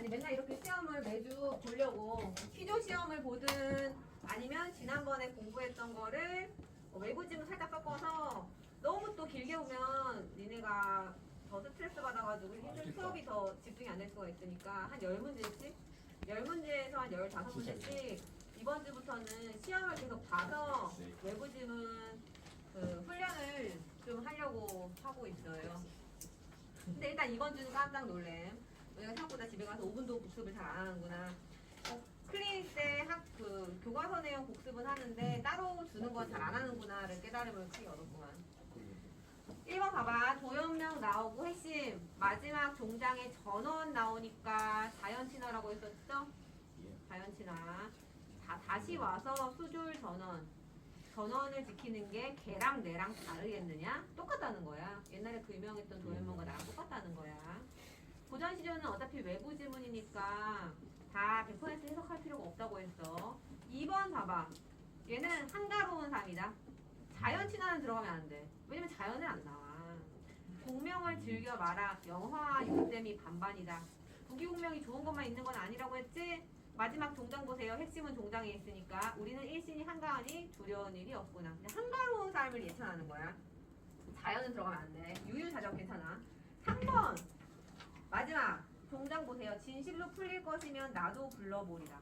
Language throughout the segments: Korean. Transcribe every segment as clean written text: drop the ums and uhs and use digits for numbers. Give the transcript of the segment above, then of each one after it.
맨날 이렇게 시험을 매주 보려고 시조 시험을 보든 아니면 지난번에 공부했던 거를 외부 지문 살짝 섞어서 너무 또 길게 보면 니네가 더 스트레스 받아가지고 힘들 수업이 더 집중이 안 될 수가 있으니까 한 10문제씩 10문제에서 한 15문제씩 이번 주부터는 시험을 계속 봐서 외부 지문 그 훈련을 좀 하려고 하고 있어요. 근데 일단 이번 주는 깜짝 놀래. 우리가 생각보다 집에 가서 5분도 복습을 잘 안 하는구나. 클리닉 때 그 교과서 내용 복습은 하는데 따로 주는 건 잘 안 하는구나를 깨달음을 크게 얻었구만. 1번 봐봐. 도연명 나오고 핵심 마지막 종장에 전원 나오니까 자연친화라고 했었죠? 자연친화. 다시 와서 수졸 전원. 전원을 지키는 게 걔랑 내랑 다르겠느냐? 똑같다는 거야. 옛날에 그 유명했던 도연명과 나랑 똑같다는 거야. 고전 시조는 어차피 외부 지문이니까 다 100% 해석할 필요가 없다고 했어. 2번 봐봐. 얘는 한가로운 삶이다. 자연 친화는 들어가면 안 돼. 왜냐면 자연은 안 나와. 공명을 즐겨 마라. 영화와 욕됨이 반반이다. 부기공명이 좋은 것만 있는 건 아니라고 했지? 마지막 종장 보세요. 핵심은 종장에 있으니까 우리는 일신이 한가하니 두려운 일이 없구나. 한가로운 삶을 예찬하는 거야. 자연은 들어가면 안 돼. 유유자적 괜찮아. 3번 마지막 종장 보세요. 진실로 풀릴 것이면 나도 불러보리라.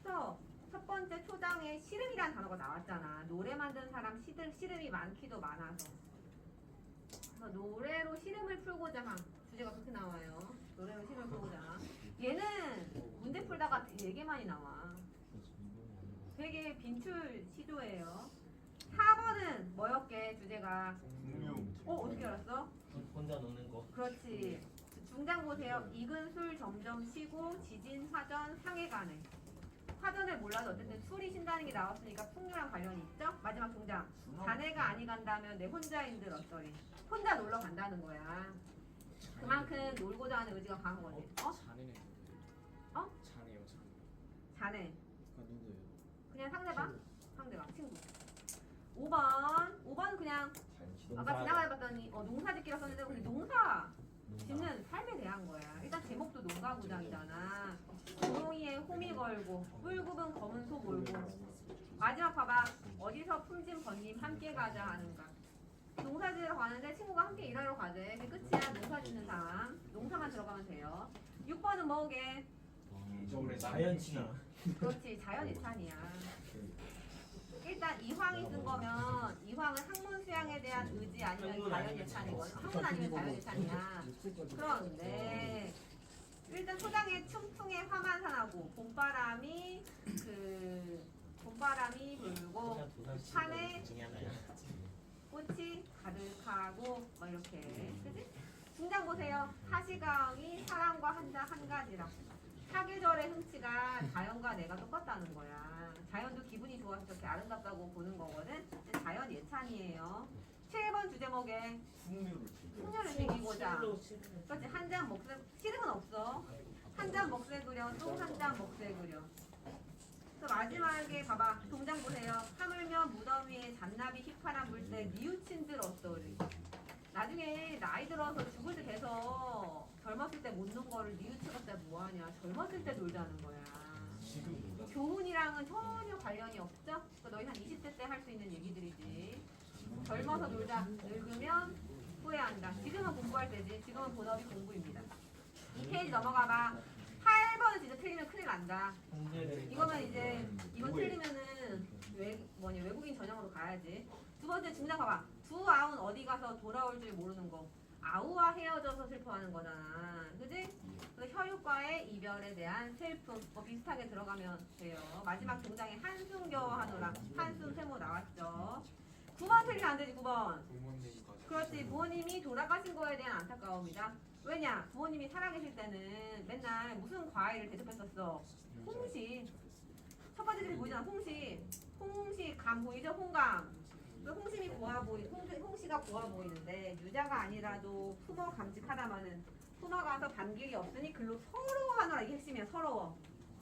그래서 첫 번째 초장에 시름이라는 단어가 나왔잖아. 노래 만드는 사람 시름이 많기도 많아서. 그래서 노래로 시름을 풀고자 함. 주제가 그렇게 나와요. 노래로 시름을 풀고자 함. 얘는 문제 풀다가 되게 많이 나와. 되게 빈출 시조예요. 4번은 뭐였게 주제가? 어떻게 알았어? 혼자 노는 거. 그렇지. 중장 보세요. 익은 술 점점 쉬고 지진 화전 상해 가네. 화전을 몰라도 어쨌든 술이 신다는 게 나왔으니까 풍류랑 관련이 있죠? 마지막 종장. 자네가 아니 간다면 내 혼자인들 어떠리. 혼자 놀러 간다는 거야. 그만큼 놀고자 하는 의지가 강한 거지. 자네네. 어? 자네요, 자네. 자네. 아 누구예요? 그냥 상대방? 상대방, 친구. 5번 그냥 아까 지나가다 봤더니 농사짓기라 썼는데 우리 농사 짓는 삶에 대한 거야. 일단 제목도 농가구장이잖아. 조용히에 호미 걸고 뿔굽은 검은 소 몰고. 마지막 봐봐. 어디서 품진 번님 함께 가자 하는가. 농사 지으러 가는데 친구가 함께 일하러 가재. 그게 끝이야. 농사 짓는 사람. 농사만 들어가면 돼요. 6번은 뭐게? 자연 친화. 그렇지. 자연 예찬이야. 일단 이황이 쓴 거면 이황은 학문 수양에 대한 의지 아니면 자연 예찬이거든. 학문 아니면 자연 예찬이야. 그런데 일단 초장에 춘풍의 화만산하고 봄바람이 불고 산에 꽃이 가득하고 뭐 이렇게 그지? 중장 보세요. 하시가응이 사람과 한자 한 가지라. 사계절의 흥치가 자연과 내가 똑같다는 거야. 자연도 기분이 좋아서 저렇게 아름답다고 보는 거거든. 자연 예찬이에요. 7번 주제 뭐게? 풍류를 즐기고자. 그렇지. 한 잔 먹세 시름은 없어. 한 잔 먹세 그려 또 한 잔 먹세 그려. 그래서 마지막에 봐봐. 동장 보세요. 하물며 무덤 위에 잔나비 휘파람 불 때 뉘우친들 어떠리. 나중에 나이 들어서 죽을 때 돼서 젊었을 때 못 논 거를 뉘우치겠다 뭐하냐. 젊었을 때 놀자는 거야. 교훈이랑은 전혀 관련이 없죠? 그러니까 너희 한 20대 때 할 수 있는 얘기들이지. 젊어서 놀자. 늙으면 후회한다. 지금은 공부할 때지. 지금은 본업이 공부입니다. 이 페이지 넘어가봐. 8번은 진짜 틀리면 큰일 난다. 이거면 이제 이건 틀리면은 외국인 전형으로 가야지. 두 번째 중장 봐봐. 두 아우는 어디 가서 돌아올 줄 모르는 거. 아우와 헤어져서 슬퍼하는 거잖아. 그지? 그래서 혈육과의 이별에 대한 슬픔 비슷하게 들어가면 돼요. 마지막 종장에 한숨 겨워하노라. 한숨 세모 나왔죠. 9번 틀리면 안 되지. 9번. 그렇지. 부모님이 돌아가신 거에 대한 안타까움이다. 왜냐? 부모님이 살아계실 때는 맨날 무슨 과일을 대접했었어? 홍시. 첫 번째 줄이 보이잖아. 홍시 감 보이죠? 홍감. 홍시가 고와 보이는데 유자가 아니라도 품어 감직하다마는 품어가서 반길이 없으니 글로 서러워하노라. 이게 핵심이야. 서러워.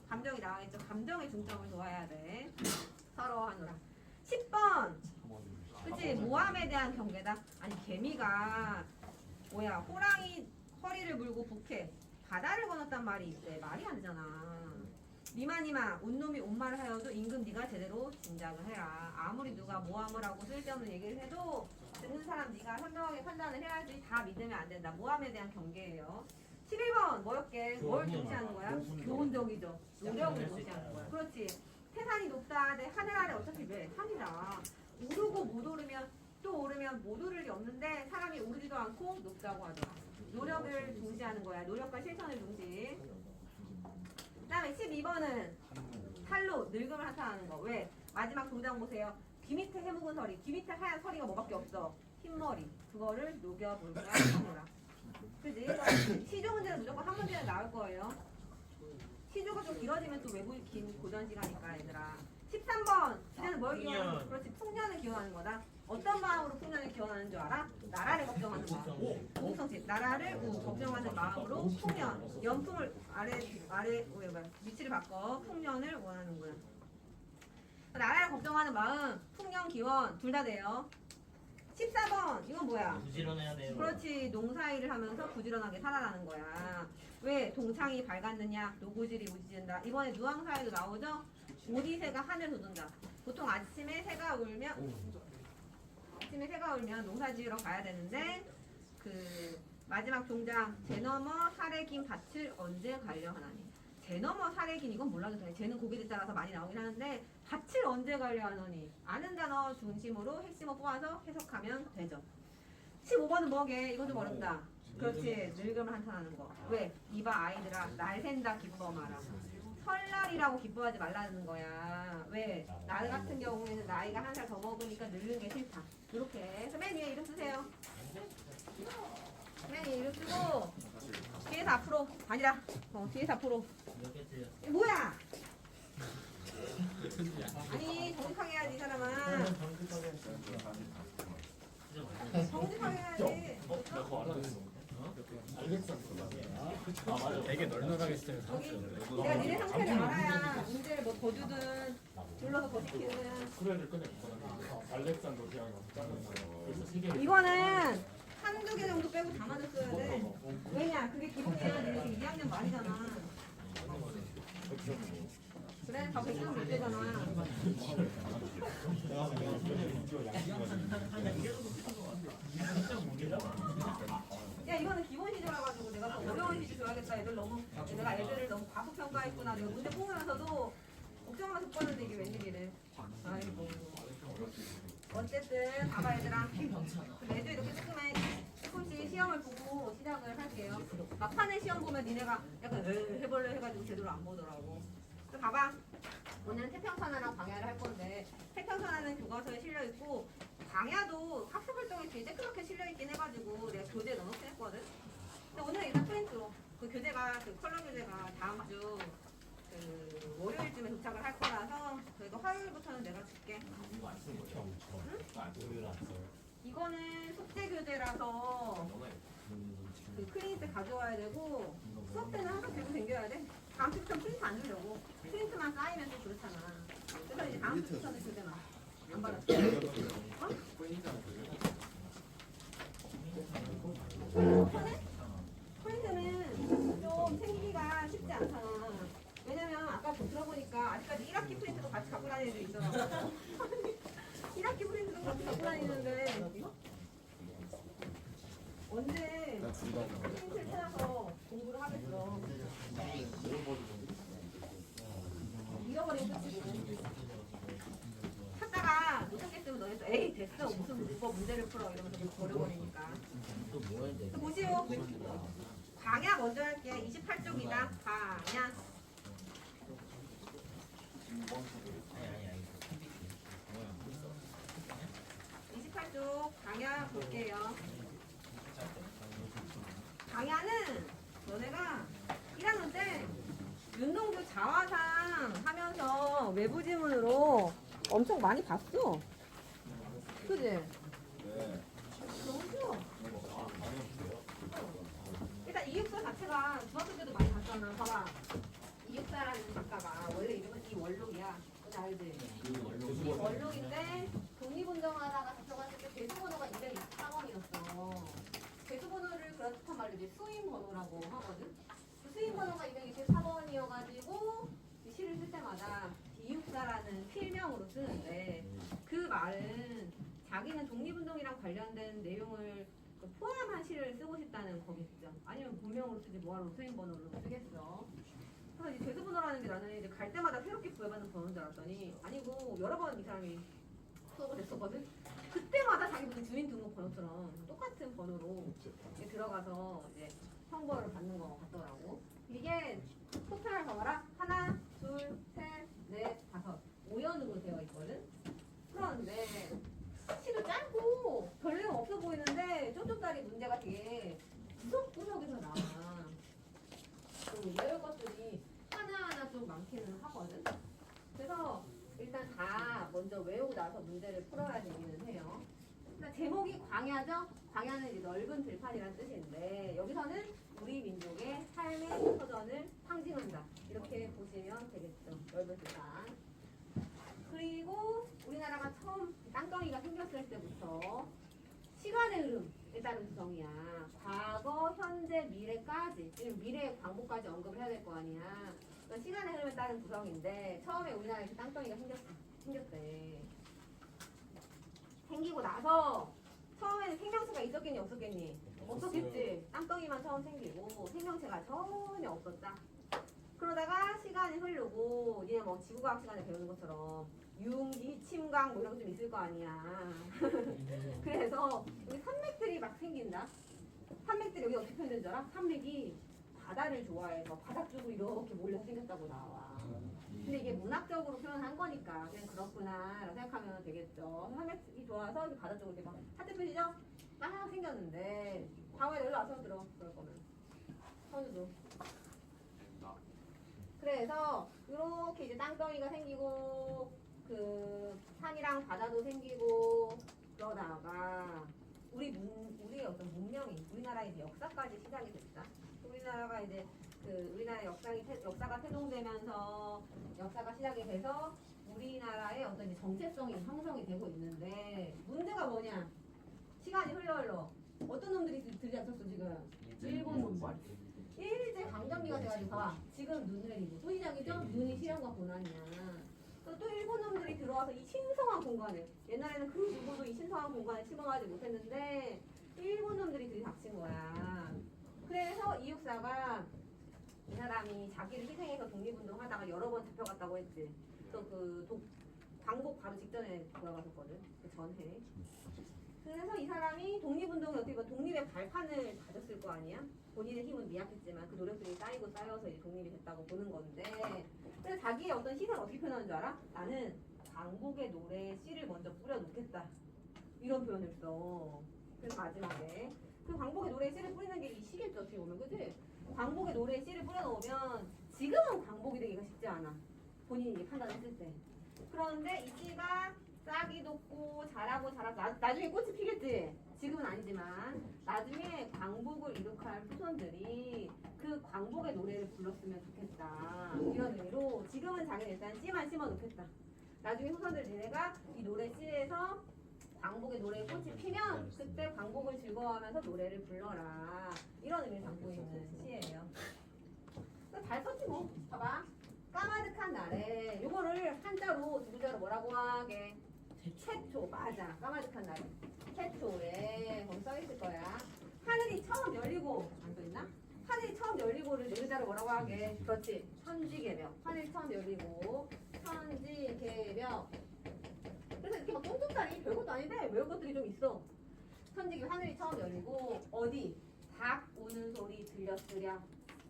감정이 나와있죠. 감정의 중점을 둬야 돼. 서러워하노라. 10번. 그치? 모함에 대한 경계다. 아니 개미가 호랑이 허리를 물고 북해. 바다를 건넜단 말이 있대. 말이 안 되잖아. 니마니마 온놈이 온말을 하여도 임금 네가 제대로 짐작을 해라. 아무리 누가 모함을 하고 쓸데없는 얘기를 해도 듣는 사람 네가 현명하게 판단을 해야지. 다 믿으면 안 된다. 모함에 대한 경계예요. 11번 뭐였게? 뭘 중시하는 거야? 교훈적이죠. 노력을 중시하는 거야. 그렇지. 태산이 높다. 내 하늘 아래 어차피 왜? 산이라. 오르고 못 오르면 또 오르면 못 오를 게 없는데 사람이 오르지도 않고 높다고 하더라. 노력을 중시하는 거야. 노력과 실천을 중시. 그 다음에 12번은 탈로 늙음을 한탄하는 거. 왜? 마지막 동작 보세요. 귀 밑에 해묵은 서리. 귀 밑에 하얀 서리가 뭐밖에 없어. 흰머리. 그거를 녹여볼 거야. 하노라. 그지? 시조 문제는 무조건 한 문제는 나올 거예요. 시조가 좀 길어지면 또 외부 긴 고전 시간이니까 얘들아. 13번 주제는 뭘 기원하는? 그렇지, 풍년을 기원하는 거다. 어떤 마음으로 풍년을 기원하는 줄 알아? 나라를 걱정하는 마음. 공성집. 나라를 걱정하는 마음으로 풍년. 연풍을 위치를 바꿔 풍년을 원하는 거야. 나라를 걱정하는 마음, 풍년 기원 둘 다 돼요. 14번 이건 뭐야? 부지런해야 돼요. 그렇지, 농사일을 하면서 부지런하게 살아라는 거야. 왜 동창이 밝았느냐? 노고질이 무지진다. 이번에 누왕사에도 나오죠? 오디새가 하늘 돋는다. 보통 아침에 새가 울면 농사 지으러 가야 되는데 그 마지막 종장 제너머 사례긴 밭을 언제 갈려 하나니. 제너머 사례긴 이건 몰라도 돼. 쟤는 고기를 따라서 많이 나오긴 하는데 밭을 언제 갈려 하노니. 아는 단어 중심으로 핵심을 뽑아서 해석하면 되죠. 15번은 뭐게? 이건 좀 어렵다. 그렇지, 늙음을 한탄하는 거. 왜? 이봐 아이들아, 날 샌다 기뻐 마라. 설날이라고 기뻐하지 말라는 거야. 왜? 나 같은 경우에는 나이가 한 살 더 먹으니까 늙는 게 싫다. 이렇게 해서 맨 위에 이름 쓰세요. 맨 위에 이름 쓰고 뒤에서 앞으로 아니다. 뒤에서 앞으로. 몇 개째요? 이게 뭐야? 아니 정직하게 해야지 이 사람아. 정직하게 해야지. 아 맞아. 되게 널널하게 쓰면 여기 내가 니네 상태를 알아야 문제를 뭐 더 주든 불러서 더 시키든. 수레를 꺼내 알렉산더 대왕이 짜는 그래서 세 개를 이거는 한두 개 정도 빼고 다 맞았어야 돼. 왜냐? 그게 기본이야. 니네 2학년 말이잖아. 그래, 다 100점 못 되잖아. 야, 이거는 기본 시조라 가지고 내가 더 어려운 시조 줘야겠다. 내가 애들을 너무 과소평가했구나. 내가 문제 보면서도 걱정하면서 봤는데 이게 웬일이래. 아이고. 어쨌든 봐봐 얘들아. 매주 이렇게 조금씩 시험을 보고 시작을 할게요. 막판에 시험 보면 니네가 약간 해볼래 해가지고 제대로 안 보더라고. 그래서 봐봐. 오늘은 태평선화랑 광야를 할 건데 태평선화는 교과서에 실려있고 광야도 학습활동에 뒤에 쬐끄맣게 실려있긴 해가지고 내가 교재에 넣어놓긴 했거든. 근데 오늘은 일단 프린트로 그 교재가 그 컬러 교재가 다음 주 그 월요일쯤에 도착을 할 거라서 그래도 화요일부터는 내가 줄게. 이거는 숙제 교재라서 그 프린트 가져와야 되고 수업 때는 항상 들고 댕겨야 돼. 다음 주부터 프린트 안 주려고. 프린트만 쌓이면 또 그렇잖아. 그래서 이제 다음 주부터는 교재만 안 받았어. 편해? 프린트는 좀 챙기기가 쉽지 않잖아. 왜냐면 아까 들어보니까 아직까지 1학기 프린트도 같이 갖고 다니는 애들 있더라고. 1학기 프린트도 같이 갖고 다니는데 언제 프린트를 찾아서 공부를 하겠어. 잃어버리면 끝이고. 찾다가 못 찾겠으면 너네도 에이 됐어 무슨 문법 문제를 풀어 이러면서 버려버리니까. 또 보시오. 광야 먼저 할게. 28쪽이다. 광야. 28쪽 광야 볼게요. 광야는 너네가 1학년 때 윤동주 자화상 하면서 외부 지문으로 엄청 많이 봤어. 그지? 너무 쉬워. 일단 이육사 자체가 중학교 때도 많이 봤잖아. 봐봐. 이육사라는 작가가 원래 이름은 이원록이야. 뭔지 알지? 이원록인데 독립운동하다가 잡혀갔을 때 대수번호가 224번이었어. 대수번호를 그렇단 말로 이제 수임번호라고 하거든. 쓰는데 그 말은 자기는 독립운동이랑 관련된 내용을 그 포함한 시를 쓰고 싶다는 거겠죠. 아니면 본명으로 쓰지 뭐하러 로트인 번호로 쓰겠어. 그래서 이 죄수 번호라는 게 나는 이제 갈 때마다 새롭게 부여받는 번호인 줄 알았더니 아니고 여러 번 이 사람이 수업을 했었거든. 그때마다 자기 무슨 주민등록번호처럼 똑같은 번호로 이렇게 들어가서 이제 선거를 받는 거 같더라고. 이게 토탈 봐봐라. 하나, 둘, 셋, 넷, 다섯. 5연으로 되어 있거든. 그런데 시도 짧고 별 내용 없어 보이는데 쪽쪽다리 문제가 되게 구석구석에서 나와. 외울 것들이 하나하나 좀 많기는 하거든. 그래서 일단 다 먼저 외우고 나서 문제를 풀어야 되기는 해요. 일단 제목이 광야죠? 광야는 이제 넓은 들판이라는 뜻인데 여기서는 우리 민족의 삶의 터전을 상징한다. 이렇게 보시면 되겠죠. 넓은 들판. 그리고 우리나라가 처음 땅덩이가 생겼을 때부터 시간의 흐름에 따른 구성이야. 과거, 현재, 미래까지. 지금 미래의 광복까지 언급을 해야 될 거 아니야. 그러니까 시간의 흐름에 따른 구성인데 처음에 우리나라에서 땅덩이가 생겼대. 생기고 나서 처음에는 생명체가 있었겠니 없었겠니? 없었겠지. 땅덩이만 처음 생기고 생명체가 전혀 없었다. 그러다가 시간이 흐르고 니네 뭐 지구과학 시간에 배우는 것처럼 융기, 침강 뭐 이런 거 좀 있을 거 아니야. 그래서 여기 산맥들이 막 생긴다. 산맥들이 여기 어떻게 표현된 줄 알아? 산맥이 바다를 좋아해서 바다 쪽으로 이렇게 몰려 생겼다고 나와. 근데 이게 문학적으로 표현한 거니까 그냥 그렇구나 라고 생각하면 되겠죠. 산맥이 좋아서 이렇게 바다 쪽으로 이렇게 막 하트 표시죠? 막 생겼는데 과거에 연락 와서 들어. 그럴 거면 선우도. 그래서 이렇게 이제 땅덩이가 생기고 그 산이랑 바다도 생기고 그러다가 우리의 어떤 문명이 우리나라의 이제 역사까지 시작이 됐다. 우리나라가 이제 그 우리나라의 역사가 태동되면서 역사가 시작이 돼서 우리나라의 어떤 이제 정체성이 형성이 되고 있는데 문제가 뭐냐? 시간이 흘러 어떤 놈들이 들이닥쳤어 지금? 일본 놈들. 일제 강점기가 돼가지고 봐봐. 지금 눈 내리고 또 시작이죠? 눈이 시련과 고난이야. 또 일본 놈들이 들어와서 이 신성한 공간에 옛날에는 그 누구도 이 신성한 공간에 침범하지 못했는데 일본 놈들이 들이닥친 거야. 그래서 이육사가 이 사람이 자기를 희생해서 독립운동 하다가 여러 번 잡혀갔다고 했지. 또 그 광복 바로 직전에 돌아가셨거든. 그 전해. 그래서 이 사람이 독립운동에 어떻게 보면 독립의 발판을 다졌을 거 아니야? 본인의 힘은 미약했지만 그 노력들이 쌓이고 쌓여서 이제 독립이 됐다고 보는 건데 그래서 자기의 어떤 시선을 어떻게 표현하는 줄 알아? 나는 광복의 노래에 씨를 먼저 뿌려놓겠다. 이런 표현을 써. 그래서 마지막에 그 광복의 노래에 씨를 뿌리는 게 이 시겠죠. 어떻게 보면 그치? 광복의 노래에 씨를 뿌려놓으면 지금은 광복이 되기가 쉽지 않아. 본인이 이제 판단했을 때. 그런데 이 씨가 싹이 돋고 자라고 나중에 꽃이 피겠지? 지금은 아니지만 나중에 광복을 이룩할 후손들이 그 광복의 노래를 불렀으면 좋겠다. 이런 의미로 지금은 자기는 일단 씨만 심어놓겠다. 나중에 후손들 얘네가 이 노래 씨에서 광복의 노래에 꽃이 피면 그때 광복을 즐거워하면서 노래를 불러라. 이런 의미를 담고 있는 시예요. 잘 썼지 뭐. 봐봐. 까마득한 날에 요거를 한자로 두 글자로 뭐라고 하게? 태초. 맞아. 까마득한 날에 태초에 거기 써있을 거야. 하늘이 처음 열리고 안 써있나? 하늘이 처음 열리고를 네 글자로 뭐라고 하게? 그렇지. 천지개벽. 하늘이 처음 열리고 천지개벽. 그래서 이렇게 막 똥똥다리 별것도 아닌데 외울 것들이 좀 있어. 천지개 하늘이 처음 열리고 어디? 닭 우는 소리 들렸으랴.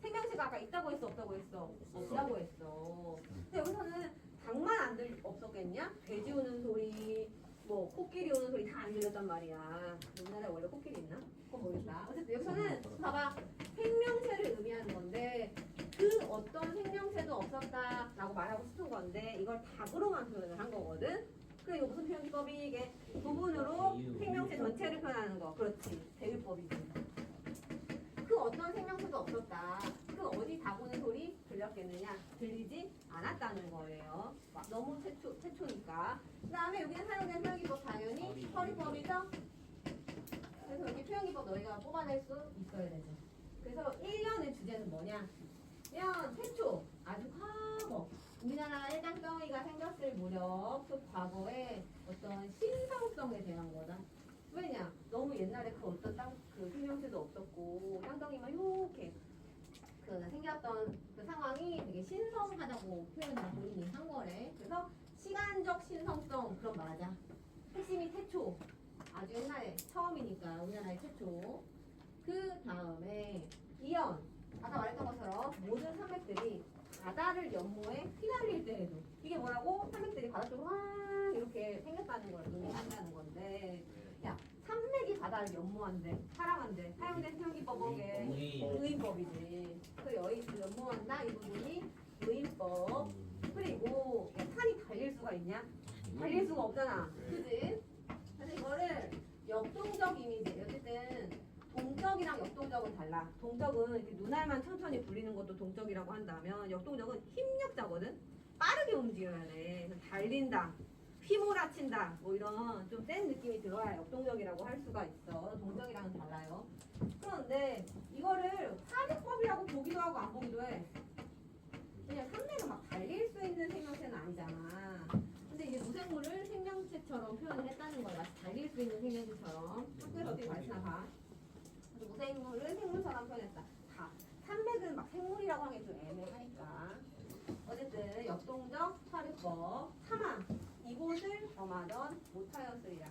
생명체가 아까 있다고 했어 없다고 했어? 없다고 했어. 근데 여기서는 닭만 없었겠냐? 돼지 우는 소리, 뭐 코끼리 우는 소리 다 안 들렸단 말이야. 우리나라에 원래 코끼리 있나? 그건 모르겠다. 어쨌든 여기서는 봐봐. 생명체를 의미하는 건데 그 어떤 생명체도 없었다라고 말하고 싶은 건데 이걸 닭으로만 표현을 한 거거든. 그래 이거 무슨 표현 기법이 이게 부분으로 생명체 전체를 표현하는 거. 그렇지. 대유법이지. 그 어떤 생명체도 없었다. 그 어디 닭우는 소리 들렸겠느냐? 들리지 않았다는 거예요. 너무 최초니까. 그 다음에 여기는 사용된 표현기법 당연히 허리법이죠? 그래서 여기 표현기법 너희가 뽑아낼 수 있어야 되죠. 그래서 1년의 주제는 뭐냐? 면 태초 아주 과거 우리나라 일당덩이 엉덩이가 생겼을 무렵 그 과거의 어떤 신성성에 대한 거다. 왜냐? 너무 옛날에 그 어떤 그 생명체도 없었고 땅덩이만 이렇게 그 생겼던 그 상황이 되게 신성하다고 표현을 본인이 한 거래. 그래서 시간적 신성성 그런 말하자. 핵심이 태초. 아주 옛날에 처음이니까 우리나라의 최초. 그 다음에 이연. 아까 말했던 것처럼 모든 산맥들이 바다를 연모해 휘날릴 때에도 이게 뭐라고? 산맥들이 바다 쪽으로 확 이렇게 생겼다는 걸 의미한다는 건데 야 산맥이 바다를 연모한대 사랑한대 사용된 표기법에 의인법이지 그 여의 그 연모한다 이 부분이 의인법 그리고 야, 산이 달릴 수가 있냐? 달릴 수가 없잖아 그지? 그래서 이거를 역동적 이미지 어쨌든 동적이랑 역동적은 달라. 동적은 이렇게 눈알만 천천히 굴리는 것도 동적이라고 한다면 역동적은 힘력자거든. 빠르게 움직여야 돼. 그래서 달린다, 휘몰아친다, 뭐 이런 좀 센 느낌이 들어야 역동적이라고 할 수가 있어. 동적이랑은 달라요. 그런데 이거를 사리법이라고 보기도 하고 안 보기도 해. 그냥 산맥을 막 달릴 수 있는 생명체는 아니잖아. 근데 이제 무생물을 생명체처럼 표현을 했다는 거야. 마치 달릴 수 있는 생명체처럼. 학교에서 어떻게 가르치나 봐. 무생물을 생물처럼 표현했다. 다 산맥은 막 생물이라고 하기 좀 애매하니까. 어쨌든 역동적 사료법 3항 이곳을 범하던 못하였으리라.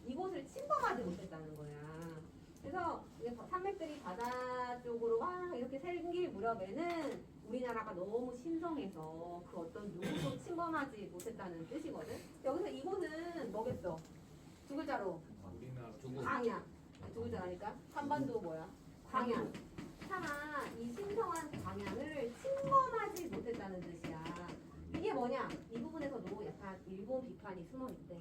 이곳을 침범하지 못했다는 거야. 그래서 이제 산맥들이 바다 쪽으로 와 이렇게 생길 무렵에는 우리나라가 너무 신성해서 그 어떤 누구도 침범하지 못했다는 뜻이거든. 여기서 이곳은 뭐겠어? 두 글자로 우리나라 광야. 두 글자라니까. 한반도 뭐야? 광야. 차마 이 신성한 광야를 침범하지 못했다는 뜻이야. 이게 뭐냐? 이 부분에서도 약간 일본 비판이 숨어있대.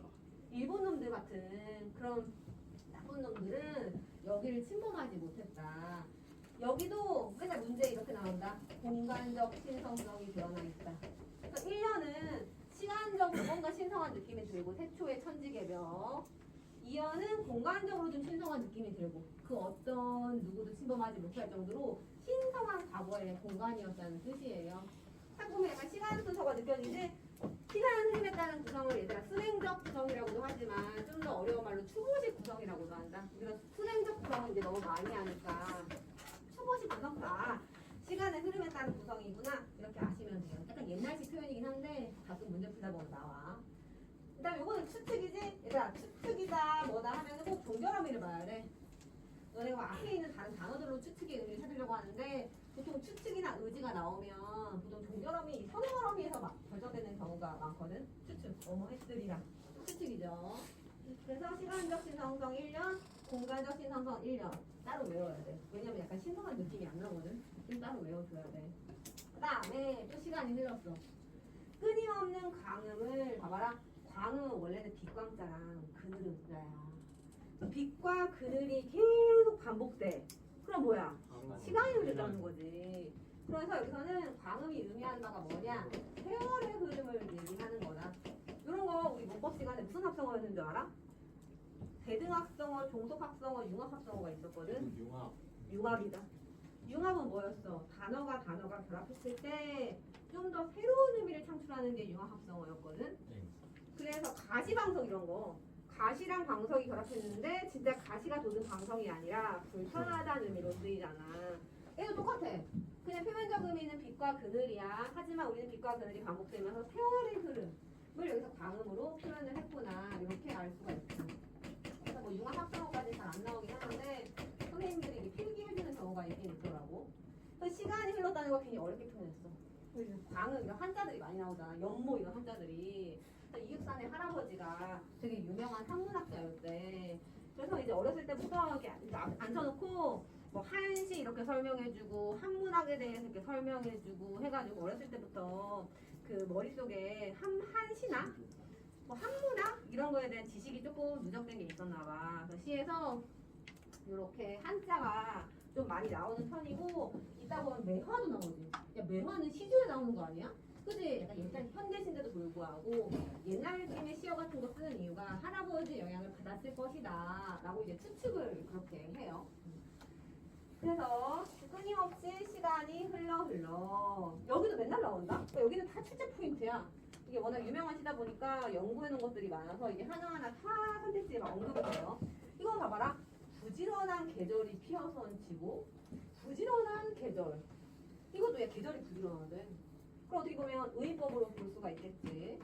일본 놈들 같은 그런 나쁜 놈들은 여기를 침범하지 못했다. 여기도 맨날 문제 이렇게 나온다. 공간적 신성성이 드러나 있다. 그러니까 1년은 시간적으로 뭔가 신성한 느낌이 들고 태초의 천지개벽 2연은 공간적으로 좀 신성한 느낌이 들고 그 어떤 누구도 침범하지 못할 정도로 신성한 과거의 공간이었다는 뜻이에요. 딱 보면 약간 시간 순서가 느껴지지? 시간 흐름에 따른 구성을 얘들아 순행적 구성이라고도 하지만 좀 더 어려운 말로 추보식 구성이라고도 한다. 우리가 순행적 구성은 이제 너무 많이 하니까 추보식 구성 다 시간의 흐름에 따른 구성이구나 이렇게 아시면 돼요. 약간 옛날식 표현이긴 한데 가끔 문제 풀다 보면 나와. 그다음 요거는 추측이지? 얘들아 추측이다 뭐다 하면은 꼭 종결어미를 봐야 돼. 너네가 뭐 앞에 있는 다른 단어들로 추측의 의미를 찾으려고 하는데 보통 추측이나 의지가 나오면 보통 종결어미, 선행어러미에서 막 결정되는 경우가 많거든. 추측, 어머 했으리라. 추측이죠. 그래서 시간적 신성성 1년, 공간적 신성성 1년 따로 외워야 돼. 왜냐면 약간 신성한 느낌이 안 나거든. 좀 따로 외워줘야 돼. 그 다음에 또 시간이 늘었어. 끊임없는 광음을 봐봐라. 광음은 원래는 빛광자랑 그늘은 은자야. 빛과 그늘이 계속 반복돼. 그럼 뭐야? 시간이 흐른다는 거지. 그래서 여기서는 광음이 의미하는 바가 뭐냐? 세월의 흐름을 얘기하는 거다. 이런 거 우리 문법 시간에 무슨 합성어였는 줄 알아? 대등합성어, 종속합성어, 융합합성어가 있었거든. 융합이다. 융합은 뭐였어? 단어가 결합했을 때 좀 더 새로운 의미를 창출하는 게 융합합성어였거든. 그래서 가시방석 이런 거 가시랑 방석이 결합했는데 진짜 가시가 돋은 방석이 아니라 불편하다는 의미로 쓰이잖아. 얘도 똑같아. 그냥 표면적 의미는 빛과 그늘이야. 하지만 우리는 빛과 그늘이 반복되면서 세월의 흐름을 여기서 광음으로 표현을 했구나. 이렇게 알 수가 있어. 그래서 뭐 융합합성어까지 잘 안 나오긴 하는데 선생님들이 이게 필기해주는 경우가 있긴 있더라고. 그래서 시간이 흘렀다는 거 굉장히 어렵게 표현했어. 광음 이런 한자들이 많이 나오잖아. 연모 이런 한자들이. 이육산의 할아버지가 되게 유명한 한문학자였대. 그래서 이제 어렸을 때부터 이렇게 앉혀놓고 뭐 한시 이렇게 설명해주고 한문학에 대해서 이렇게 설명해주고 해가지고 어렸을 때부터 그 머릿속에 한시나 뭐 한문학 이런 거에 대한 지식이 조금 누적된 게 있었나 봐. 그래서 시에서 이렇게 한자가 좀 많이 나오는 편이고 이따 보면 매화도 나오지. 야 매화는 시조에 나오는 거 아니야? 그지? 약간 일단 현대신데도 불구하고 옛날 느낌의 시어 같은 거 쓰는 이유가 할아버지 영향을 받았을 것이다 라고 이제 추측을 그렇게 해요. 그래서 끊임없이 시간이 흘러 여기도 맨날 나온다? 여기는 다 출제 포인트야. 이게 워낙 유명한 시다 보니까 연구해 놓은 것들이 많아서 이게 하나하나 다 선택지에 막 언급이 돼요. 이거 봐봐라. 부지런한 계절이 피어선 지고 부지런한 계절. 이것도 얘 계절이 부지런하대. 그럼 어떻게 보면 의인법으로 볼 수가 있겠지.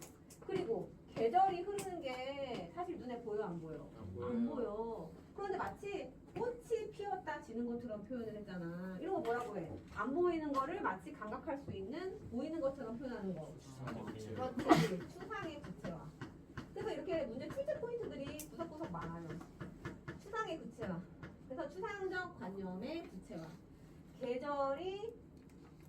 그리고 계절이 흐르는 게 사실 눈에 보여 안 보여? 안 보여. 그런데 마치 꽃이 피었다 지는 것처럼 표현을 했잖아. 이런 거 뭐라고 해? 안 보이는 거를 마치 감각할 수 있는 보이는 것처럼 표현하는 거. 그렇지. 추상의 구체화. 그래서 이렇게 문제 출제 포인트들이 구석구석 많아요. 추상의 구체화. 그래서 추상적 관념의 구체화. 계절이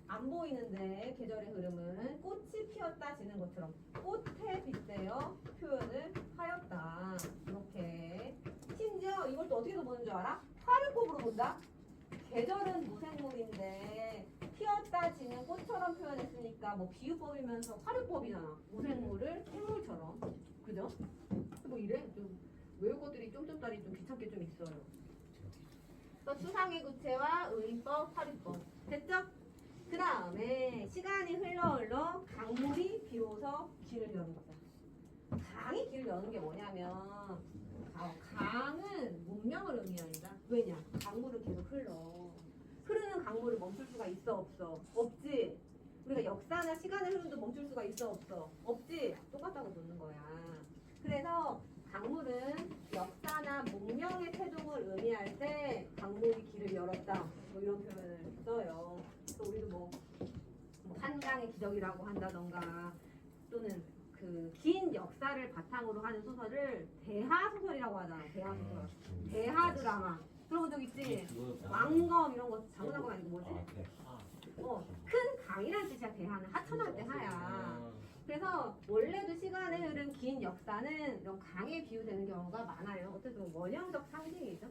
안 보이는데 계절의 흐름은 꽃이 피었다 지는 것처럼 꽃에 빗대어 표현을 하였다. 이렇게. 심지어 이걸 또 어떻게 보는 줄 알아? 화르법으로 본다. 계절은 무생물인데 피었다 지는 꽃처럼 표현했으니까 뭐 비유법이면서 화르법이잖아. 무생물을 생물처럼. 그죠? 뭐 이래? 좀 외울 것들이 쫌쫌다리 좀 귀찮게 좀 있어요. 또 추상의 구체와 의인법, 화르법. 됐죠? 그 다음에 시간이 흘러 강물이 비로소 길을 여는 거다. 강이 길을 여는 게 뭐냐면 강은 문명을 의미합니다. 왜냐? 강물은 계속 흘러. 흐르는 강물을 멈출 수가 있어 없어? 없지. 우리가 역사나 시간의 흐름도 멈출 수가 있어 없어? 없지. 똑같다고 묻는 거야. 그래서 강물은 역사나 문명의 태동을 의미할 때 강물이 길을 열었다. 뭐 이런 표현을 써요. 또 우리도 뭐 한강의 기적이라고 한다던가 또는 그 긴 역사를 바탕으로 하는 소설을 대하 소설이라고 하잖아. 대하 소설, 대하 드라마 들어본 적 있지? 왕검 이런 거 장문한 건 아니고 뭐지? 큰 강이라는 뜻이야. 대하는 하천할 때 하야. 그래서 원래도 시간의 흐름 긴 역사는 이런 강에 비유되는 경우가 많아요. 어쨌든 원형적 상징이죠.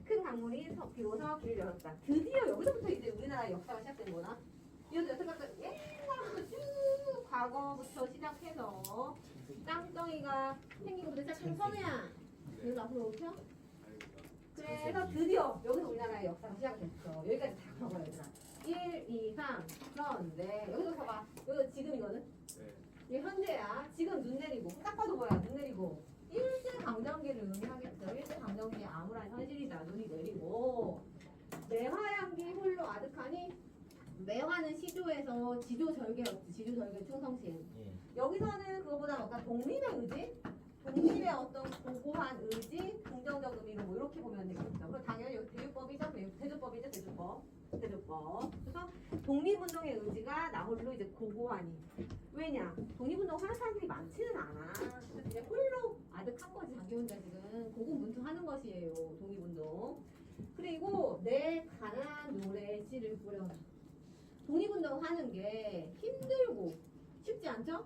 큰 강물이 비로소 길을 열었다. 드디어 여기서부터 이제 우리나라의 역사가 시작된 거나. 이것도 여태까지 옛날부터 쭉 과거부터 시작해서 땅덩이가 생긴 것부터 시작해서 선우야. 여기 앞으로 오죠? 그래서 드디어 여기서 우리나라의 역사가 시작됐어. 여기까지 다 가봐요, 얘들아. 1, 2, 3. 그런데 여기서 봐봐. 여기서 지금이거든? 이게 현재야. 지금 눈 내리고. 딱 봐도 뭐야? 눈 내리고. 일제강점기를 의미하겠죠. 일제강점기 암울한 현실이다. 눈이 내리고. 매화향기 홀로 아득하니 매화는 시조에서 지조절개였지. 지조절개 충성심. 여기서는 그거보다 약간 독립의 의지? 독립의 어떤 고고한 의지, 긍정적 의미로 뭐 이렇게 보면 되겠죠. 그럼 당연히 여기 대조법이죠. 대조법이죠. 대조법. 그래서 독립운동의 의지가 나 홀로 이제 고고하니. 왜냐? 독립운동 하는 사람들이 많지는 않아. 그래서 그냥 홀로 아득한 거지. 자기 혼자 지금 고군분투하는 것이에요. 독립운동. 그리고 내 가난한 노래에 씨를 뿌려라. 독립운동 하는 게 힘들고 쉽지 않죠?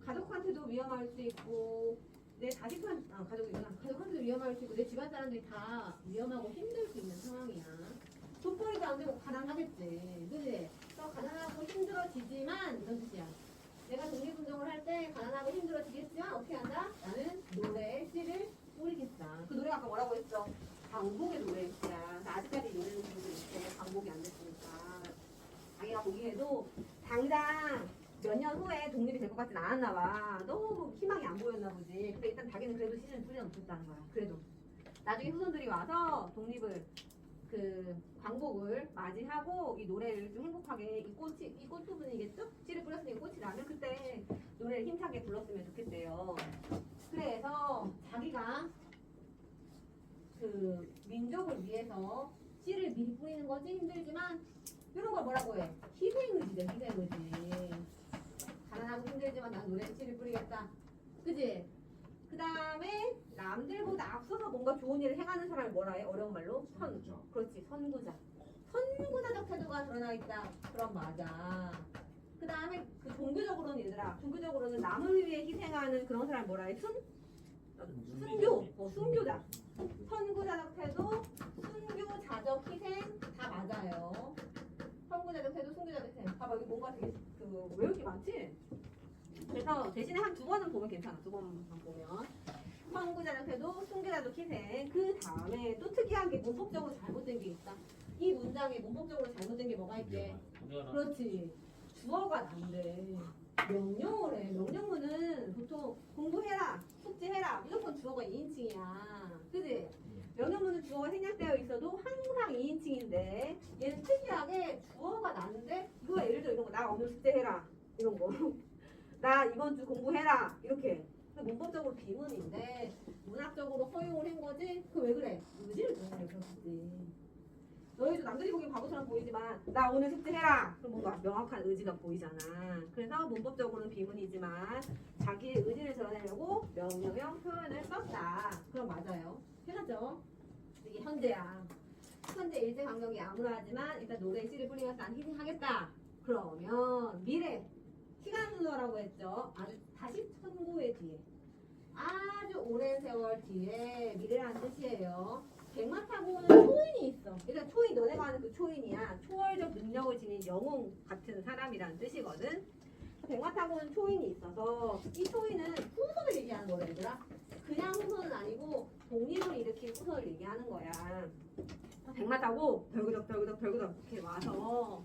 가족한테도 위험할 수 있고 내 가족한테도 위험할 수 있고 내 집안 사람들이 다 위험하고 힘들 수 있는 상황이야. 돈벌이도 안 되고 가난하겠지. 그지? 그래서 가난하고 힘들어지지만 이런 뜻이야. 내가 독립운동을 할 때 가난하고 힘들어지겠지만 어떻게 한다? 나는 노래에 씨를 뿌리겠다. 그 노래가 아까 뭐라고 했어? 광복의 노래였야. 아직까지 노래는 부르고 있어. 광복이 안 됐으니까. 자기가 보기에도 당장 몇 년 후에 독립이 될 것 같진 않았나 봐. 너무 희망이 안 보였나 보지. 근데 일단 자기는 그래도 시즌을 뿌려놓겠다는 거야. 그래도 나중에 후손들이 와서 독립을 광복을 맞이하고 이 노래를 좀 행복하게 이 꽃 부분이겠죠? 씨를 뿌렸으니 꽃이 나면 그때 노래를 힘차게 불렀으면 좋겠대요. 그래서 자기가 그 민족을 위해서 씨를 미리 뿌리는 거지 힘들지만 이런 걸 뭐라고 해? 희생의지죠. 희생의지. 가난하고 힘들지만 난 노래에 씨를 뿌리겠다. 그지? 그 다음에 남들보다 앞서서 뭔가 좋은 일을 행하는 사람을 뭐라 해? 어려운 말로? 그렇지. 선구자. 선구자적 태도가 드러나 있다. 그럼 맞아. 그 다음에 그 종교적으로는 얘들아. 종교적으로는 남을 위해 희생하는 그런 사람 뭐라 해? 순교. 순교자. 선구자적 태도, 순교자적 희생 다 맞아요. 선구자적 태도, 순교자적 희생. 봐봐 여기 뭔가 되게 외울 게 많지? 그래서 대신에 한 두 번은 보면 괜찮아. 두 번만 보면. 선구자적 태도, 순교자적 희생. 그 다음에 또 특이한 게 문법적으로 잘못된 게 있다. 이 문장에 문법적으로 잘못된 게 뭐가 있게? 그렇지. 주어가 난데. 명령을 해. 명령문은 보통 공부해라, 숙제해라, 무조건 주어가 2인칭이야. 그지? 명령문은 주어가 생략되어 있어도 항상 2인칭인데 얘는 특이하게 주어가 나는데 이거 예를 들어 이런 거 나 오늘 숙제해라 이런 거 나 이번 주 공부해라 이렇게 문법적으로 비문인데 문학적으로 허용을 한 거지. 그 왜 그래? 의지를 드러내려 그렇지. 너희도 남들이 보기엔 바보처럼 보이지만 나 오늘 숙제해라 그럼 뭔가 명확한 의지가 보이잖아. 그래서 문법적으로는 비문이지만 자기의 의지를 드러내려고 명령형 표현을 썼다. 그럼 맞아요. 해놨죠? 이게 현재야. 현재 일제 강점기 아무나 하지만 일단 노래에 씨를 뿌리면서 난 희생하겠다. 그러면 미래 시간 순서라고 했죠. 아주 다시 천고의 뒤에 아주 오랜 세월 뒤에 미래라는 뜻이에요. 백마타고는 초인이 있어. 일단 초인 너네가 아는 그 초인이야. 초월적 능력을 지닌 영웅 같은 사람이라는 뜻이거든. 백마타고는 초인이 있어서 이 초인은 후손을 얘기하는 거야 얘들아. 그냥 후손은 아니고 독립을 일으킨 후손을 얘기하는 거야. 백마타고 덜그덕 이렇게 와서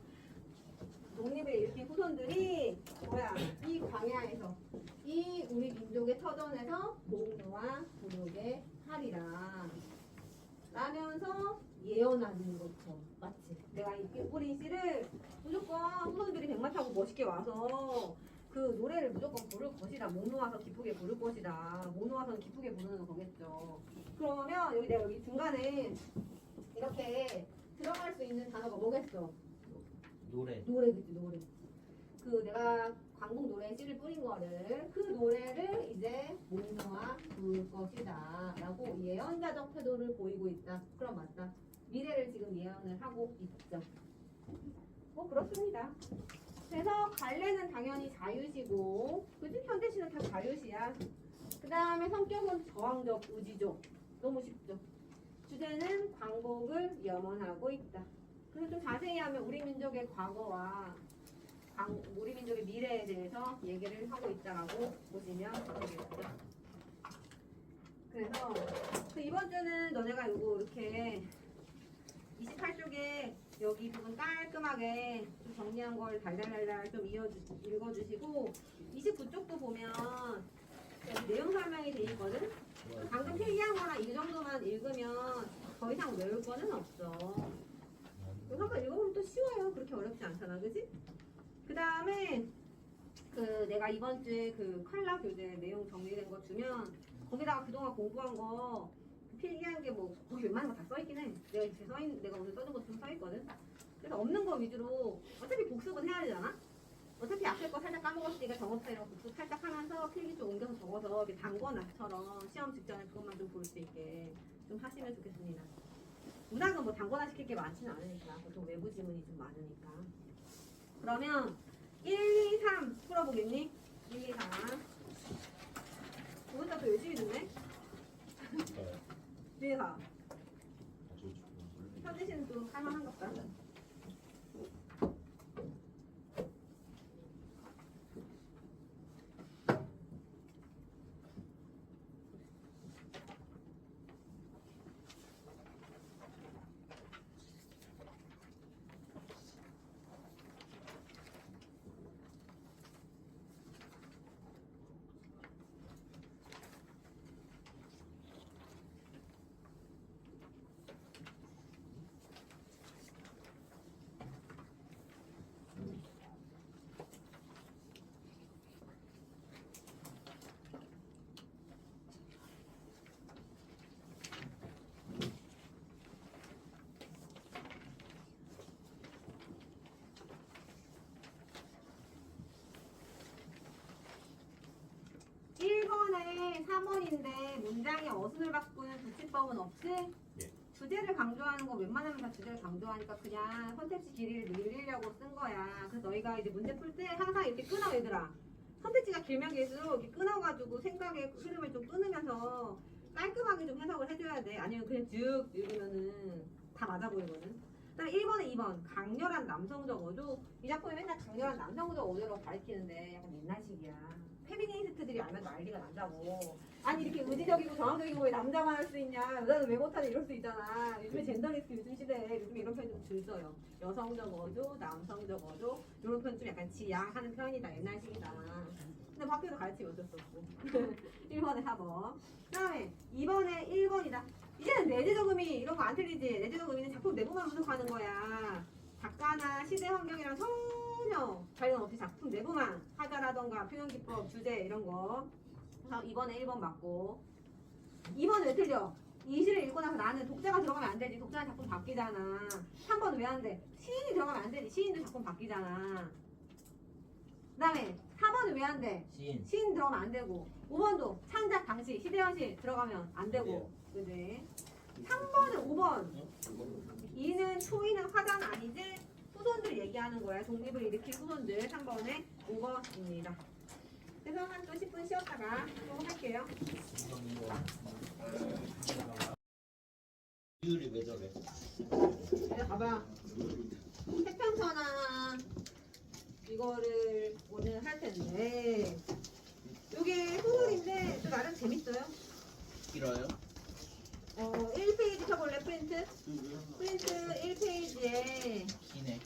독립을 일으킨 후손들이 뭐야? 이 광야에서 이 우리 민족의 터전에서 목노와 부르게 하리라 라면서 예언하는 것처럼 맞지? 내가 이 뿌린 씨를 무조건 후손들이 백마 타고 멋있게 와서 그 노래를 무조건 부를 것이다. 목 놓아서 기쁘게 부를 것이다. 목 놓아서는 기쁘게 부르는 거겠죠. 그러면 여기 내가 여기 중간에 이렇게 들어갈 수 있는 단어가 뭐겠어? 노래. 노래 그치 노래. 그 내가 광복 노래에 씨를 뿌린 거를 그 노래를 이제 목 놓아 부를 것이다 라고 예언자적 태도를 보이고 있다. 그럼 맞다. 미래를 지금 예언을 하고 있죠. 뭐 그렇습니다. 그래서 갈래는 당연히 자유시고 그치? 현대시는 다 자유시야. 그 다음에 성격은 저항적, 의지적. 너무 쉽죠. 주제는 광복을 염원하고 있다. 그래서 좀 자세히 하면 우리 민족의 과거와 우리 민족의 미래에 대해서 얘기를 하고 있다라고 보시면 되겠죠. 그래서 그 이번 주는 너네가 요거 이렇게 28쪽에 여기 부분 깔끔하게 좀 정리한 걸 달달달달 좀 읽어주시고 29쪽도 보면 여기 내용 설명이 돼 있거든. 방금 필기한 거랑 이 정도만 읽으면 더 이상 외울 거는 없어. 이거 한번 읽어보면 또 쉬워요. 그렇게 어렵지 않잖아, 그지? 그 다음에 그 내가 이번 주에 그 칼라 교재 내용 정리된 거 주면 거기다가 그동안 공부한 거 필기한 게 뭐 거기 웬만한 거 다 써있긴 해. 내가 오늘 써준 것도 좀 써있거든. 그래서 없는 거 위주로 어차피 복습은 해야 되잖아. 어차피 앞에 거 살짝 까먹었으니까 정업대로 복습 살짝 하면서 필기 좀 옮겨서 적어서 이렇게 단권화처럼 시험 직전에 그것만 좀 볼 수 있게 좀 하시면 좋겠습니다. 문학은 뭐 단권화 시킬 게 많지는 않으니까 보통 외부 지문이 좀 많으니까. 그러면 1, 2, 3 풀어보겠니? 1, 2, 3 오늘따라 또 열심히 듣네? 1, 2, 4 현지씨는 좀 할만한갑다. 네, 3번인데 문장의 어순을 바꾸는 조치법은 없지? 예. 주제를 강조하는 거 웬만하면 다 주제를 강조하니까 그냥 선택지 길이를 늘리려고 쓴 거야. 그래서 너희가 이제 문제 풀 때 항상 이렇게 끊어 얘들아. 선택지가 길면 길수록 이렇게 끊어가지고 생각의 흐름을 좀 끊으면서 깔끔하게 좀 해석을 해줘야 돼. 아니면 그냥 쭉 읽으면은 다 맞아 보이거든. 그다음에 1번에 2번 강렬한 남성적 어조. 이 작품이 맨날 강렬한 남성적 어조라고 가르치는데 약간 옛날식이야. 페미니스트들이 알면 난리가 난다고. 아니 이렇게 의지적이고 정황적이고 왜 남자만 할 수 있냐, 여자는 왜 못하냐 이럴 수 있잖아. 요즘에 젠더리스트 요즘 시대에 요즘에 이런 표현 좀 줄 써요. 여성적 어조, 남성적 어조 이런 표현 좀 약간 지양하는 표현이다. 옛날식이다. 근데 학교에서 가르치면 어쩔 수 없고. 1번에 4번. 그다음에 2번에 1번이다. 이제는 내재적 의미 이런 거 안 틀리지. 내재적 의미는 작품 내부만 분석하는 거야. 작가나 시대 환경이랑 전혀 관련 없이 작품 내부만 화자라던가 표현 기법, 주제 이런 거. 그래서 2번에 1번 맞고. 2번은 왜 틀려? 이 시를 읽고 나서 나는 독자가 들어가면 안 되지. 독자는 작품 바뀌잖아. 3번은 왜 안 돼? 시인이 들어가면 안 되지. 시인도 작품 바뀌잖아. 그 다음에 4번은 왜 안 돼? 시인 들어가면 안 되고. 5번도 창작 당시 시대현실 들어가면 안 되고. 그지? 3번은 5번. 이는 초이는 화장 아니지? 후손들 얘기하는 거야. 독립을 일으킨 후손들. 3번에 5번입니다. 그래서 한 또 10분 쉬었다가 또 할게요. 비율이 왜 저래? 그래 봐봐. 태평천하 이거를 오늘 할 텐데 이게 소설인데 또 나름 재밌어요. 길어요? 1페이지 펴볼래 프린트? 프린트 1페이지에 기네.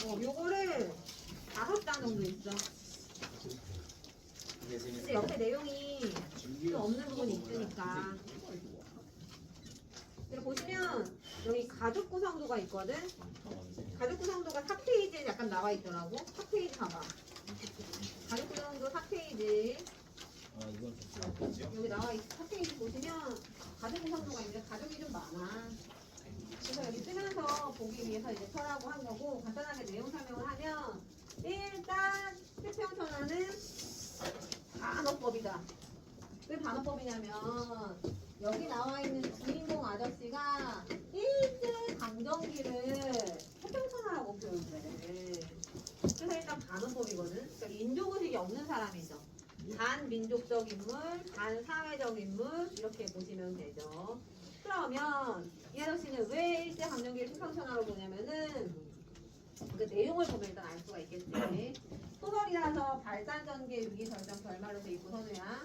길어. 요거를 5장 정도 있어. 근데 옆에 내용이 좀 없는 부분이 있으니까. 근데 보시면 여기 가족 구성도가 있거든. 가족 구성도가 4페이지에 약간 나와 있더라고. 4페이지 봐봐. 가족 구성도 4페이지 아 이건 좀 여기 나와 있어. 4페이지 보시면 가족 구성도가 있는데 가족이 좀 많아. 그래서 여기 쓰면서 보기 위해서 이제 펴라고 한 거고, 간단하게 내용 설명을 하면 일단 태평천하는 반어법이다. 왜 반어법이냐면 여기 나와 있는 주인공 아저씨가 일제 강점기를 태평천하라고 표현해. 그래서 일단 반어법이거든. 그러니까 민족의식이 없는 사람이죠. 반민족적 인물, 반사회적 인물 이렇게 보시면 되죠. 그러면 이 아저씨는 왜 일제 강점기를 태평천하로 보냐면은 그 내용을 보면 일단 알 수가 있겠지. 소설이라서 발단 전개, 위기 결정, 결말로 돼 있고 선우야.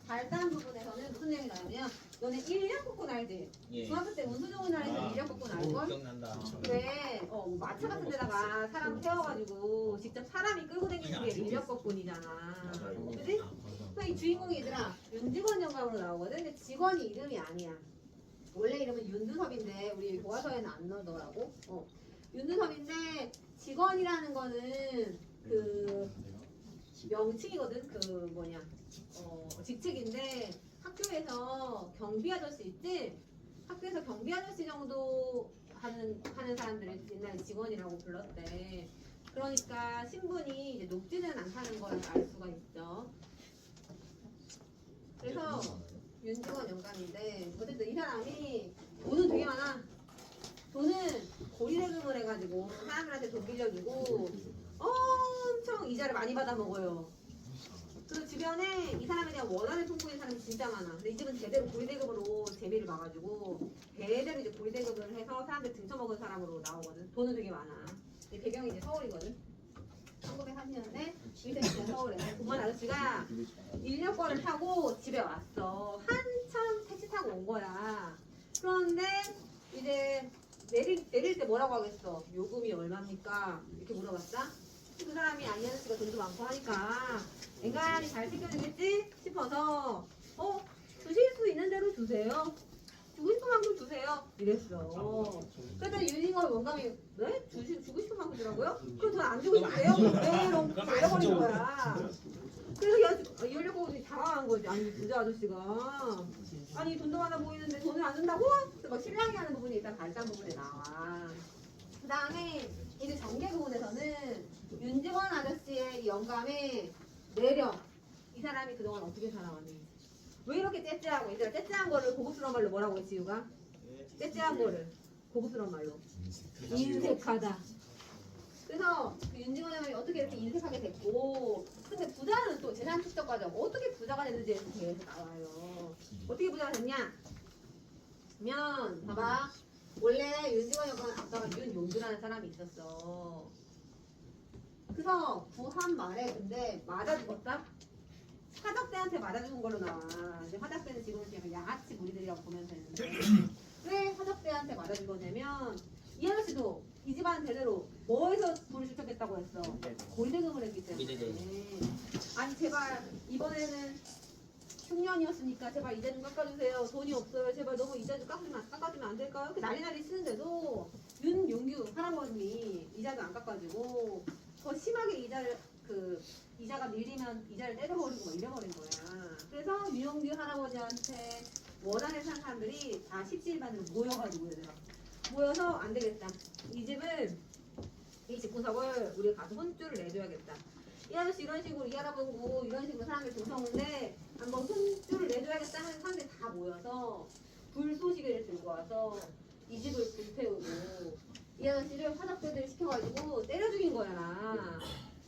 발단 부분에서는 무슨 내용이 나오냐면 너네 인력 복권 알지? 예. 중학교 때 운수 좋은 날에서 인력 복권 알걸? 기억난다. 그래, 뭐 마차 같은 데다가 사람 태워가지고 직접 사람이 끌고 다니는 게 인력 복권이잖아. 그지? 그래서 이 주인공이 얘들아 윤직원 영감으로 나오거든. 근데 직원이 이름이 아니야. 원래 이름은 윤두섭인데 우리 교과서에는 안 넣더라고. 윤두섭인데 직원이라는 거는 그 명칭이거든. 그 뭐냐 직책인데 학교에서 경비 아저씨 있지? 학교에서 경비 아저씨 정도 하는 사람들을 옛날에 직원이라고 불렀대. 그러니까 신분이 이제 높지는 않다는 걸 알 수가 있죠. 그래서 윤직원 영감인데 어쨌든 이 사람이 돈은 되게 많아. 돈은 고리대금을 해가지고 사람들한테 돈 빌려주고 엄청 이자를 많이 받아 먹어요. 그리고 주변에 이 사람에 대한 원한을 품고 있는 사람이 진짜 많아. 근데 이 집은 제대로 고리대금으로 재미를 봐가지고 대대로 이제 고리대금을 해서 사람들 등쳐먹은 사람으로 나오거든. 돈은 되게 많아. 근데 배경이 이제 서울이거든. 1930년대 1세기 서울에 돈만 아저씨가 인력거를 타고 집에 왔어. 한참 택시 타고 온 거야. 그런데 이제 내릴 때 뭐라고 하겠어? 요금이 얼마입니까? 이렇게 물어봤다. 그 사람이 아니 아저씨가 돈도 많고 하니까 인간이 잘 챙겨주겠지 싶어서 주실 수 있는 대로 주세요. 주고 싶은 만큼 주세요. 이랬어. 그랬더니 윤희가 영감이 네? 주고 싶은 만큼 주라고요? 그럼 돈 안 주고 싶대요? 네, 이러버린 거야. 그래서 이 연락보고들이 당황한 거지. 아니 부자 아저씨가 아니 돈도 많아 보이는데 돈을 안 준다고? 그래서 막 실랑이 하는 부분이 일단 발단 부분에 나와. 그 다음에 이제 전개 부분에서는 윤직원 아저씨의 영감의 매력, 이 사람이 그동안 어떻게 살아왔는지, 왜 이렇게 째째하고, 얘들아 째째한 거를 고급스러운 말로 뭐라고 했지 유가? 째째한 거를 고급스러운 말로 인색하다. 그래서 그 윤직원 영감이 어떻게 이렇게 인색하게 됐고, 근데 부자는 또 재산 축적 과정 어떻게 부자가 됐는지에 대해서 나와요. 어떻게 부자가 됐냐? 면 봐봐, 원래 윤지원 여건 아빠가 윤용규라는 사람이 있었어. 그래서 부한 말에 근데 맞아 죽었다. 화덕대한테 맞아 죽은 걸로 나와. 이제 화덕대는 지금은 약간 양아치 무리들이라고 보면 되는데 왜 화덕대한테 맞아 죽었냐면 이 아저씨도 이 집안 제대로 뭐해서 불을 지켰겠다고 했어. 고리대금을 했기 때문에. 아니 제발 이번에는 흉년이었으니까 제발 이자 좀 깎아주세요. 돈이 없어요. 제발 너무 이자 좀 깎아주면 안 될까요? 이렇게 난리 쓰는데도 윤용규 할아버님이 이자도 안 깎아주고 더 심하게 이자가 밀리면 이자를 때려버리고 막 이래버린 거야. 그래서 윤용규 할아버지한테 원한을 사는 사람들이 다 17반으로 모여가지고 얘들아 모여서 안 되겠다. 이 집구석을 우리가 가서 혼쭐을 내줘야겠다. 이 아저씨 이런 식으로 이 알아보고 이런 식으로 사람들 조성인데 한번 혼쭐을 내줘야겠다 하는 사람들이 다 모여서 불쏘시개를 들고 와서 이 집을 불태우고 이 아저씨를 화덕대들 시켜가지고 때려 죽인 거야.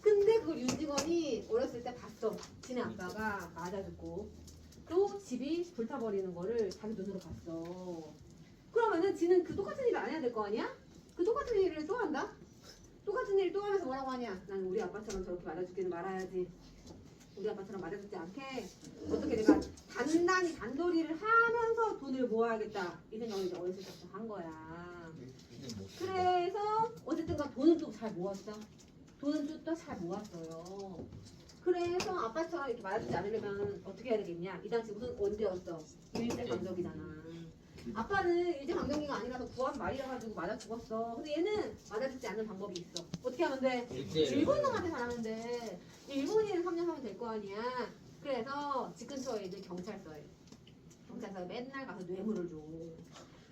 근데 그걸 윤직원이 어렸을 때 봤어. 지네 아빠가 맞아 죽고 또 집이 불타버리는 거를 자기 눈으로 봤어. 그러면은 지는 그 똑같은 일을 안 해야 될 거 아니야? 그 똑같은 일을 또 한다? 똑같은 일 또 하면서 뭐라고 하냐? 나는 우리 아빠처럼 저렇게 맞아 죽기는 말아야지. 우리 아빠처럼 맞아 죽지 않게 어떻게 내가 단단히 단도리를 하면서 돈을 모아야겠다. 이 생각을 이제 어렸을 때부터 한 거야. 그래서 어쨌든가 돈은 또 잘 모았어. 돈은 또 잘 모았어요. 그래서 아빠처럼 이렇게 맞아주지 않으려면 어떻게 해야 되겠냐? 이 당시 무슨 언제였어? 일제강점기잖아. 아빠는 일제강점기가 아니라서 구한 말이라 가지고 맞아 죽었어. 근데 얘는 맞아 죽지 않는 방법이 있어. 어떻게 하면 돼? 일본 놈한테 잘하면 돼. 일본인은 3년 하면 될 거 아니야. 그래서 집 근처에 있는 경찰서에 맨날 가서 뇌물을 줘.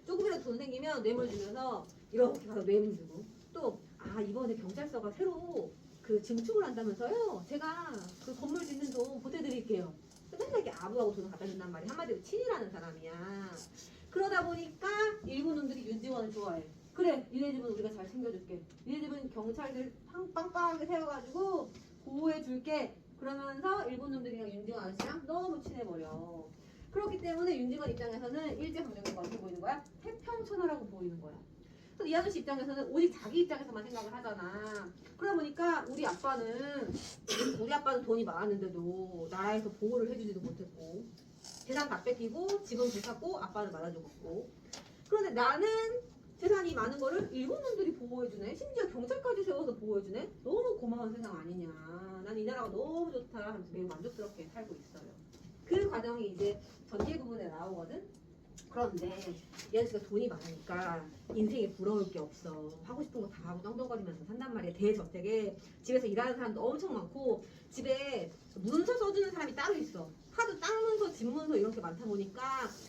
조금이라도 돈 생기면 뇌물 주면서 이렇게 가서 뇌물 주고 또 이번에 경찰서가 새로 그 증축을 한다면서요. 제가 그 건물 짓는 돈 보태드릴게요. 맨날 이렇게 아부하고 돈을 갖다 준단 말이야. 한마디로 친이라는 사람이야. 그러다 보니까 일본 놈들이 윤지원을 좋아해. 그래, 니네 집은 우리가 잘 챙겨줄게. 니네 집은 경찰들 빵빵하게 세워가지고 보호해줄게. 그러면서 일본 놈들이랑 윤지원 아저씨랑 너무 친해버려. 그렇기 때문에 윤지원 입장에서는 일제강점기가 어떻게 보이는 거야? 태평천하라고 보이는 거야. 이 아저씨 입장에서는 오직 자기 입장에서만 생각을 하잖아. 그러다 보니까 우리 아빠는 돈이 많았는데도 나라에서 보호를 해주지도 못했고 재산 다 뺏기고 집은 불탔고 아빠는 맞아 죽었고 그런데 나는 재산이 많은 거를 일본 놈들이 보호해주네. 심지어 경찰까지 세워서 보호해주네. 너무 고마운 세상 아니냐. 난 이 나라가 너무 좋다 하면서 매우 만족스럽게 살고 있어요. 그 과정이 이제 전개 부분에 나오거든. 그런데 이 아저씨가 돈이 많으니까 인생에 부러울 게 없어. 하고 싶은 거 다 하고 떵떵거리면서 산단 말이야. 대저택에 집에서 일하는 사람도 엄청 많고 집에 문서 써주는 사람이 따로 있어. 하도 땅 문서, 집 문서 이렇게 많다 보니까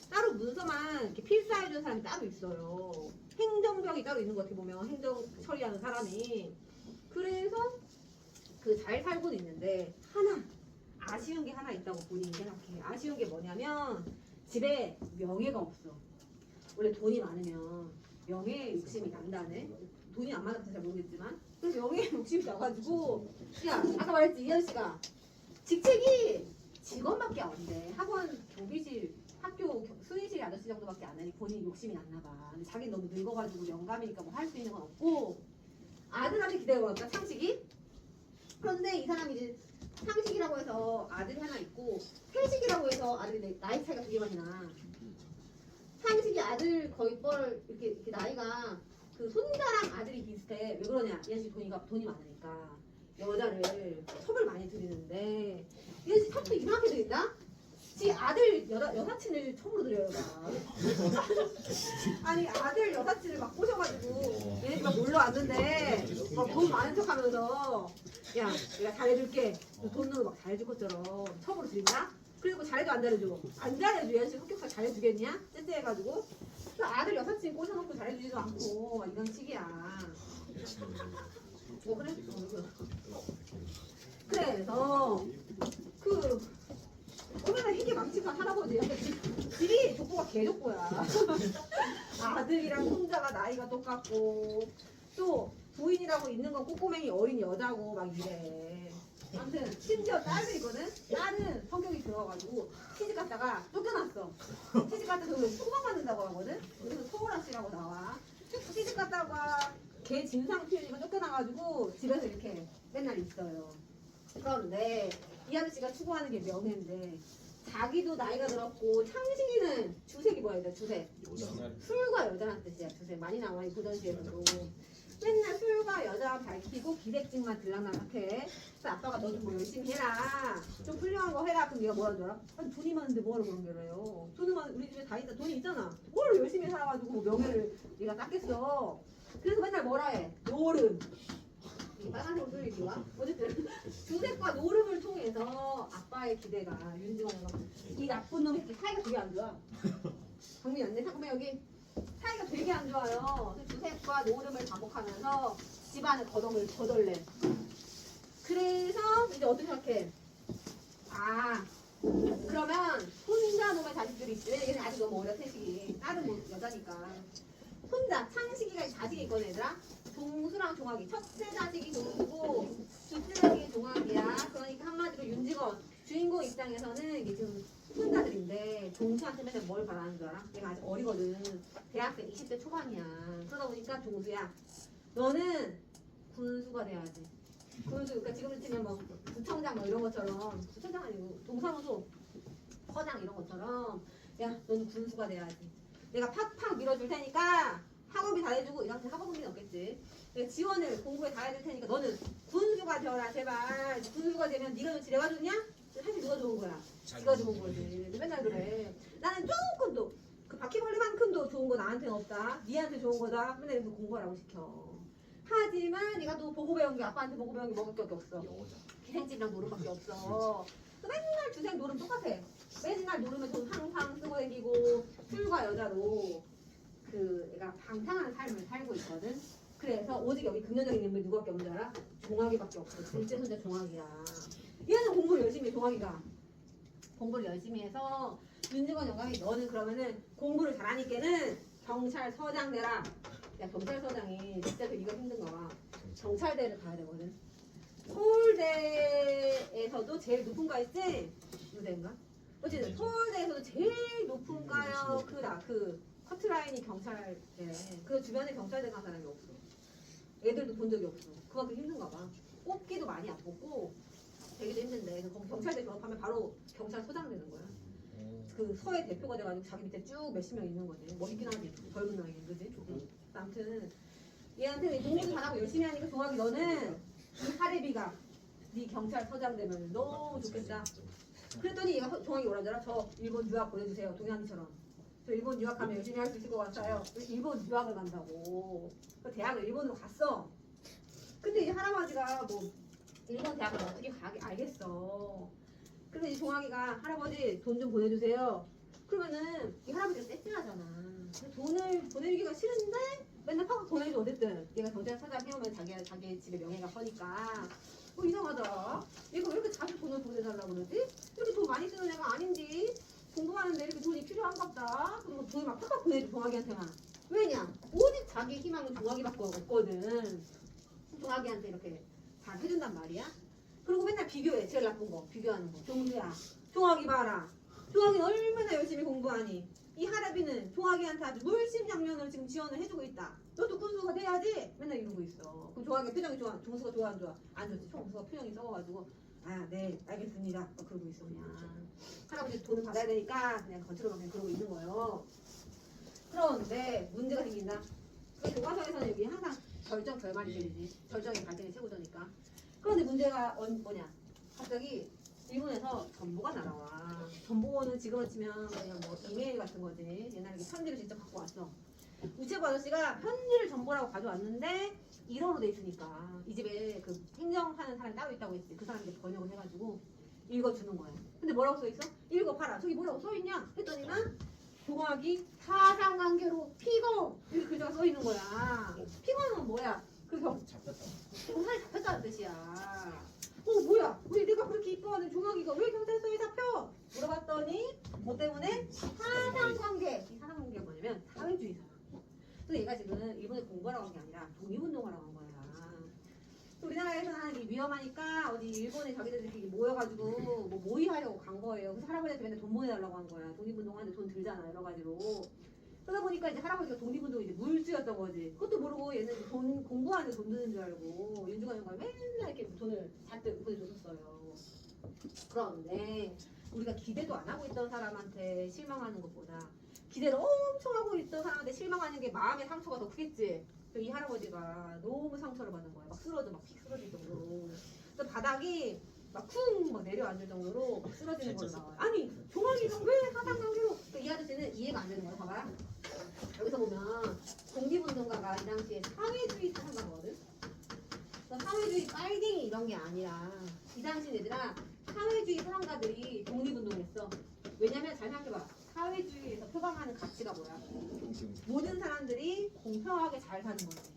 따로 문서만 이렇게 필사해주는 사람이 따로 있어요. 행정병이 따로 있는 거 어떻게 보면 행정 처리하는 사람이. 그래서 그 잘 살고는 있는데 하나 아쉬운 게 하나 있다고 본인이 생각해. 아쉬운 게 뭐냐면 집에 명예가 없어. 원래 돈이 많으면 명예 욕심이 난다네. 돈이 안 많아서 잘 모르겠지만 그래서 명예 욕심이 나가지고 야 아까 말했지 이 아저씨가 직책이 직원밖에 안 돼. 학원 경비실 학교 수의실 아저씨 정도밖에 안 되니 본인이 욕심이 났나 봐. 근데 자기는 너무 늙어가지고 영감이니까 뭐 할 수 있는 건 없고 아들한테 기대어봤다 창식이. 그런데 이 사람이 이제 상식이라고 해서 아들이 하나 있고 태식이라고 해서 아들이 나이 차이가 되게 많이 나. 상식이 아들 거의 이렇게 나이가 그 손자랑 아들이 비슷해. 왜 그러냐? 이 아저씨 돈이 많으니까 여자를 첩을 많이 들이는데 이 아저씨 첩도 이상하게 들인다? 지 아들 여사친을 첩으로 들여요 막. 아니 아들 여사친을 막 꼬셔가지고 얘네 막 놀러 왔는데 막 돈 많은 척하면서 야 내가 잘해줄게 돈으로 막 잘해줄 것처럼 첩으로 들인다? 그리고 잘해도 안 잘해줘. 안 잘해줘. 이 아저씨 성격상 잘해주겠냐? 쎄쎄해가지고 아들 여사친 꼬셔놓고 잘해주지도 않고 막 이런 식이야. 뭐 그래? 그래서 얼마나 희게 망치한 할아버지. 집이 족보가 개족보야. 아들이랑 손자가 나이가 똑같고 또 부인이라고 있는 건 꼬꼬맹이 어린 여자고 막 이래. 아무튼 심지어 딸도 있거든. 딸은 성격이 들어가지고 시집 갔다가 쫓겨났어. 시집 갔다가 그 소방 받는다고 하거든. 그래서 소홀아씨라고 나와. 시집 갔다가 걔 진상 피우니까 쫓겨나가지고 집에서 이렇게 맨날 있어요. 그런데 이 아저씨가 추구하는 게 명예인데 자기도 나이가 들었고 창식이는 주색이 뭐야 돼? 주색. 술과 여자란 뜻이야. 주색 많이 나와 이 고전시에서도. 맨날 술과 여자 밝히고 기색직만 들락날락해. 그래서 아빠가 너 좀 뭐 열심히 해라. 좀 훌륭한 거 해라. 그럼 얘가 뭐라 하더라? 아니 돈이 많은데 뭐하러 그런 게래요. 돈은 많 우리 집에 다 있다. 돈이 있잖아. 뭘 열심히 살아가지고 뭐 명예를 얘가 땄겠어. 그래서 맨날 뭐라 해? 노름. 이게 빨간색으로 뚫리지 와? 어쨌든 주색과 노름을 통해서 아빠의 기대가 윤지원이가 이 나쁜 놈의 새끼 사이가 되게 안 좋아. 정리 안 돼? 잠깐만 여기 사이가 되게 안 좋아요. 주색과 노름을 반복하면서 집안의 거동을 거덜내. 그래서 이제 어떻게 생각해? 아 그러면 혼자 놈의 자식들이 있지. 얘는 아직 너무 어려 태식이. 딸은 뭐 여자니까. 혼자 창식이가 자식이 있거든 얘들아. 동수랑 종학이 첫째 자식이 동수고 둘째 자식이 종학이야. 그러니까 한마디로 윤직원 주인공 입장에서는 이게 지금 혼자들인데 종수한테 맨날 뭘 바라는 줄 알아? 얘가 아직 어리거든. 대학생 20대 초반이야. 그러다 보니까 종수야 너는 군수가 돼야지. 군수 그러니까 지금 치면 뭐 구청장 뭐 이런 것처럼 구청장 아니고 동사무소 서장 이런 것처럼 야 너는 군수가 돼야지. 내가 팍팍 밀어줄 테니까 학업이 다 해주고 이런테 학업은 없겠지. 내가 지원을 공부에 다 해줄 테니까 너는 군수가 되어라 제발. 군수가 되면 네가 좋지 내가 좋냐? 사실 누가 좋은 거야? 지가 좋은 거지. 맨날 그래. 나는 조금도 그 바퀴벌레만큼도 좋은 거 나한테는 없다. 니한테 좋은 거다. 맨날 이렇게 공부하라고 시켜. 하지만 네가 또 보고 배운 게 아빠한테 보고 배운 게 먹을 게 없어. 기생집이랑 노름밖에 없어. 맨날 주생 노름 똑같아. 맨날 노름에 돈 항상 쓰고 다니고 술과 여자로 그 애가 방탕한 삶을 살고 있거든. 그래서 오직 여기 긍정적인 인물이 누구밖에 없는 줄 알아? 종학이밖에 없어. 둘째 손자 종학이야. 얘는 공부를 열심히 해. 종학이가 공부를 열심히 해서 윤직원 영감이 너는 그러면은 공부를 잘하니까는 경찰서장 되라. 야 경찰서장이 진짜 되기가 힘든가 봐. 경찰대를 가야 되거든. 서울대에서도 제일 높은 과 있지? 의대인가? 어쨌든 서울대에서도 제일 높은 과요. 그 커트라인이 경찰대. 그 주변에 경찰대 간 사람이 없어. 애들도 본 적이 없어. 그만큼 힘든가 봐. 뽑기도 많이 안 뽑고 되기도 힘든데 거기 경찰대 졸업하면 바로 경찰서장 되는 거야. 그 서의 대표가 돼가지고 자기 밑에 쭉 몇십 명 있는 거지. 멋있긴 하지. 젊은 나이에 그지? 아무튼 얘한테 공부도 잘하고 열심히 하니까 종학이 너는 이 사례비가 네 경찰서장 되면 너무 좋겠다. 그랬더니 얘가 종학이 뭐라 하더라? 저 일본 유학 보내주세요. 동양이처럼. 저 일본 유학하면 열심히 할 수 있을 것 같아요. 일본 유학을 간다고. 그 대학을 일본으로 갔어. 근데 이 할아버지가 뭐 일본 대학을 어떻게 가게 알겠어. 근데 이 종학이가 할아버지 돈 좀 보내주세요. 그러면은 이 할아버지가 쎄찔하잖아. 돈을 보내주기가 싫은데 맨날 팍팍 보내줘. 어쨌든 얘가 경찰서장 해오면 자기 집에 명예가 커니까 이상하더라. 얘가 왜 이렇게 자주 돈을 보내달라고 그러지? 이렇게 돈 많이 쓰는 애가 아닌지. 공부하는데 이렇게 돈이 필요한갑다. 그리고 돈을 막 팍팍 보내줘 종학이한테만. 왜냐? 오직 자기 희망은 종학이밖에 없거든. 종학이한테 이렇게 잘 해준단 말이야. 그리고 맨날 비교해. 제일 나쁜 거 비교하는 거. 종수야 종학이 봐라. 종학이는 얼마나 열심히 공부하니. 이 할아비는 종학이한테 아주 물심양면을 지금 지원을 해주고 있다. 너도 군수가 돼야지. 맨날 이러고 있어. 그럼 종학이 표정이 좋아? 종수가 좋아 안 좋아? 안 좋지. 종수가 표정이 썩어가지고 아 네 알겠습니다. 그러고 있어 그냥. 할아버지 돈을 받아야 되니까 그냥 거칠어 그냥 그러고 있는 거예요. 그런데 문제가 생긴다. 그 교과서에서는 여기 항상 절정 결말이 되지. 절정이 갈등의 최고조니까. 그런데 문제가 뭐냐? 갑자기 일본에서 전보가 날아와. 전보는 지금으로 치면 그냥 뭐 이메일 같은 거지. 옛날에 편지를 직접 갖고 왔어. 우체부 아저씨가 편지를 전보라고 가져왔는데 1어로 돼 있으니까 이 집에 그 행정하는 사람이 따로 있다고 했지. 그 사람한테 번역을 해가지고 읽어주는 거야. 근데 뭐라고 써있어? 읽어봐라. 저기 뭐라고 써있냐? 했더니만 종학이 사상관계로 피고 이렇게 글자가 써있는 거야. 피고는 뭐야? 그 잡혔다. 경찰이 잡혔다는 뜻이야. 뭐야? 왜 내가 그렇게 이뻐하는 종학이가 왜 경찰서에 잡혀? 물어봤더니 뭐 때문에? 사상관계. 이 사상관계가 뭐냐면 사회주의사. 근데 얘가 지금 일본에 공부하라고 한 게 아니라 독립운동하라고 한 거야. 우리나라에서는 하는 게 위험하니까 어디 일본에 자기들끼리 모여가지고 뭐 모의하려고 간 거예요. 그래서 할아버지한테 맨날 돈 보내달라고 한 거야. 독립운동하는데 돈 들잖아 여러 가지로. 그러다 보니까 이제 할아버지가 독립운동 이제 물주였던 거지. 그것도 모르고 얘는 이제 돈 공부하는데 돈 드는 줄 알고 윤중한 형과 맨날 이렇게 돈을 잔뜩 보내줬었어요. 그런데 우리가 기대도 안 하고 있던 사람한테 실망하는 것보다 기대를 엄청 하고 있던 사람한테 실망하는 게 마음의 상처가 더 크겠지. 이 할아버지가 너무 상처를 받는 거야. 막 쓰러져, 막 픽 쓰러질 정도로. 그래서 바닥이 막 쿵 막 내려앉을 정도로 막 쓰러지는 걸로 나와요. 아니, 종아리가 왜 사상관계로? 이 아저씨는 이해가 안 되는 거야. 봐봐라. 여기서 보면 독립운동가가 이 당시에 사회주의 사상가거든. 사회주의 빨갱이 이런 게 아니라 이 당시 얘들아 사회주의 사상가들이 독립운동했어. 왜냐면 잘 생각해봐. 사회주의에서 표방하는 가치가 뭐야? 모든 사람들이 공평하게 잘 사는 거지.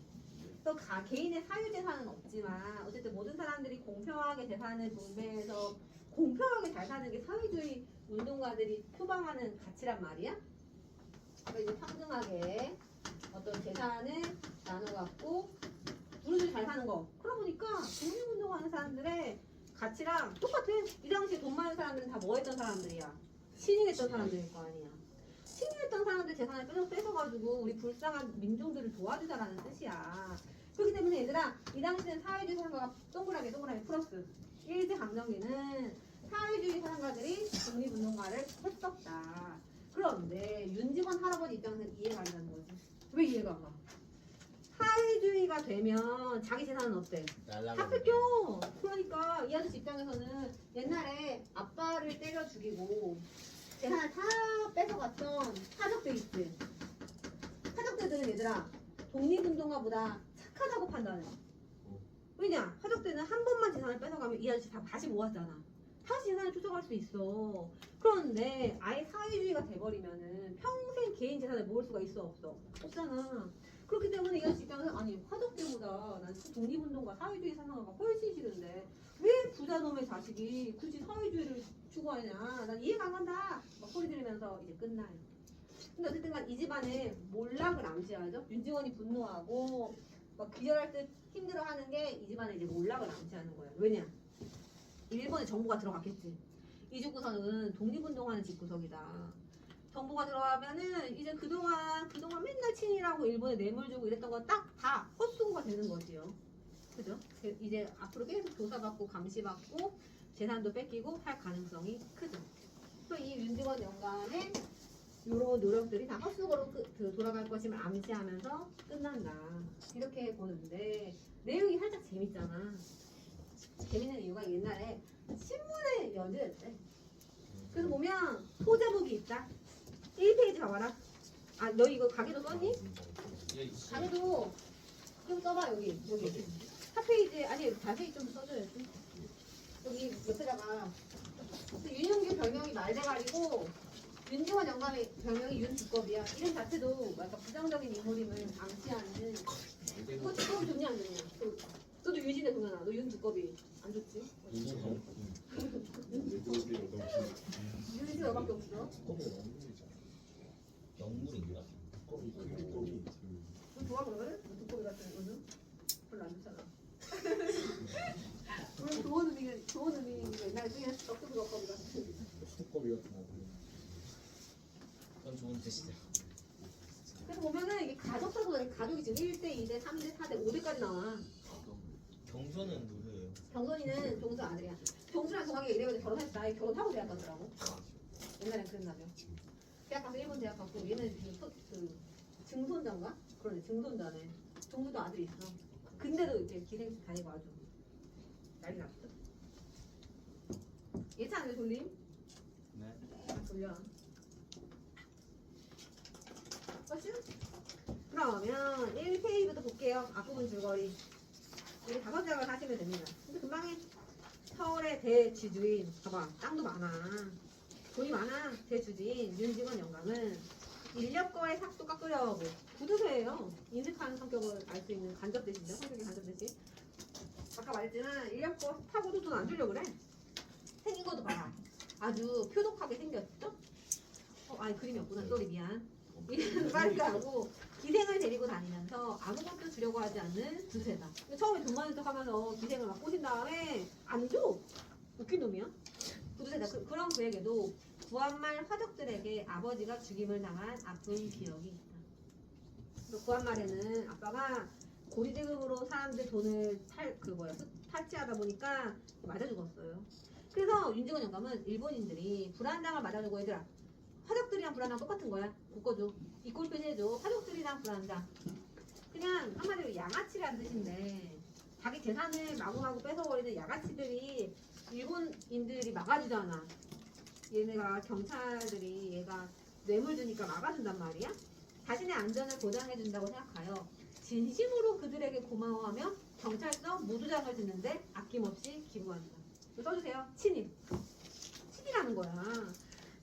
또 개인의 사유재산은 없지만 어쨌든 모든 사람들이 공평하게 재산을 분배해서 공평하게 잘 사는 게 사회주의 운동가들이 표방하는 가치란 말이야. 그러니까 이제 평등하게 어떤 재산을 나눠갖고 우리들이 잘 사는 거. 그러다 보니까 독립운동하는 사람들의 가치랑 똑같아. 이 당시에 돈 많은 사람들은 다 뭐 했던 사람들이야? 신인했던 사람들일 거 아니야. 신인했던 사람들 재산을 뺏어가지고 우리 불쌍한 민중들을 도와주자라는 뜻이야. 그렇기 때문에 얘들아 이 당시는 사회주의 사상가가 동그라미 플러스 일제강점기는 사회주의 사상가들이 독립운동가를 했었다. 그런데 윤직원 할아버지 입장에서는 이해가 안 가는 거지. 왜 이해가 안 가? 사회주의가 되면 자기 재산은 어때? 다 뺏겨. 그러니까 이 아저씨 입장에서는 옛날에 아빠를 때려 죽이고 재산을 다 뺏어갔던 하적들 있지. 하적들은 얘들아 독립운동가보다 착하다고 판단해. 왜냐? 하적들은 한 번만 재산을 뺏어가면 이 아저씨 다시 모았잖아. 다시 재산을 쫓아갈 수 있어. 그런데 아예 사회주의가 돼버리면은 평생 개인 재산을 모을 수가 있어 없어? 없잖아. 그렇기 때문에 이 아저씨 입장에서 아니 화덕 때보다 난 독립운동가 사회주의 사상가가 훨씬 싫은데 왜 부자놈의 자식이 굳이 사회주의를 추구하냐? 난 이해가 안 간다. 막 소리 지르면서 이제 끝나요. 근데 어쨌든 간 이 집안에 몰락을 암시하죠. 윤직원이 분노하고 막 기절할 듯 힘들어하는 게 이 집안에 이제 몰락을 암시하는 거예요. 왜냐? 일본에 정부가 들어갔겠지. 이 집구석은 독립운동하는 집구석이다. 정부가 들어가면은 이제 그동안 맨날 친일하고 일본에 뇌물 주고 이랬던 건 딱 다 헛수고가 되는 거지요. 그죠? 이제 앞으로 계속 조사받고 감시받고 재산도 뺏기고 할 가능성이 크죠. 그래서 이 윤직원 연간에 이런 노력들이 다 헛수고로 돌아갈 것임을 암시하면서 끝난다. 이렇게 보는데 내용이 살짝 재밌잖아. 재밌는 이유가 옛날에 신문에 연재됐대. 그래서 보면 소제목이 있다. 1페이지 봐봐라. 아, 너 이거 가게도 썼니? 가게도 좀 써봐, 여기. 4페이지, 아니, 자세히 좀 써줘야지. 여기 옆에다가. 윤용규 별명이 말대가리고, 윤지원 영감의 별명이 윤두껍이야. 이름 자체도 약간 부정적인 인물임을 암시하는. 그거 두껍이 좋냐, 안 좋냐? 너도 유진의 동현아. 너 윤두껍이. 안 좋지? 유진이 너밖에 없어. 영물인가? 너 좋아 그러면? 두꺼비 같은 의는? 별로 안 좋잖아. 물론 좋은 의미가 옛날에 쓰긴 떡두꺼비 두꺼비 같은. 두꺼비 같은 거. 그건 좋은 뜻이죠. 그래서 보면은 이게 가족사도 가족이 지금 1대, 2대, 3대, 4대, 5대까지 나와. 경선은 누구예요? 경선이는 종수 아들이야. 종수랑 동학이가 이래가지고 결혼했다. 결혼하고 대학 가더라고. 옛날엔 그랬나죠. 대학 가서 일본 대학 갔고 얘는 그 증손자인가? 그러네 증손자네. 종수도 아들이 있어. 근데도 이렇게 기생충 다니고 아주 난리 났어. 예찬 돌림? 네. 돌려. 맞지? 그러면 1페이지부터 볼게요. 앞부분 줄거리. 여기 5장을 하시면 됩니다. 근데 금방 해. 서울의 대지주인, 봐봐, 땅도 많아. 돈이 많아. 대주주인 윤직원 영감은 인력거의 삭수가 끓여오고 구두쇠예요. 인색한 성격을 알 수 있는 간접대시죠. 성격의 간접대시. 아까 말했지만 인력거 타고도 돈 안 주려고 그래. 생긴 것도 봐라. 아주 표독하게 생겼죠? 아니 그림이 없구나. 쏘리 미안. 이래는 누가니까 하고 기생을 데리고 다니면서 아무것도 주려고 하지 않는 두세다. 처음에 돈 많은 척 하면서 기생을 막 꼬신 다음에 안 줘. 웃긴 놈이야. 두세다. 그런 그에게도 구한말 화적들에게 아버지가 죽임을 당한 아픈 기억이 있다. 구한말에는 아빠가 고리대금으로 사람들 돈을 탈취하다 보니까 맞아 죽었어요. 그래서 윤직원 영감은 일본인들이 불안당을 맞아 주고 얘들아 화적들이랑 불안당 똑같은 거야. 묶어줘. 이 꼴표시 해줘. 화적들이랑 불안당. 그냥 한마디로 양아치란 뜻인데 자기 재산을 마구마구 뺏어버리는 양아치들이 일본인들이 막아주잖아. 얘네가 경찰들이 얘가 뇌물 주니까 막아준단 말이야. 자신의 안전을 보장해준다고 생각하여 진심으로 그들에게 고마워하며 경찰서 모두장을 짓는데 아낌없이 기부한다. 이거 써주세요. 친이라는 거야.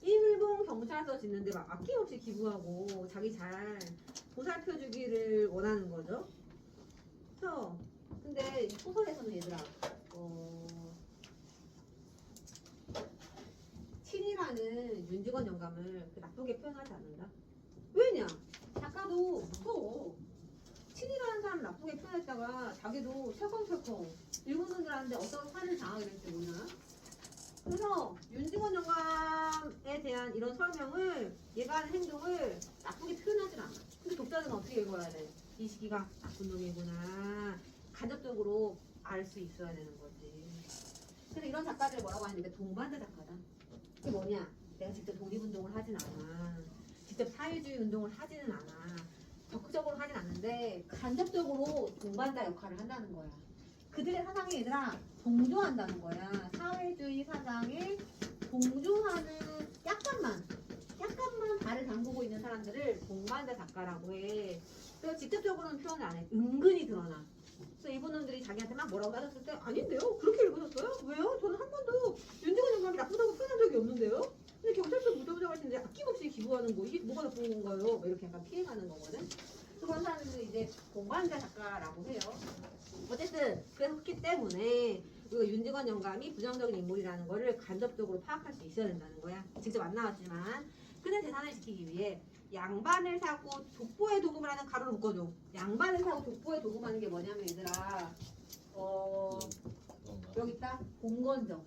일본 경찰서 짓는데 막 아낌없이 기부하고 자기 잘 보살펴주기를 원하는 거죠. 그래서 근데 이 소설에서는 얘들아 친이라는 윤직원 영감을 나쁘게 표현하지 않는다. 왜냐? 작가도 무서워. 친이라는 사람 나쁘게 표현했다가 자기도 철컹철컹 일본인들한테 어떤 사는 당하게 될지 몰라. 그래서 윤직원 영감에 대한 이런 설명을 얘가 하는 행동을 나쁘게 표현하진 않아. 근데 독자는 어떻게 읽어야 돼? 이 시기가 나쁜 놈이구나. 간접적으로 알 수 있어야 되는 거지. 그래서 이런 작가들 뭐라고 하는데 동반자 작가다. 그게 뭐냐? 내가 직접 독립운동을 하진 않아. 직접 사회주의 운동을 하지는 않아. 적극적으로 하진 않는데 간접적으로 동반자 역할을 한다는 거야. 그들의 사상에 얘들아 동조한다는 거야. 사회주의 사상에 동조하는 약간만 발을 담그고 있는 사람들을 동반자 작가라고 해. 그래서 직접적으로는 표현을 안 해. 은근히 드러나. 그래서 일본인들이 자기한테 막 뭐라고 따졌을 때 아닌데요? 그렇게 읽으셨어요? 왜요? 저는 한 번도 윤직원 영감이 나쁘다고 표현한 적이 없는데요? 근데 경찰서 무도부장 하시는데 아낌없이 기부하는 거 이게 뭐가 나쁜 건가요? 뭐 이렇게 약간 피해가는 거거든. 그런 사람들은 이제 동반자 작가라고 해요. 어쨌든 그렇기 때문에 이거 윤직원 영감이 부정적인 인물이라는 거를 간접적으로 파악할 수 있어야 된다는 거야. 직접 안 나왔지만 그는 재산을 지키기 위해 양반을 사고 족보에 도금을 하는 가로를 묶어줘. 양반을 사고 족보에 도금하는 게 뭐냐면 얘들아 여기 있다 공건정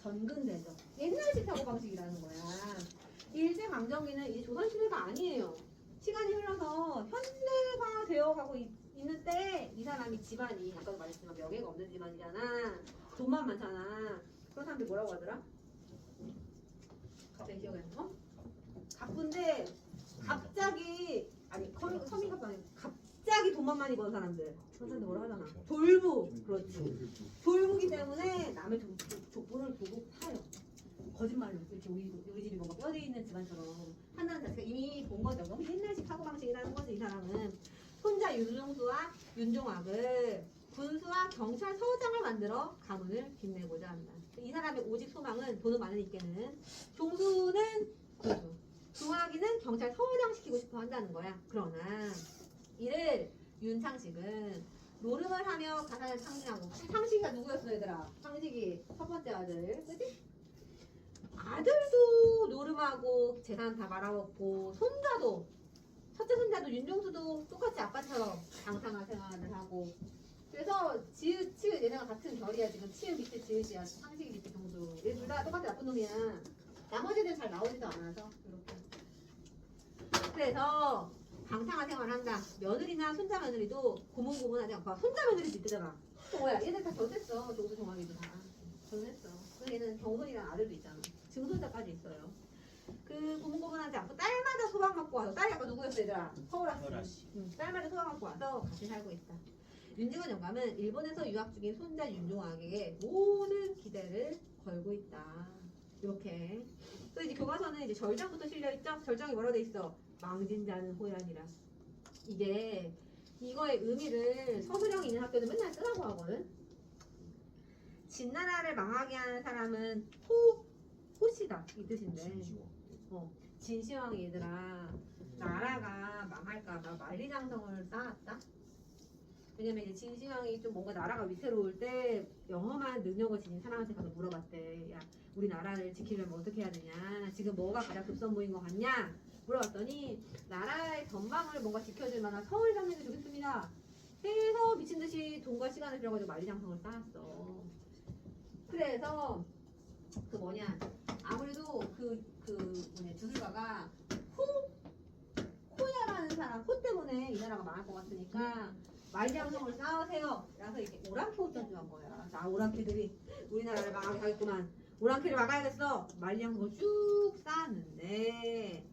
전근대죠. 옛날식 사고방식이라는 거야. 일제강점기는 이제 조선시대가 아니에요. 시간이 흘러서 현대화 되어가고 있는 때 이 사람이 집안이 아까도 말했지만 명예가 없는 집안이잖아. 돈만 많잖아. 그런 사람들이 뭐라고 하더라? 갑자기 기억이 안 나? 가쁜데 갑자기 아니 서민갑도 아니고 갑자기 돈만 많이 버는 사람들. 그런 사람들 뭐라고 하잖아. 돌부. 그렇지. 돌부기 때문에 남의 족보를 보고 파요. 거짓말로 이렇게 우리 집이 뭔가 뼈대 있는 집안처럼 한다는 자체가 이미 본 거죠. 너무 옛날식 사고방식이라는 거지. 이 사람은 손자 윤종수와 윤종학을 군수와 경찰서장을 만들어 가문을 빛내고자 한다. 이 사람의 오직 소망은 돈을 많으니까는 종수는 군수, 종학이는 경찰서장 시키고 싶어 한다는 거야. 그러나 이를 윤창식은 노름을 하며 가사를 창시하고 창식이가 누구였어 얘들아? 창식이 첫 번째 아들 그치? 아들도 노름하고 재산 다 말아먹고 손자도 첫째 손자도 윤종수도 똑같이 아빠처럼 장상한 생활을 하고 그래서 지읒 치읒 얘네가 같은 결이야. 지금 치읒 밑에 지읒이야. 창식이 밑에 종수 얘 둘 다 똑같이 나쁜 놈이야. 나머지는 잘 나오지도 않아서 이렇게 그래서 방탕한 생활을 한다. 며느리나 손자 며느리도 고문고문하지 않고 손자 며느리도 있대잖아. 뭐야 얘네 다 결혼했어. 종수 종학이도 다 결혼했어. 그래서 얘는 경손이랑 아들도 있잖아. 증손자까지 있어요. 그 고문고문하지 않고 딸마다 소방 받고 와서 딸이 아까 누구였어 얘들아? 서울아씨. 딸마다 소방 받고 와서 같이 살고 있다. 윤직원 영감은 일본에서 유학 중인 손자 윤종학에게 모든 기대를 걸고 있다. 이렇게. 또 이제 교과서는 이제 절정부터 실려 있죠. 절정이 뭐라고 돼 있어? 망진 자는 호연이라. 이게 이거의 의미를 서술형이 있는 학교는 맨날 쓰라고 하거든. 진나라를 망하게 하는 사람은 호시다 이 뜻인데. 진시황이 얘들아 나라가 망할까봐 만리장성을 쌓았다. 왜냐면 이제 진시황이 좀 뭔가 나라가 위태로울 때 영험한 능력을 지닌 사람한테 가서 물어봤대. 야 우리 나라를 지키려면 어떻게 해야 되냐? 지금 뭐가 가장 급선무인 것 같냐? 물어봤더니 나라의 전방을 뭔가 지켜줄 만한 성을 잡는 게 좋겠습니다. 해서 미친 듯이 돈과 시간을 들여가지고 만리장성을 쌓았어. 그래서 그 뭐냐 아무래도 그 뭐냐 주술가가 호야라는 사람 호 때문에 이 나라가 망할 것 같으니까 만리장성을 쌓으세요. 그래서 이게 오랑캐 옷 전주한 거야. 자 오랑캐들이 우리나라를 망하게 하겠구만. 오랑캐를 막아야겠어. 만리장성을 쭉 쌓았는데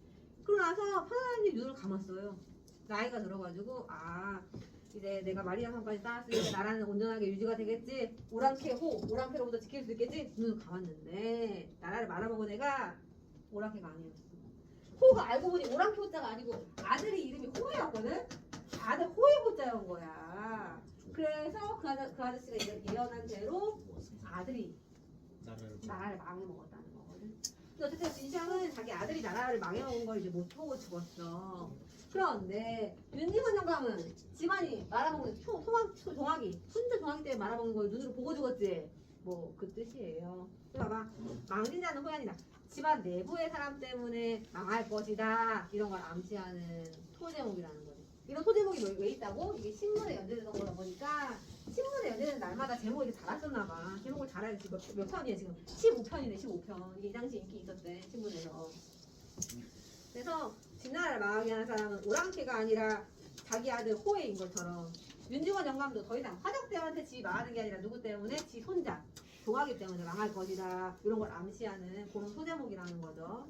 그러고 나서 파나라님이 눈을 감았어요. 나이가 들어가지고 아 이제 내가 만리장성까지 쌓았으니까 나라는 온전하게 유지가 되겠지. 오랑캐로부터 지킬 수 있겠지. 눈을 감았는데 나라를 말아먹은 애가 오랑캐가 아니었어. 호가 알고 보니 오랑캐 호자가 아니고 아들이 이름이 호야였거든. 아들 호의 호자였던 거야. 그래서 그 아저씨가 예언한 대로 아들이 나라를 망해먹었다는 거거든. 근데 어쨌든 진샹은 자기 아들이 나라를 망해먹은 걸 이제 못 보고 죽었어. 그런데 윤지원 영감은 집안이 말아먹는 종아기 혼자 종아기 때문에 말아먹는 걸 눈으로 보고 죽었지. 뭐 그 뜻이에요. 봐봐 망신자는 호연이다. 집안 내부의 사람 때문에 망할 것이다. 이런 걸 암시하는 토제목이라는 거지. 이런 토제목이 왜 있다고? 이게 신문에 연재되는 거다 보니까 신문에 연재되는 날마다 제목을 이렇게 달았었나 봐. 제목을 달아야 지금 몇 편이야 지금? 15편이네 15편. 이게 이 당시 인기 있었대 신문에서. 그래서 진나라를 망하게 하는 사람은 오랑캐가 아니라 자기 아들 호해인 것처럼 윤직원 영감도 더 이상 화덕대왕한테 집이 망하는 게 아니라 누구 때문에 지 손자 종하기 때문에 망할 것이다. 이런 걸 암시하는 그런 소제목이라는 거죠.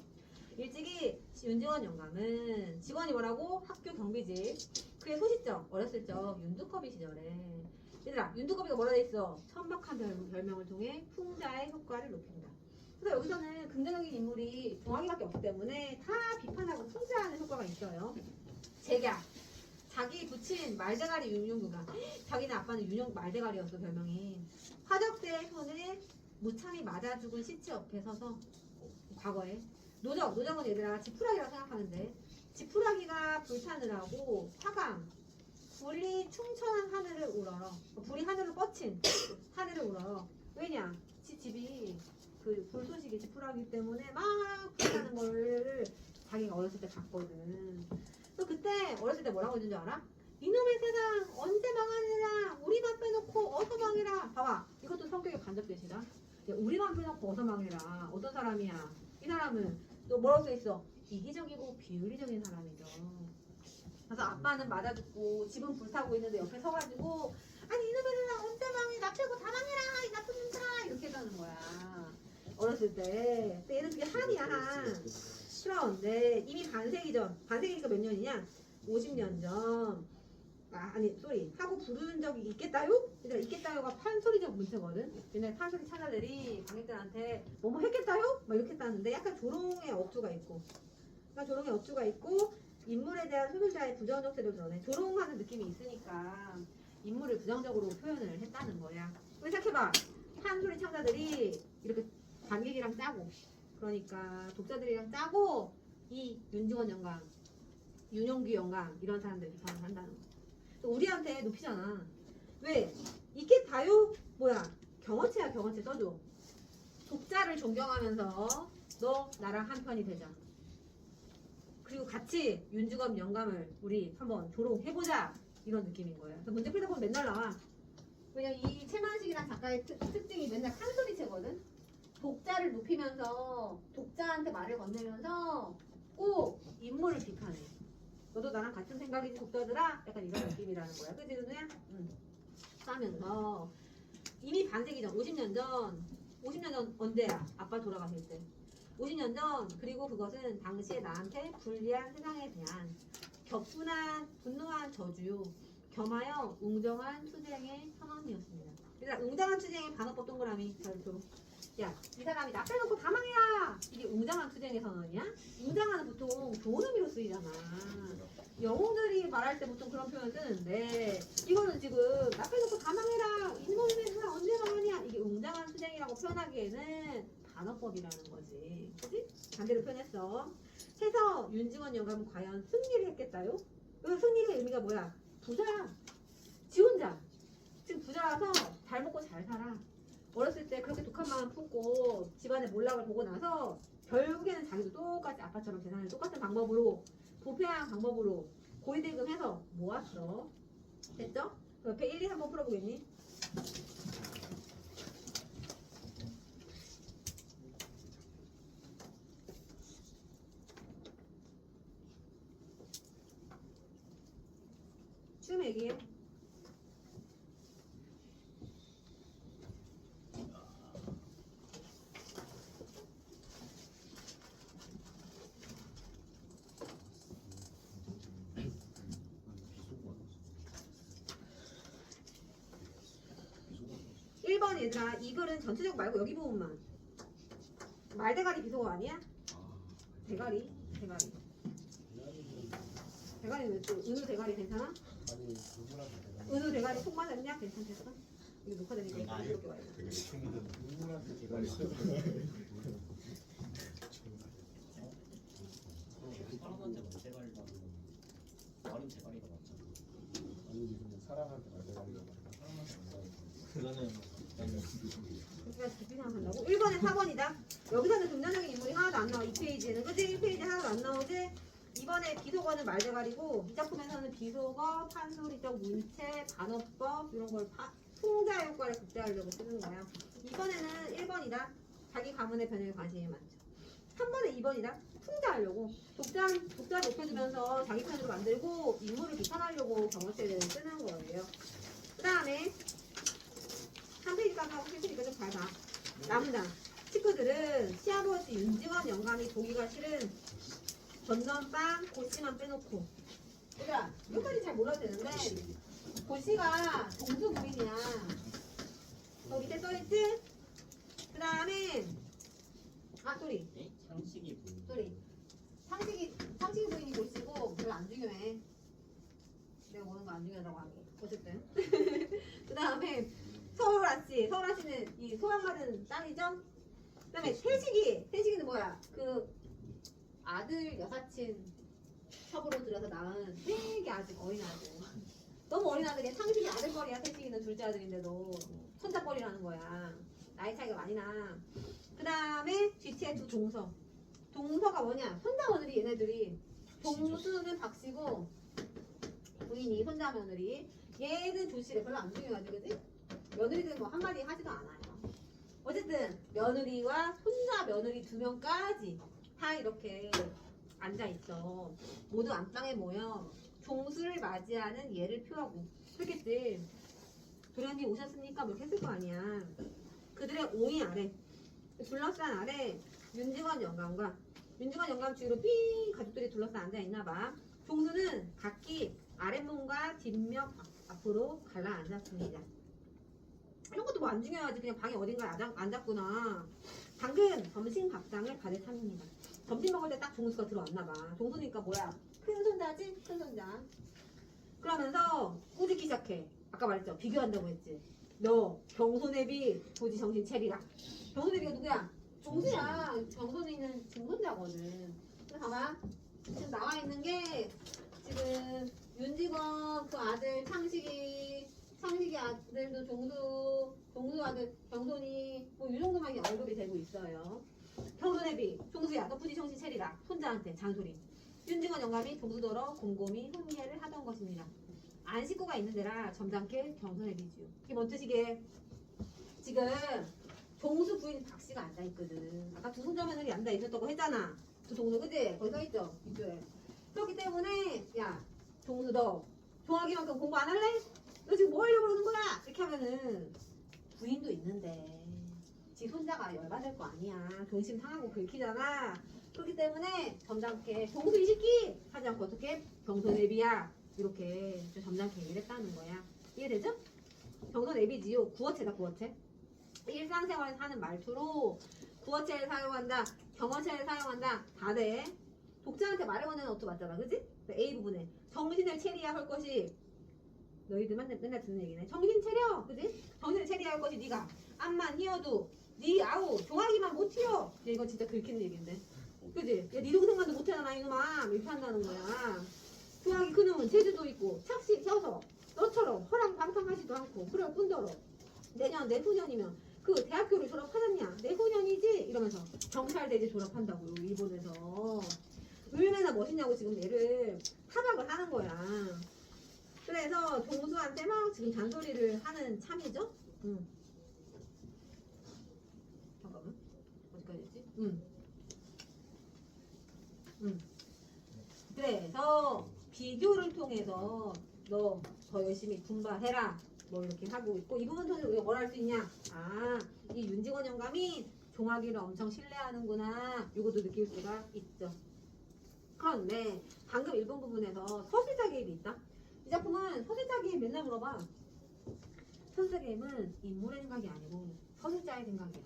일찍이 윤직원 영감은 직원이 뭐라고? 학교 경비직. 그의 소시적 어렸을 적 윤두커비 시절에 얘들아 윤두커비가 뭐라 돼 있어? 천박한 별명을 통해 풍자의 효과를 높인다. 그래서 여기서는 긍정적인 인물이 종아기밖에 없기 때문에 다 비판하고 풍자하는 효과가 있어요. 제가 자기 부친 말대가리 윤용구가 자기네 아빠는 윤용 말대가리였어 별명이. 화적대의 손에 무참히 맞아 죽은 시체 옆에 서서 과거에 노정은 얘들아 지푸라기라고 생각하면 돼. 지푸라기가 불타느라고 화강 불이 충천한 하늘을 우러러 불이 하늘을 뻗친 하늘을 우러러 왜냐 집이 그 불소식이 지푸라기 때문에 막 불타는 거를 자기가 어렸을 때 봤거든. 또 그때 어렸을 때 뭐라고 했는 줄 알아? 이놈의 세상 언제 망하느냐 우리만 빼놓고 어서 망해라. 봐봐 이것도 성격의 간접대시다. 우리만 빼놓고 어서 망해라. 어떤 사람이야? 이 사람은 또 뭐라고 써있어? 이기적이고 비윤리적인 사람이죠. 그래서 아빠는 맞아 죽고 집은 불타고 있는데 옆에 서가지고 아니 이놈의 세상 언제 망해 나 빼고 다 망해라 이 나쁜 놈들아 이렇게 했다는 거야. 어렸을 때. 근데 얘는 그게 한이야 한. 그런데 이미 반세기니까 몇 년이냐? 50년 전. 하고 부르는 적이 있겠다요? 얘들아 있겠다요가 판소리적 문체거든. 옛날에 판소리 찬자들이 관객들한테 뭐뭐 했겠다요? 막 이렇게 했다는데 약간 조롱의 억주가 있고 인물에 대한 소설자의 부정적 태도를 드러내. 조롱하는 느낌이 있으니까 인물을 부정적으로 표현을 했다는 거야. 생각해봐. 판소리 창자들이 이렇게 관객이랑 짜고 그러니까 독자들이랑 짜고 이 윤직원 영감, 윤용규 영감 이런 사람들 비판을 한다는 거. 또 우리한테 높이잖아. 왜? 이게 다요? 뭐야? 경어체야 경어체 써줘. 독자를 존경하면서 너 나랑 한 편이 되자. 그리고 같이 윤직원 영감을 우리 한번 조롱해보자 이런 느낌인 거야. 그래서 문제 풀다 보면 맨날 나와. 왜냐면 이 최만식이란 작가의 특징이 맨날 칸소리체거든. 독자를 높이면서 독자한테 말을 건네면서 꼭 인물을 비판해. 너도 나랑 같은 생각이지 독자들아? 약간 이런 느낌이라는 거야. 그치 누누야? 응. 하면서 이미 반세기 전 50년 전 언제야? 아빠 돌아가실 때 50년 전. 그리고 그것은 당시에 나한테 불리한 세상에 대한 격분한 분노한 저주 겸하여 웅정한 투쟁의 선언이었습니다. 얘들아 웅장한 투쟁의 반어법 동그라미 잘 들어. 야, 이 사람이 나 빼놓고 다 망해라. 이게 웅장한 투쟁의 선언이야? 웅장한은 보통 좋은 의미로 쓰이잖아. 영웅들이 말할 때 보통 그런 표현을 쓰는데 이거는 지금 나 빼놓고 다 망해라. 이놈의 세상 언제 망하냐. 이게 웅장한 투쟁이라고 표현하기에는 반어법이라는 거지. 그치? 반대로 표현했어. 해서 윤직원 영감은 과연 승리를 했겠다요? 그 승리의 의미가 뭐야? 부자야. 지 혼자. 지금 부자라서 잘 먹고 잘 살아. 어렸을 때 그렇게 독한 마음 품고 집안의 몰락을 보고 나서 결국에는 자기도 똑같이 아까처럼 계산을 똑같은 방법으로 부패한 방법으로 고리대금해서 모았어. 됐죠? 그 옆에 1, 2, 3번 풀어보겠니? 춤 얘기해. 일 번 얘들아, 이 글은 전체적 말고 여기 부분만. 말대가리 비속어 아니야? 대가리. 대가리 왜 또 은우 대가리 괜찮아? 아니 누구한테 대가리 은우 대가리 속 맞았냐? 괜찮겠어? 이거 녹화되니까 좀 이렇게 와야 돼. 누구한테 대가리 사람한테 말대가리가 말은 대가리가 맞잖아. 아니지 그냥 사람한테 말대가리가 그거는 그렇게 깊이 생각한다고? 1번에 4번이다. 여기서는 긍정적인 인물이 하나도 안 나와. 2페이지에는. 그치? 1페이지 하나도 안 나오지? 이번에 비속어는 말대가리고 이 작품에서는 비속어, 판소리적 문체, 반어법 이런 걸 풍자 효과를 극대화하려고 쓰는 거야. 이번에는 1번이다. 자기 가문의 변형에 관심이 많죠. 3번에 2번이다. 풍자하려고 독자 높여주면서 자기 편으로 만들고 인물을 비판하려고 경어체를 쓰는 거예요. 그 다음에 3페이지까지 하고 싶으니까 좀 잘 봐. 남자 친구들은 시아버지 윤지원 영감이 보기가 싫은 전전빵 고씨만 빼놓고 얘들아 여기까지 잘 몰라도 되는데 고씨가 동수 부인이야. 저 밑에 써있지? 그 다음에 또리 네? 상식이 보이는. 또리 상식이 부인이 고씨고 별로 안 중요해. 내가 보는 거 안 중요하다고 하기. 어쨌든 그 다음에 서울아씨는 이 소양받은 딸이죠? 그 다음에 태식이는 뭐야? 그 아들 여사친 첩으로 들여서 낳은 되게 아직 어린 아들. 너무 어린 아들이야. 상식이 아들뻘이야. 태식이는 둘째 아들인데도 손잡벌이라는 거야. 나이 차이가 많이 나. 그 다음에 뒤치의 두 동서. 동서가 뭐냐? 손자 며느리 얘네들이. 동수는 박씨고 부인이 손자 며느리. 얘는 조씨래. 별로 안 중요하지, 그지? 며느리들은 뭐 한마디 하지도 않아요. 어쨌든 며느리와 손자 며느리 2명까지 다 이렇게 앉아있어. 모두 안방에 모여 종수를 맞이하는 예를 표하고 그랬겠지. 도련님 오셨으니까 뭐 이렇게 했을 거 아니야. 그들의 옹이 아래 둘러싼 아래 윤직원 영감과 윤직원 영감 주위로 삥 가족들이 둘러싸 앉아있나봐. 종수는 각기 아랫문과 뒷면 앞으로 갈라 앉았습니다. 이런 것도 뭐 안 중요하지. 그냥 방에 어딘가에 앉았구나. 방금 점심 밥상을 가득 찹니다. 점심 먹을 때 딱 종수가 들어왔나봐. 종수니까 뭐야? 큰 손자지? 큰 손자. 그러면서 꾸짖기 시작해. 아까 말했죠? 비교한다고 했지. 너 경손애비 도지 정신 차리라. 경손애비가 누구야? 종수야. 경손이는 중손자거든. 그래서 봐봐. 지금 나와 있는 게 지금 윤직원 그 아들 창식이 아들도 종수 아들 경손이 뭐 이 정도만 언급이 되고 있어요. 경손애비 종수야 너 부지 정신 차리라. 손자한테 잔소리. 윤직원 영감이 종수더러 곰곰이 훈계를 하던 것입니다. 안 식구가 있는 데라 점잖게 경손애비지요. 이게 뭔 뜻이게? 지금 종수 부인 박씨가 앉아있거든. 아까 두 손자 며느리 앉아있었다고 했잖아. 두 동수 그지? 거기 써있죠? 이쪽에. 그렇기 때문에 야 종수 너 종학이만큼 공부 안 할래? 너 지금 뭐 하려고 그러는 거야? 이렇게 하면은 부인도 있는데 지 손자가 열받을 거 아니야. 존심 상하고 긁히잖아. 그렇기 때문에 점잖게 종수 이 새끼 하지 않고 어떻게 경손애비야 이렇게 좀 점잖게 얘기를 했다는 거야. 이해되죠? 경손애비지요. 구어체다 구어체. 일상생활에서 하는 말투로 구어체를 사용한다. 경어체를 사용한다. 다 돼. 독자한테 말을 거는 것도 맞잖아. 그지? A 부분에 정신을 차려야 할 것이 너희들 맨날 듣는 얘기네. 정신 차려. 그지? 정신을 차려야 할 것이 네가 암만 희어도 네 아우 종아리만 못 튀어. 이건 진짜 긁히는 얘기인데. 그지? 야, 네 동생만도 못하잖아 이놈아. 이렇게 한다는 거야. 종아리 그놈은 재주도 있고 착시 혀서 너처럼 허랑방탕하지도 않고 그럴 뿐더러 내년 내후년이면 그 대학교를 졸업하느냐? 내후년이지? 이러면서 경찰대지 졸업한다고 일본에서. 얼마나 멋있냐고 지금 얘를 타박을 하는 거야. 그래서 동수한테 막 지금 잔소리를 하는 참이죠. 잠깐만 어디까지지? 그래서 비교를 통해서 너 더 열심히 분발해라 뭐 이렇게 하고 있고, 이 부분 통해서 우리가 뭘 할 수 있냐? 아, 이 윤직원 영감이 종아기를 엄청 신뢰하는구나, 이것도 느낄 수가 있죠. 그런데 방금 일본 부분에서 서술자 개입이 있다. 이 작품은 서술자 개입 맨날 물어봐. 서술자 개입은 인물의 생각이 아니고 서술자의 생각이야.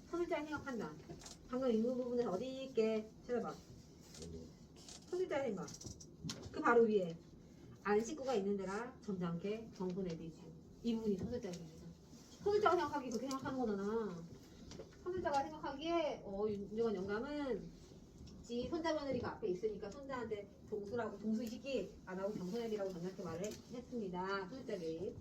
서술자의 생각한다. 방금 인물 부분에서 어디 있게 찾아봐. 서술자의 생각. 그 바로 위에 안식구가 있는 데라 점잖게 정분해비주. 이 부분이 서술자의 생각이다. 서술자가 생각하기에 그렇게 생각하는 거잖아. 서술자가 생각하기에 윤직원 영감은 지 손자 며느리가 앞에 있으니까 손자한테 동수라고, 동수 이 시기 안 하고 경선애비라고 점잖게 말을 했습니다. 서술자 개입.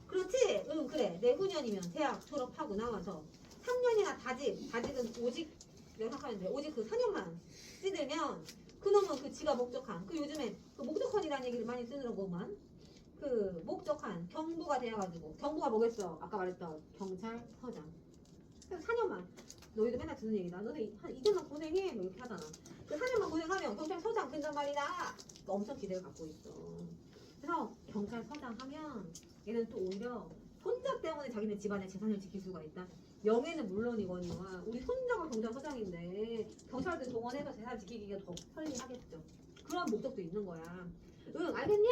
그렇지? 응, 그래. 내후년이면 대학 졸업하고 나와서 3년이나 다직은 오직 생각하는데 오직 그 4년만 찌들면 그놈은 그 지가 목적한, 그 요즘에 그 목적한이라는 얘기를 많이 쓰는 거구만. 그 목적한 경부가 돼가지고, 경부가 뭐겠어? 아까 말했던 경찰서장. 그래서 4년만. 너희도 맨날 듣는 얘기다. 너네 한 2년만 고생해. 뭐 이렇게 하잖아. 그 4년만 고생하면 경찰서장 된단 말이다. 그러니까 엄청 기대를 갖고 있어. 그래서 경찰서장 하면 얘는 또 오히려 손자 때문에 자기네 집안의 재산을 지킬 수가 있다. 명예는 물론이거니와 우리 손자가 경찰서장인데 경찰들 동원해서 재산 지키기가 더 편리하겠죠. 그런 목적도 있는 거야. 응, 알겠냐?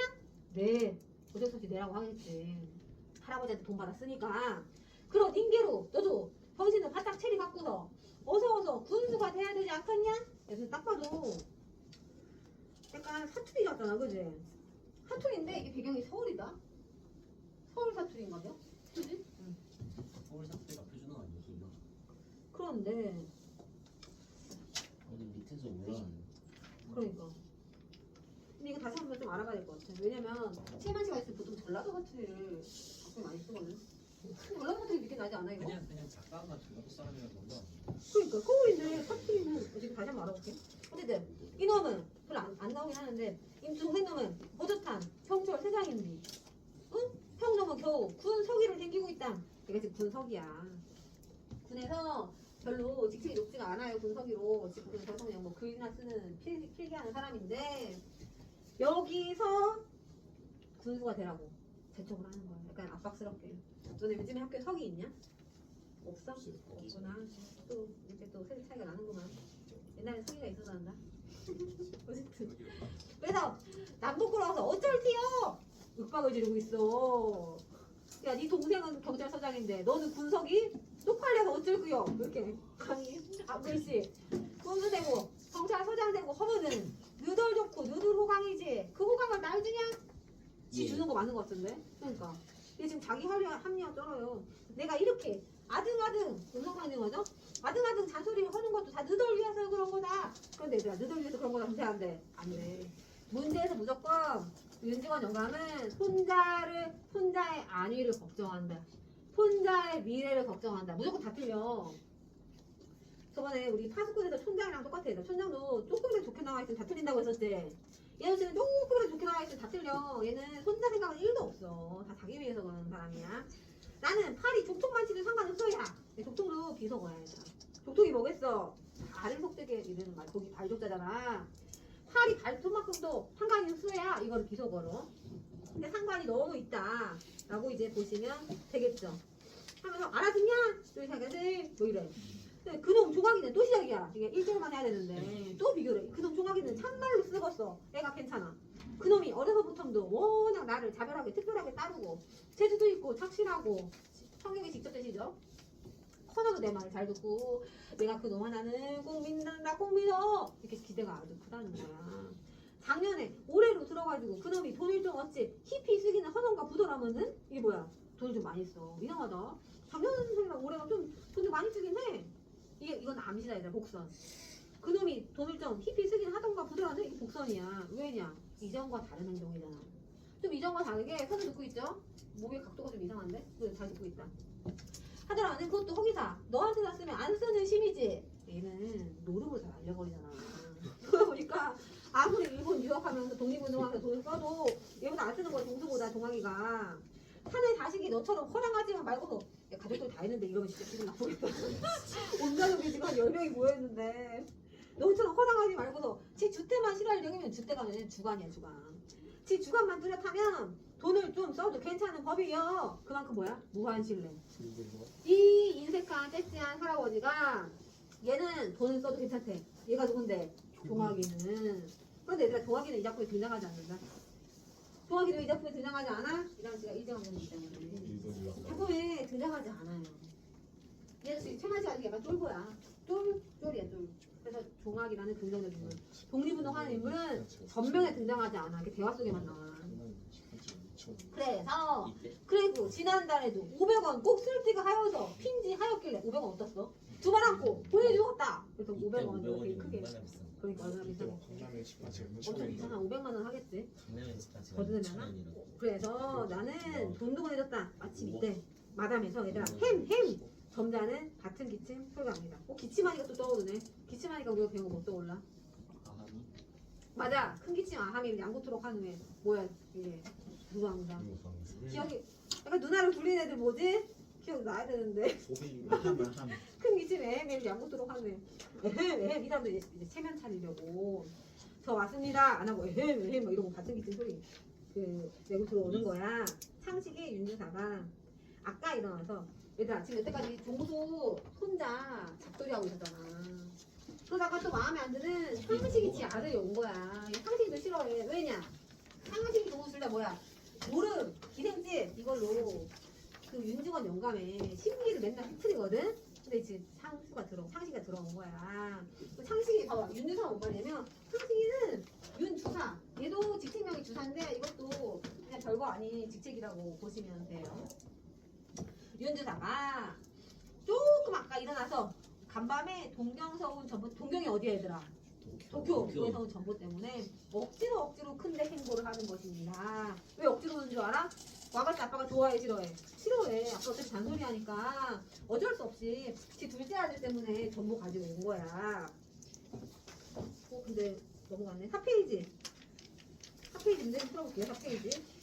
네. 어쩔 수 없이 내라고 하겠지. 할아버지한테 돈 받았으니까. 그런 인계로 너도 정신을 바짝 체리 갖고서 어서 군수가 돼야 되지 않겠냐? 그래서 딱 봐도 약간 사투리 같잖아, 그지? 사투리인데 이게 배경이 서울이다. 서울 사투리인가 봐. 그지? 응. 서울 사투리가 표준어 아니지 이거? 그런데 어디 밑에서 올라가는. 그러니까. 근데 이거 다시 한번 좀 알아봐야 될 것 같아. 왜냐면 실만 씨가 있으면 보통 전라도 사투리를 가끔 많이 쓰거든. 전라도 사투리 느낌 나지 않아 이거? 그냥 작가가 전라도 사람이라서 그런 거 아니야? 그러니까 서울인데 사투리는 지금 다시 한번 알아볼게. 어쨌든 이놈은 별로 안 나오긴 하는데 이 동생놈은 버젓한 경찰 세장인데, 응? 형놈은 겨우 군 서기를 챙기고 있다. 얘가 지금 군 서기야. 군에서 별로 직책이 높지가 않아요. 군 서기로 지금 계속 그냥 뭐 글이나 쓰는 필기하는 사람인데 여기서 군수가 되라고 재촉을 하는 거야. 약간 압박스럽게. 너네 요즘에 학교에 석이 있냐? 없어? 없구나. 또 이제 또 세대 차이가 나는구만. 옛날에 석이가 있어서 한다. 어쨌든 그래서 남북으로 와서 어쩔 티요? 윽박을 지르고 있어. 야, 네 동생은 경찰서장인데 너는 군석이 쪽팔려서 어쩔 거요? 이렇게 강의. 아, 글씨. 군수 되고 경찰서장 되고 하면은 너덜 좋고 너덜 호강이지. 그 호강을 날 주냐? 지 주는 거 맞는 거 같은데. 그러니까 얘 지금 자기 합리화 쩔어요. 내가 이렇게 아등아등 운동하는 거죠? 아등아등 잔소리 하는 것도 다 너덜 위해서 그런 거다. 그런데 얘들아, 너덜 위해서 그런 거다. 안 돼. 안 돼. 문제에서 무조건 윤직원 영감은 손자의 안위를 걱정한다. 손자의 미래를 걱정한다. 무조건 다 틀려. 저번에 우리 파수꾼에서 촌장이랑 똑같아. 촌장도 조금이라도 좋게 나와 있으면 다 틀린다고 했었지. 얘는 지금 조금이라도 좋게 나와 있으면 다 틀려. 얘는 손자 생각은 1도 없어. 다 자기 위해서 그러는 사람이야. 나는 팔이 족통만 치든 상관없어야. 족통도 비속어야. 족통이 뭐겠어? 발을 속되게 이러는 말. 거기 발족자잖아. 팔이 발톱만큼도 상관이 없어야. 이거를 비속어로. 근데 상관이 너무 있다 라고 이제 보시면 되겠죠. 하면서 알아듣냐? 저희 자기들 뭐 이래. 그놈 종아기는 또 시작이야. 이게 1절만 해야 되는데 또 비교를 해. 그놈 종아기는 참말로 쓰겄어. 애가 괜찮아. 그놈이 어려서부터도 워낙 나를 자별하게 특별하게 따르고 재주도 있고 착실하고 성경에 직접 되시죠? 커서도 내 말 잘 듣고 내가 그놈 하나는 꼭 믿는다, 꼭 믿어. 이렇게 기대가 아주 크다는 거야. 작년에 올해로 들어가지고 그놈이 돈을 좀 어찌 히피 쓰기는 하던가 부더라면은 이게 뭐야? 돈을 좀 많이 써. 이상하다. 작년이랑 올해가 좀 돈을 많이 쓰긴 해. 이건 암시다 얘들아. 복선. 그놈이 돈을 좀 히피 쓰긴 하던가 부더라는 이게 복선이야. 왜냐? 이전과 다른 행동이잖아. 좀 이전과 다르게 선을 듣고 있죠? 목의 각도가 좀 이상한데? 잘 듣고 있다. 하더라는 그것도 허기사. 너한테 샀으면 안 쓰는 심이지. 얘는 노름을 잘 알려버리잖아. 그러다 보니까 아무리 일본 유학하면서 독립운동하면서 돈을 써도 얘보다 안 쓰는 거야. 동수보다 동학이가. 사내 자식이 너처럼 허랑하지만 말고서 야, 가족들 다 있는데 이러면 진짜 기분 나쁘겠다. 온 가족이 지금 한 10명이 모여있는데 너처럼 허랑하지 말고서 지 주택만 싫어할 영이면 주택하면 주관이야 주관. 지 주관만 뚜렷하면 돈을 좀 써도 괜찮은 법이요. 그만큼 뭐야? 무한신뢰. 이 인색한 떼찌한 할아버지가 얘는 돈을 써도 괜찮대. 얘가 누군데? 동학이는. 그런데 얘들아 동학이는 이 작품에 등장하지 않는다. 동학이도 이 작품에 등장하지 않아? 이랑 씨가 이정은 이정은 작품에 등장하지 않아요. 얘도 지금 최만씨가 아직 약간 쫄보야. 쫄이야 쫄. 그래서 종학이라는 긍정적인 인물. 독립운동하는 인물은 전면에 등장하지 않아. 이게 대화 속에만 나와. 그래서 그리고 지난달에도 500원 꼭 쓸데가 하여서 핀지 하였길래 500원 어떻어? 두 번 안고 보내주었다. 그래서 500원 이렇게 크게. 그러니까 얼마나 비싸게. 강남의 식파채 엄청 비싸. 한 500만 원 하겠지. 강남의 스파츠가 거두면 2,000원이라고. 그래서 나는 돈도 보내줬다. 마침 이때 마담에서 얘들아 햄 점자는 같은 기침 소리가 납니다. 기침하니까 또 떠오르네. 기침하니까 우리가 배운 거 못 떠올라. 아하니? 맞아. 큰 기침 아함이 양고토록 한 후에 뭐야 이게 누구한다. 기억이 약간 누나를 불리는 애들 뭐지? 기억 나야 되는데. 큰 기침 에헴 양고토록 한 후에 에헴 이 사람도 이제 체면 차리려고 저 왔습니다 안 하고 에헴 뭐 이러고 같은 기침 소리 내고 들어오는 거야. 창식이 윤주사가 아까 일어나서 얘들 아침 여태까지 종수 혼자 잡돌이 하고 있었잖아. 그러다가 또 마음에 안 드는 상식이 지 아들이 온 거야. 상식이도 싫어해. 왜냐? 상식이 종수 둘 다 뭐야? 노름, 기생집 이걸로 그 윤중원 영감에 심기를 맨날 휘트리거든. 근데 이제 상시가 들어온 거야. 상식이 봐봐. 윤주사가 뭔 말이냐면 상식이는 윤주사. 얘도 직책명이 주사인데 이것도 그냥 별거 아닌 직책이라고 보시면 돼요. 윤주사가 조금 아까 일어나서 간밤에 동경서운 전보 동경이 어디야 얘들아? 도쿄에서 온 전보 때문에 억지로 큰데 행보를 하는 것입니다. 왜 억지로 오는 줄 알아? 와가지고 아빠가 좋아해 싫어해? 싫어해. 아빠 어차피 잔소리 하니까 어쩔 수 없이 지 둘째 아들 때문에 전보 가지고 온 거야. 근데 넘어갔네. 4페이지. 4페이지인데 풀어볼게요. 4페이지.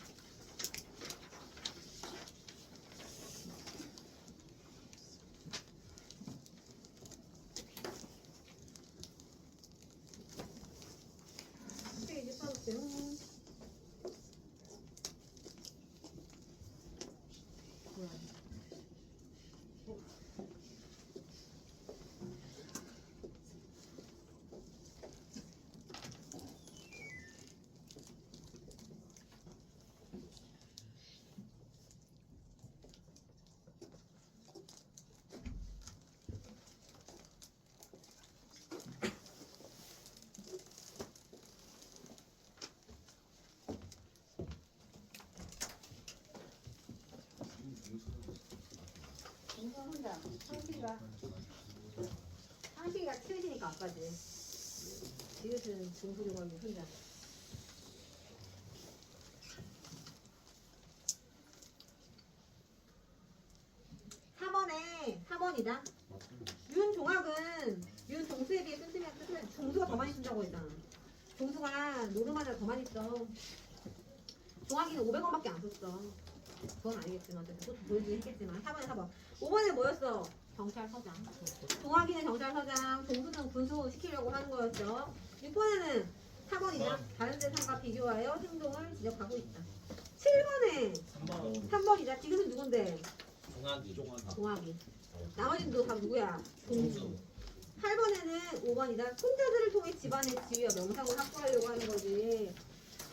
혼자 상식이가 치우시니까 아까지 지읒은 중소리 걸고 혼자. (4번에) 4번이다. 윤종학은 윤종수에 비해 씀씀이한 뜻은 종수가 더 많이 쓴다고 했잖아. 종수가 노름하다 더 많이 써. 종학이는 500원밖에 안 썼어. 그건 아니겠지만 그것도 보여주긴 했겠지만 4번에 4번 5번에 뭐였어? 경찰서장. 동학이는 경찰서장, 종수는 군수 시키려고 하는 거였죠. 6번에는 4번이다. 다른 대상과 비교하여 행동을 지적하고 있다. 7번에 3번이다. 지금은 누군데? 동학이. 나머지는 다 누구야? 종수. 8번에는 5번이다. 손자들을 통해 집안의 지위와 명성을 확보하려고 하는 거지.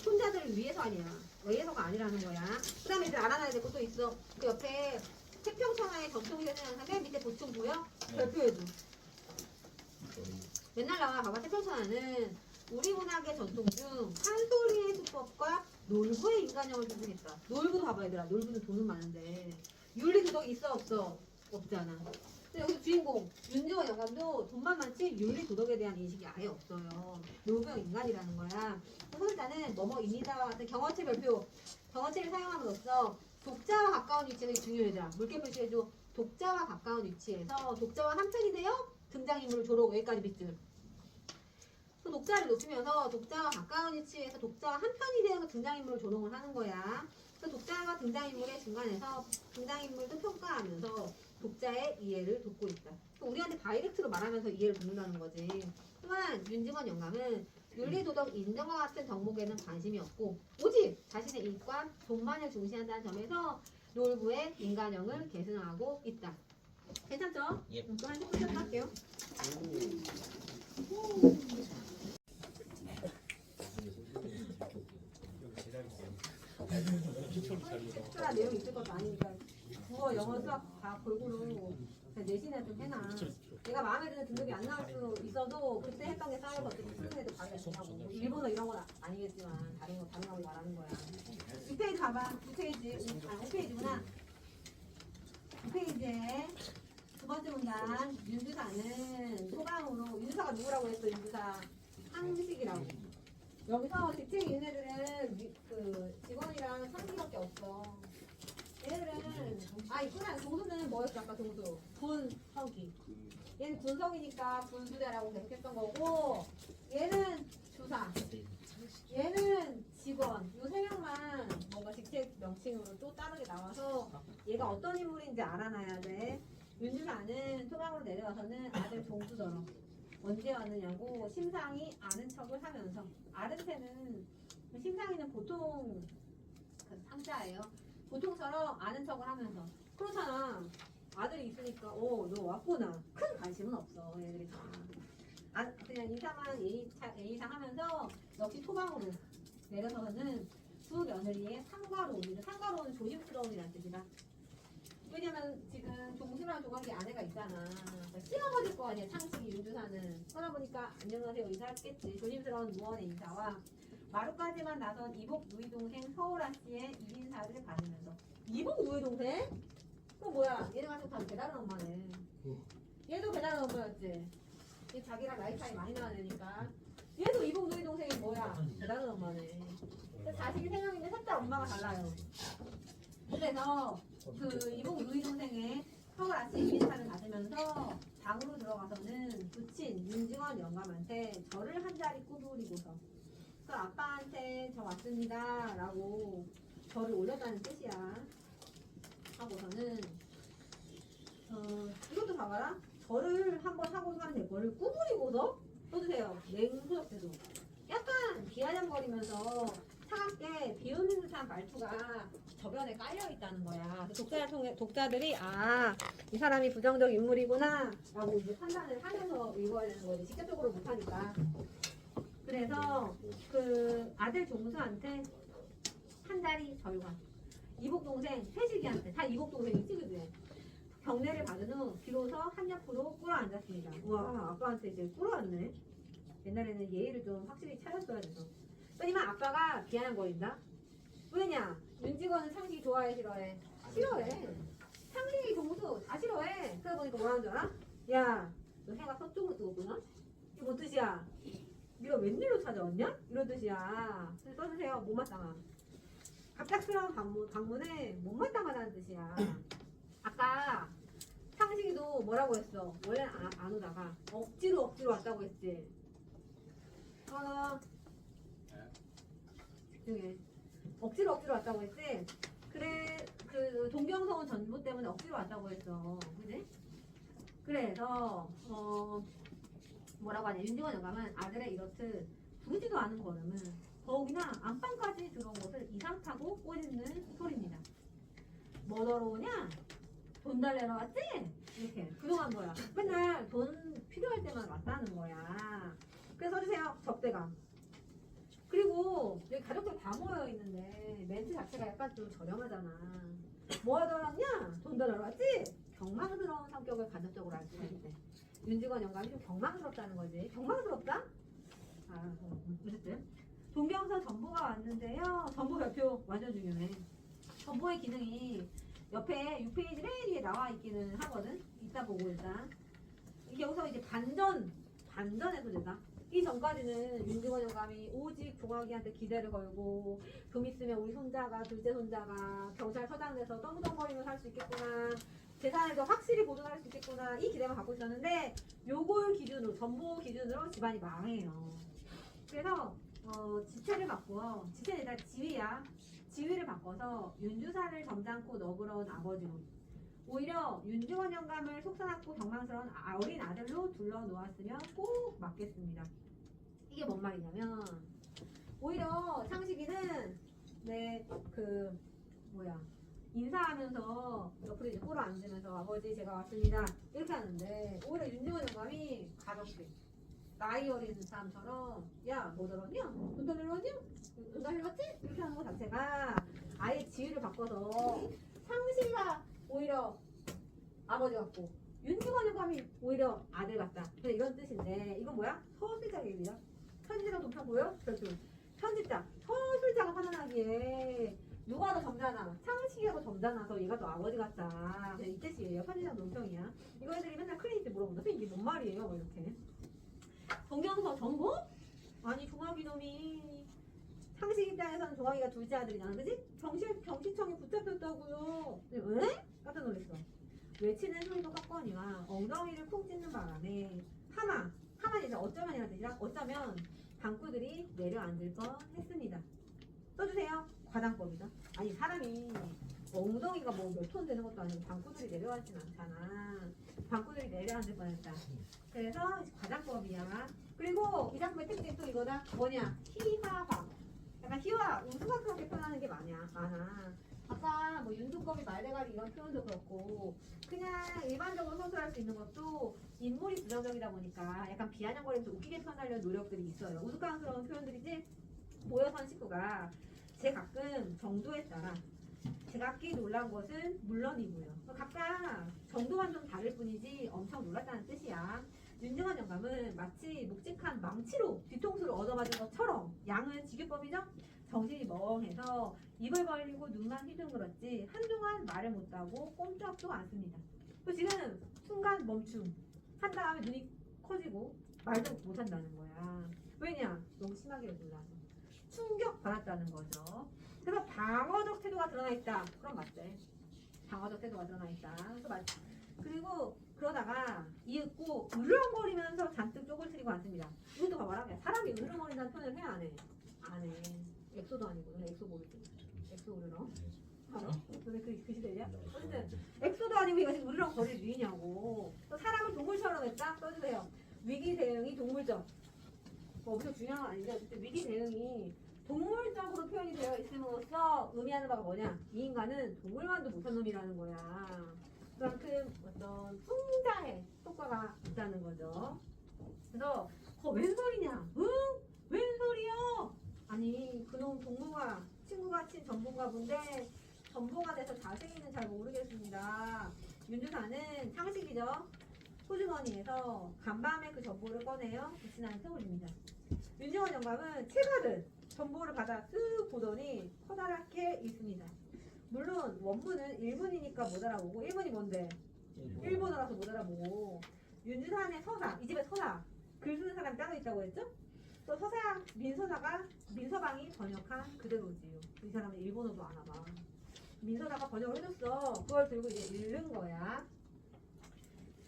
손자들을 위해서 아니야. 위해서가 아니라는 거야. 그 다음에 이제 알아놔야 될 것도 있어. 그 옆에 태평천하의 전통세는 맨 밑에 보충 보여? 별표해줘. 맨날 나와. 봐봐. 태평천하는 우리 문학의 전통 중 판소리의 수법과 놀부의 인간형을 구분했다. 놀부도 봐봐 얘들아. 놀부는 돈은 많은데 윤리도덕이 있어 없어? 없잖아. 근데 여기서 주인공 윤지원 영감도 돈만 많지 윤리도덕에 대한 인식이 아예 없어요. 놀부형 인간이라는 거야. 소설자는 뭐뭐입니다와 같은 경어체 별표, 경어체를 사용함으로써 독자와 가까운 위치는 중요해져. 물개 표시해줘. 독자와 가까운 위치에서 독자와 한편이 되어 등장인물을 조로 여기까지 빗줄. 그 독자를 높이면서 독자와 가까운 위치에서 독자와 한편이 되어서 등장인물을 조롱을 하는 거야. 그 독자가 등장인물의 중간에서 등장인물도 평가하면서 독자의 이해를 돕고 있다. 우리한테 다이렉트로 말하면서 이해를 돕는다는 거지. 또한 윤직원 영감은 윤리도덕 인정과 같은 덕목에는 관심이 없고 오직 자신의 이익과 돈만을 중시한다는 점에서 놀부의 인간형을 계승하고 있다. 괜찮죠? 예. 또 한 10분 할게요. 특별한 내용이 있을 것도 아니니까 국어, 영어, 수학 다 골고루 그냥 내신에 좀 해놔. 내가 마음에 드는 등급이 안 나올 수 있어도 그때 했던 게 쌓여서 어떻게 쓰는 애도 바로 된다고. 뭐 일본어 이런 건 아니겠지만 다른 거 말하는 거야. 2페이지 봐봐. 2페이지. 5페이지구나. 2페이지에 두 번째 문단. 윤주사는 소방으로 윤주사가 누구라고 했어? 윤주사 상식이라고. 여기서 직책이 있는 애들은 그 직원이랑 상식밖에 없어. 얘네들은 있구나. 동수는 뭐였어? 아까 동수 군석이. 얘는 군석이니까 군수대라고 계속했던 거고, 얘는 주사, 얘는 직원. 요 세 명만 뭔가 직책 명칭으로 또 다르게 나와서 얘가 어떤 인물인지 알아놔야 돼. 윤주사는 소방으로 내려와서는 아들 동수더러 언제 왔느냐고 심상이 아는 척을 하면서, 아른새는 심상이는 보통 그 상자예요. 보통처럼 아는 척을 하면서. 그렇잖아. 아들이 있으니까 너 왔구나. 큰 관심은 없어 얘들이 다. 그냥 인사만 예의상 하면서 역시 토방으로 내려서는 두 며느리의 상가로운. 상가로운 조심스러움이라는 뜻이다. 왜냐면 지금 종수랑 조각이 아내가 있잖아. 그러니까 시어머니일 거 아니야. 창식이 윤주사는. 그러다 보니까 안녕하세요 인사했겠지. 조심스러운 무언의 인사와 마루까지만 나선 이복 누이 동생 서울아 씨의 이인사를 받으면서. 이복 누이 동생? 그거 뭐야? 얘네 가지고 다 배다른 엄마네. 얘도 배다른 엄마였지. 얘 자기랑 나이 차이 많이 나는 애니까. 얘도 이복 누이 동생이 뭐야? 배다른 엄마네. 자식이 3명인데 셋 다 엄마가 달라요. 그래서 그 이복 누이 동생의 서울 아씨 이인사를 받으면서 방으로 들어가서는 부친 윤직원 영감한테 절을 한 자리 꾸부리고서 그 아빠한테 저 왔습니다 라고 절을 올렸다는 뜻이야. 하고서는 이것도 봐봐라. 절을 한번 하고 가는 거를 꾸부리고서 써주세요. 냉소적대도 약간 비아냥거리면서 차갑게 비웃는 듯한 말투가 저변에 깔려 있다는 거야. 독자들이 이 사람이 부정적 인물이구나 라고 이제 판단을 하면서 읽어야 되는 거지. 직접적으로 못하니까. 그래서 그 아들 종수한테 한 자리 절관, 이복 동생 회식이한테 다 이복 동생이 찍으래. 경례를 받은 후 비로소 한 옆으로 꿇어 앉았습니다. 우와, 아빠한테 이제 꿇어왔네. 옛날에는 예의를 좀 확실히 차렸어야 돼서. 왜냐면 아빠가 비아냥거린다. 왜냐? 윤직원은 창식이 좋아해 싫어해? 싫어해. 창식이 동수 다 싫어해. 그러다 보니까 뭐라는 줄 알아? 야, 너 해가 서쪽으로 뜨겁구나? 이게 뭔 뜻이야? 네가 웬일로 찾아왔냐? 이런 뜻이야. 그래서 써주세요. 못마땅함. 갑작스러운 방문에 못마땅하다는 뜻이야. 아까 창식이도 뭐라고 했어? 원래는 안 오다가 억지로 왔다고 했지. 집중해. 억지로 왔다고 했지. 그래, 그 동경서원 전부 때문에 억지로 왔다고 했어. 그지? 그래서 뭐라고 하냐? 윤직원 영감은 아들의 이렇듯 부르지도 않은 걸음은 더욱이나 안방까지 들어온 것을 이상 타고 꼬리는 소리입니다. 뭐더러 오냐? 돈 달래러 왔지? 이렇게 그동안 뭐야? 맨날 돈 필요할 때만 왔다는 거야. 그래서 써주세요. 적대감. 그리고 여기 가족들 다 모여 있는데 멘트 자체가 약간 좀 저렴하잖아. 뭐 하러 왔냐? 돈 달러 왔지? 경망스러운 성격을 간접적으로 알 수가 있대. 윤직원 영감이 좀 경망스럽다는 거지. 경망스럽다? 어쨌든 동경서 전보가 왔는데요. 전보 별표 완전 중요해. 전보의 기능이 옆에 6페이지 맨 위에 나와 있기는 하거든. 이따 보고 일단. 이게 여기서 이제 반전의 소재다. 이 전까지는 윤직원 영감이 오직 종학이한테 기대를 걸고 좀 있으면 우리 손자가 둘째 손자가 경찰서장 돼서 떠무덩거리며 살 수 있겠구나. 재산에서 확실히 보존할 수 있겠구나 이 기대만 갖고 있었는데 요걸 기준으로 전보 기준으로 집안이 망해요. 그래서 지체를 바꾸어 지체는 일단 지위야. 지위를 바꿔서 윤주사를 점잖고 너그러운 아버지로 오히려 윤중원 영감을 속상하고 경망스러운 어린 아들로 둘러놓았으면 꼭 맞겠습니다. 이게 뭔 말이냐면 오히려 창식이는 인사하면서 옆으로 이제 꼬로 앉으면서 아버지 제가 왔습니다 이렇게 하는데 오히려 윤중원 영감이 가볍게 나이 어린 사람처럼 야 뭐 들었냐? 돈 달려왔냐? 돈 달려왔지? 이렇게 하는 것 자체가 아예 지위를 바꿔서 창식이가 오히려 아버지 같고 윤중원 영감이 오히려 아들 같다. 그래서 이런 뜻인데 이건 뭐야? 서술자 얘기야. 편지랑 동편 보여? 그렇죠. 편집자 서술자가 판단하기에 누가 더 점잖아? 창식이가 더 점잖아서 얘가 더 아버지 같다. 그냥 이 뜻이에요. 편지랑 논평이야. 이거 애들이 맨날 크레디트 물어본다. 선생님 이게 뭔 말이에요? 뭐 이렇게. 동경서 정보? 아니 종학이 놈이 창식 입장에서는 종학이가 둘째 아들이잖아. 그지? 경시청에 붙잡혔다고요. 왜? 깜짝 놀랐어. 외치는 소리도 깎거니와 엉덩이를 쿵 찢는 바람에 하마는 이제 어쩌면이라는 뜻이라 어쩌면 방구들이 내려앉을 뻔했습니다. 써주세요. 과장법이다. 아니 사람이 엉덩이가 뭐 몇 톤 되는 것도 아니고 방구들이 내려앉진 않잖아. 방구들이 내려앉을 뻔했다. 그래서 과장법이야. 그리고 이 작품의 특징이 또 이거다. 뭐냐? 희화화. 약간 희화, 우스꽝스럽게 표현하는 게 많아. 아까 뭐 윤두꺼비 말대가리 이런 표현도 그렇고 그냥 일반적으로 서술할 수 있는 것도 인물이 부정적이다 보니까 약간 비아냥거리면서 웃기게 표현하려는 노력들이 있어요. 우스꽝스러운 표현들이지 모여선 식구가 제가끔 정도에 따라 제각기 놀란 것은 물론이고요. 각각 정도만 좀 다를 뿐이지 엄청 놀랐다는 뜻이야. 윤중원 영감은 마치 묵직한 망치로 뒤통수를 얻어맞은 것처럼 양은 지교법이죠? 정신이 멍해서 입을 벌리고 눈만 휘둥그렀지 한동안 말을 못하고 꼼짝도 않습니다. 또 지금 순간 멈춤 한 다음에 눈이 커지고 말도 못한다는 거야. 왜냐? 너무 심하게 놀라서 충격받았다는 거죠. 그래서 방어적 태도가 드러나 있다. 그럼 맞대. 방어적 태도가 드러나 있다. 그리고 그러다가 이윽고 으르렁거리면서 잔뜩 쪽을 트이고 앉습니다. 이것도 봐봐라. 사람이 으르렁거린다는 표현을 해야 안 해? 안 해. 엑소도 아니고 엑소 모르지. 엑소 으르렁. 알아? 너네 그 시대냐? 어쨌든 엑소도 아니고 이거 지금 으르렁거릴 위냐고. 또 사람을 동물처럼 했다? 써주세요. 위기 대응이 동물적. 뭐 엄청 중요한 건 아닌데 어쨌든 위기 대응이 동물적으로 표현이 되어 있음으로써 의미하는 바가 뭐냐? 이 인간은 동물만도 못한 놈이라는 거야. 그만큼 어떤 풍자의 효과가 있다는 거죠. 그래서 웬 소리냐? 응? 웬 소리요? 아니 그놈 동무가 친구가 친 전보가 본데 전보가 돼서 자세히는 잘 모르겠습니다. 윤주사는 상식이죠. 소주머니에서 간밤에 그 전보를 꺼내요. 빛이 세워줍니다. 윤중원 영감은 칠받은 전보를 받아 쓱 보더니 커다랗게 있습니다. 물론 원문은 일본이니까 못 알아보고 일본이 뭔데? 일본어라서 못 알아보고 윤주산의 서사, 이 집에 서사 글 쓰는 사람이 따로 있다고 했죠? 또 서사, 민서방이 번역한 그대로지요. 이 사람은 일본어도 안 알아. 민서사가 번역을 해줬어. 그걸 들고 이제 읽는 거야.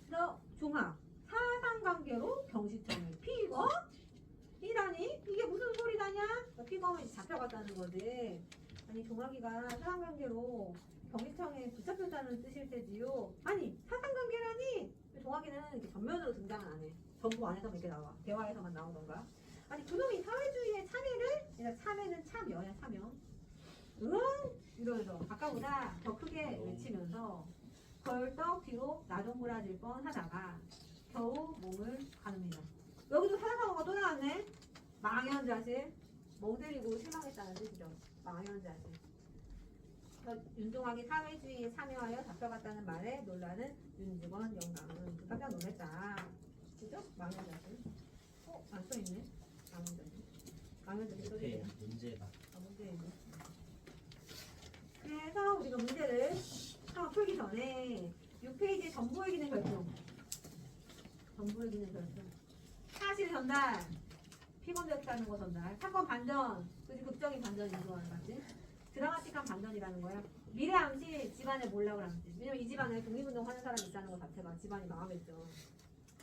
그래서 종합 사상관계로 경시청에 피거? 이라니? 이게 무슨 소리다냐? 피거면 잡혀갔다는 거지. 아니 종학이가 사상관계로 경시청에 붙잡혔다는 뜻일 테지요. 아니 사상관계라니? 종학이는 이렇게 전면으로 등장은 안 해. 전부 안에서만 이렇게 나와. 대화에서만 나오던가. 아니 그놈이 사회주의의 참여를 참여는 참여야 참여. 응? 이러면서 아까보다 더 크게 외치면서 벌떡 뒤로 나동그라질 뻔 하다가 겨우 몸을 가눕니다. 여기도 사자성어가 또 나왔네. 망연자실. 멍 때리고 실망했다는 뜻이죠. 망연자실. 윤종학이 사회주의에 참여하여 잡혀갔다는 말에 놀라는 윤중원 영감은 깜짝 놀랐다. 그죠? 망연자실. 안 써있네. 망연자실. 망연자실 써주세요. 문제가 문제 있네. 그래서 우리가 문제를 한번 풀기 전에 6페이지에 전보의 기능 결정. 전보의 기능 결정. 사실 전달. 피곤되었다는 거 전달. 사건 반전. 그지 극적인 반전이 좋아하는 거지. 드라마틱한 반전이라는 거야. 미래 암시 집안의 몰락을 암시. 왜냐면 이 집안에 독립운동하는 사람이 있다는 것 자체가 집안이 망하겠죠.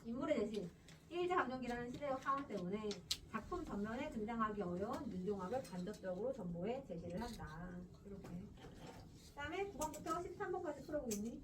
인물의 대신 일제 강점기라는 시대적 상황 때문에 작품 전면에 등장하기 어려운 윤종합을 간접적으로 전보에 제시를 한다. 이렇게. 그다음에 9번부터 13번까지 풀어보겠니?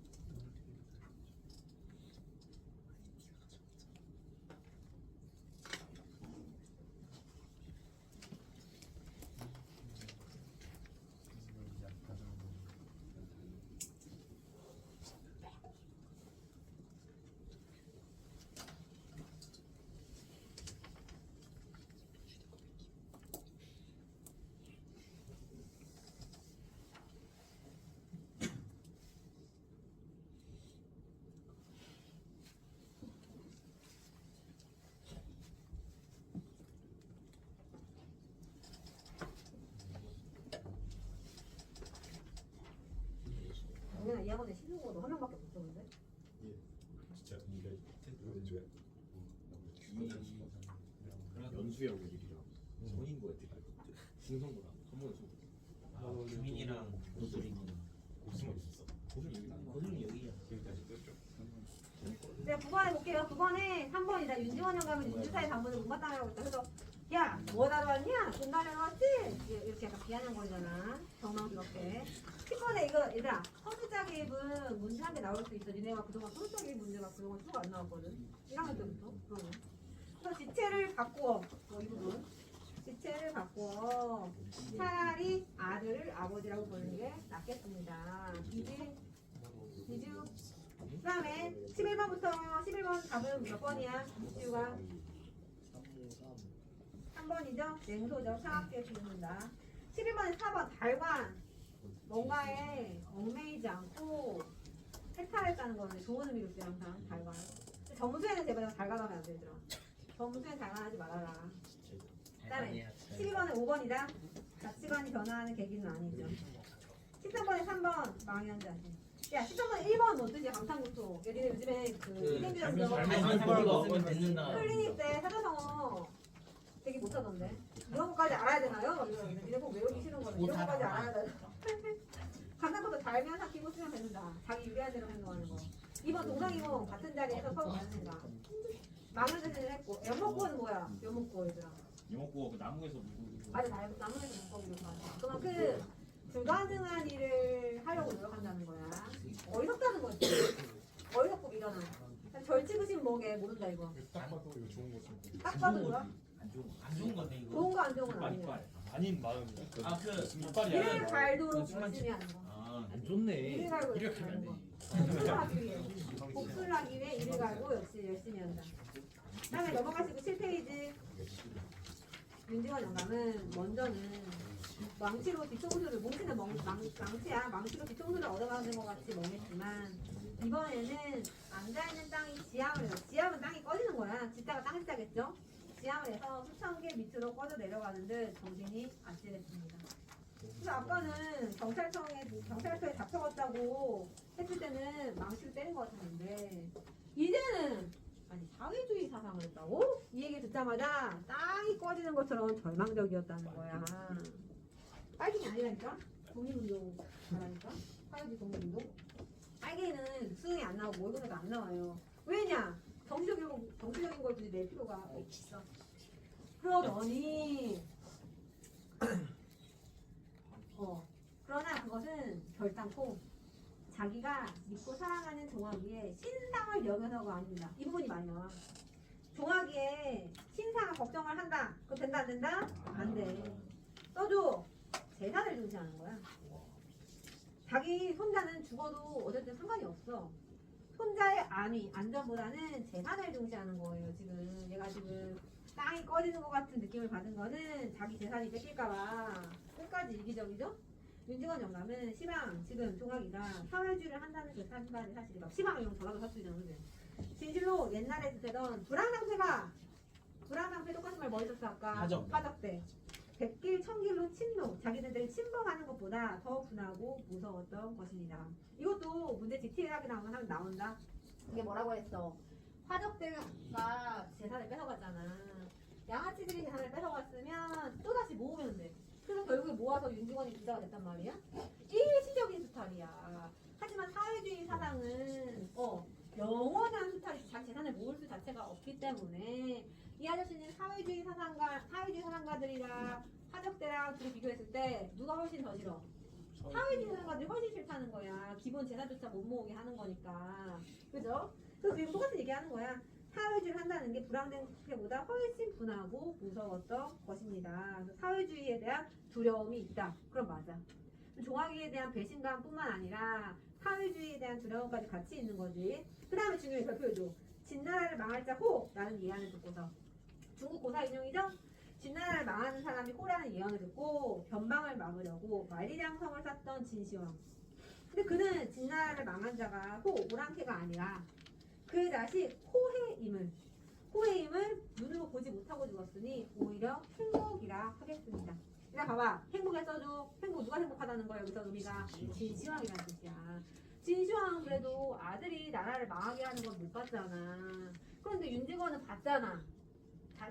우리는 이 학원에 신중고도 한 명밖에 못 썼는데. 진짜 근데 연수하고 일이랑 선인고 어떻게 중성고랑 한 번에 쏘고 규민이랑 고수린이. 고수만 있었어. 고수는 여기 고수린 여기야. 여기까지 떴죠. 네, 9번 해볼게요. 9번에 3번이다. 윤지원 영감은 윤주사의 방문을 못마땅하라고 했다. 그래서 야, 뭐 다뤄왔냐? 돈 다녀왔지? 이렇게 약간 비하는 정망스럽게. 10번에 이거 얘들아, 서술자 개입은 문제 한 개 나올 수 있어. 니네가 그동안 서술자 개입 문제가 그동안 수가 안 나왔거든. 1학년 때부터. 그러면. 그래서 지체를 바꾸어. 이 부분. 지체를 바꾸어. 차라리 아들을 아버지라고 부르는 게 낫겠습니다. 이주. 그 다음에 11번부터 11번 답은 몇 번이야? 이주가 3번이죠? 냉소죠. 차갑게 비웁니다. 11번에 4번 달관. 뭔가에 얽매이지 않고 해탈했다는 거는 좋은 의미로 쓰여 항상 달관. 점수에는 제발 달관하면 안 되더라. 점수에는 달관하지 말아라. 그다음에 12번에 5번이다. 가치관이 변화하는 계기는 아니죠. 13번에 3번 망연자실. 야 13번에 1번 어떠지? 방탄국토. 얘네 요즘에 그 알면서 없으면 듣는다. 클리닉 때 사자성어 되게 못하던데. 이런 것까지 알아야 되나요? 이런 거 외우기 싫은 거는 이런 것까지 알아야 되나? 간단부터 달면 삭히고 쓰면 된다. 자기 유리한 대로 행동하는 거. 2번 동상이모 같은 자리에서 서로 가는 생각. 망연자실을 했고 연목구는 뭐야? 연목구 얘들아. 이목구 그 나무에서 물고 맞아, 나무에서 묶어기로 하자. 그만큼 불가능한 일을 하려고 노력한다는 거야. 어리석다는 거지. 어리석고 미련한. 절치부심 뭐게 모른다 이거. 딱 봐도 이거 좋은 거 쓰고 딱 봐도 뭐야? 안 좋은 건데 이거. 좋은 거 안 좋은 건 이빨 아니야. 이빨 아닌 마음이야. 그 이빨이 일을 아니라 갈도록 열심히 하는 거. 안 일을 좋네. 갈고 이렇게 열심히 하는 거. 하면 복수를 하기 위해. 복수를 하기 위해 일을 갈고 역시 열심히 한다. 다음에 넘어가시고 7페이지. 윤지원 영감은 먼저는 망치로 뒤통수를 뭉치는 망치야. 망치로 뒤통수를 얻어가는 것 같이 멍했지만 이번에는 앉아있는 땅이 지함을 해서 지함은 땅이 꺼지는 거야. 지자가 땅 지자겠죠? 지함을 해서 수천 개 밑으로 꺼져 내려가는 듯 정신이 아찔했습니다. 그래서 아까는 경찰서에 잡혀갔다고 했을 때는 망치로 때린 것 같았는데 이제는 아니 사회주의 사상을 했다고? 이 얘기 듣자마자 땅이 꺼지는 것처럼 절망적이었다는 거야. 빨갱이 아니라니까? 독립운동 잘하니까? 사회주의 독립운동? 빨갱이는 수능이 안 나오고 모의고사도 안 나와요. 왜냐? 정치적인 걸 굳이 낼 필요가 없어. 그러더니 그러나 그것은 결단코 자기가 믿고 사랑하는 종아기에 신상을 여겨서가 아닙니다. 이 부분이 많이 나와. 종아기에 신상을 걱정을 한다. 그거 된다 안 된다? 안 돼. 써줘. 재산을 중시하는 거야. 자기 손자는 죽어도 어쨌든 상관이 없어. 손자의 안전보다는 재산을 중시하는 거예요. 지금 얘가 지금 땅이 꺼지는 것 같은 느낌을 받은 거는 자기 재산이 뺏길까봐 끝까지 이기적이죠. 윤지원 영감은 지금 종아기가 사회주의를 한다는 그 사실이 시방을 이런 전화도 사투리잖아. 그래. 진실로 옛날에 쓰던 불황상패 똑같은 말 머리 썼어 아까. 화적대. 백길 천길로 침노. 자기네들을 침범하는 것보다 더 분하고 무서웠던 것입니다. 이것도 문제 디테일하게 나오면 나온다. 이게 뭐라고 했어? 화적대가 재산을 뺏어갔잖아. 양아치들이 재산을 뺏어갔으면 또다시 모으면 돼. 그래서 결국에 모아서 윤직원이 부자가 됐단 말이야. 일시적인 수탈이야. 하지만 사회주의 사상은 영원한 수탈이 자기 재산을 모을 수 자체가 없기 때문에 이 아저씨는 사회주의 사상가들이랑 하적대랑 둘이 비교했을 때 누가 훨씬 더 싫어? 사회주의 사상가들이 훨씬 싫다는 거야. 기본 재산조차 못 모으게 하는 거니까. 그죠? 그래서 지금 똑같은 얘기하는 거야. 사회주의를 한다는 게 불황된 때보다 훨씬 분하고 무서웠던 것입니다. 그래서 사회주의에 대한 두려움이 있다. 그럼 맞아. 종아기에 대한 배신감뿐만 아니라 사회주의에 대한 두려움까지 같이 있는 거지. 그 다음에 중요해 별표해줘. 진나라를 망할 자 호라는 예언을 듣고서 중국 고사 인용이죠? 진나라를 망하는 사람이 호라는 예언을 듣고 변방을 막으려고 만리장성을 쌓던 진시황. 근데 그는 진나라를 망한 자가 오랑캐가 아니라 그의 자식 호해임을 눈으로 보지 못하고 죽었으니 오히려 행복이라 하겠습니다. 자 봐봐. 행복에 써줘. 누가 행복하다는 거야 여기서 의미가? 진시황이라는 뜻이야. 진시황은 그래도 아들이 나라를 망하게 하는 건 못 봤잖아. 그런데 윤직원은 봤잖아.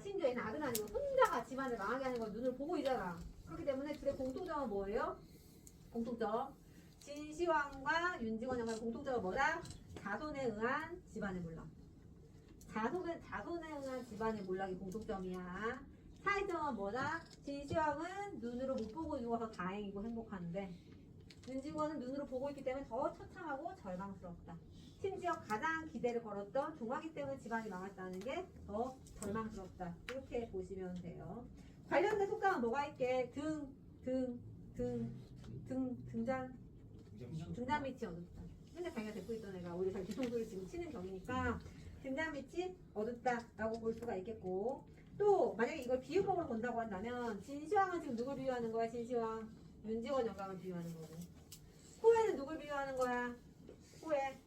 심지어 얘는 아들 아니고 혼자가 집안을 망하게 하는 걸 눈으로 보고 있잖아. 그렇기 때문에 둘의 공통점은 뭐예요? 공통점. 진시황과 윤직원 양의 공통점은 뭐다? 자손에 의한 집안의 몰락. 자손에 의한 집안의 몰락이 공통점이야. 차이점은 뭐다? 진시황은 눈으로 못 보고 죽어서 다행이고 행복한데 윤직원은 눈으로 보고 있기 때문에 더 처참하고 절망스럽다. 심지어 가장 기대를 걸었던 종아기 때문에 집안이 망했다는 게 더 절망스럽다. 이렇게 보시면 돼요. 관련된 속담은 뭐가 있게? 등잔 밑이 어둡다. 맨날 자기가 데리고 있던 애가 오히려 자기 뒤통수를 지금 치는 경이니까 등잔 밑이 어둡다라고 볼 수가 있겠고, 또 만약에 이걸 비유법으로 본다고 한다면 진시황은 지금 누굴 비유하는 거야? 진시황 윤직원 영감을 비유하는 거고, 호해는 누굴 비유하는 거야? 호해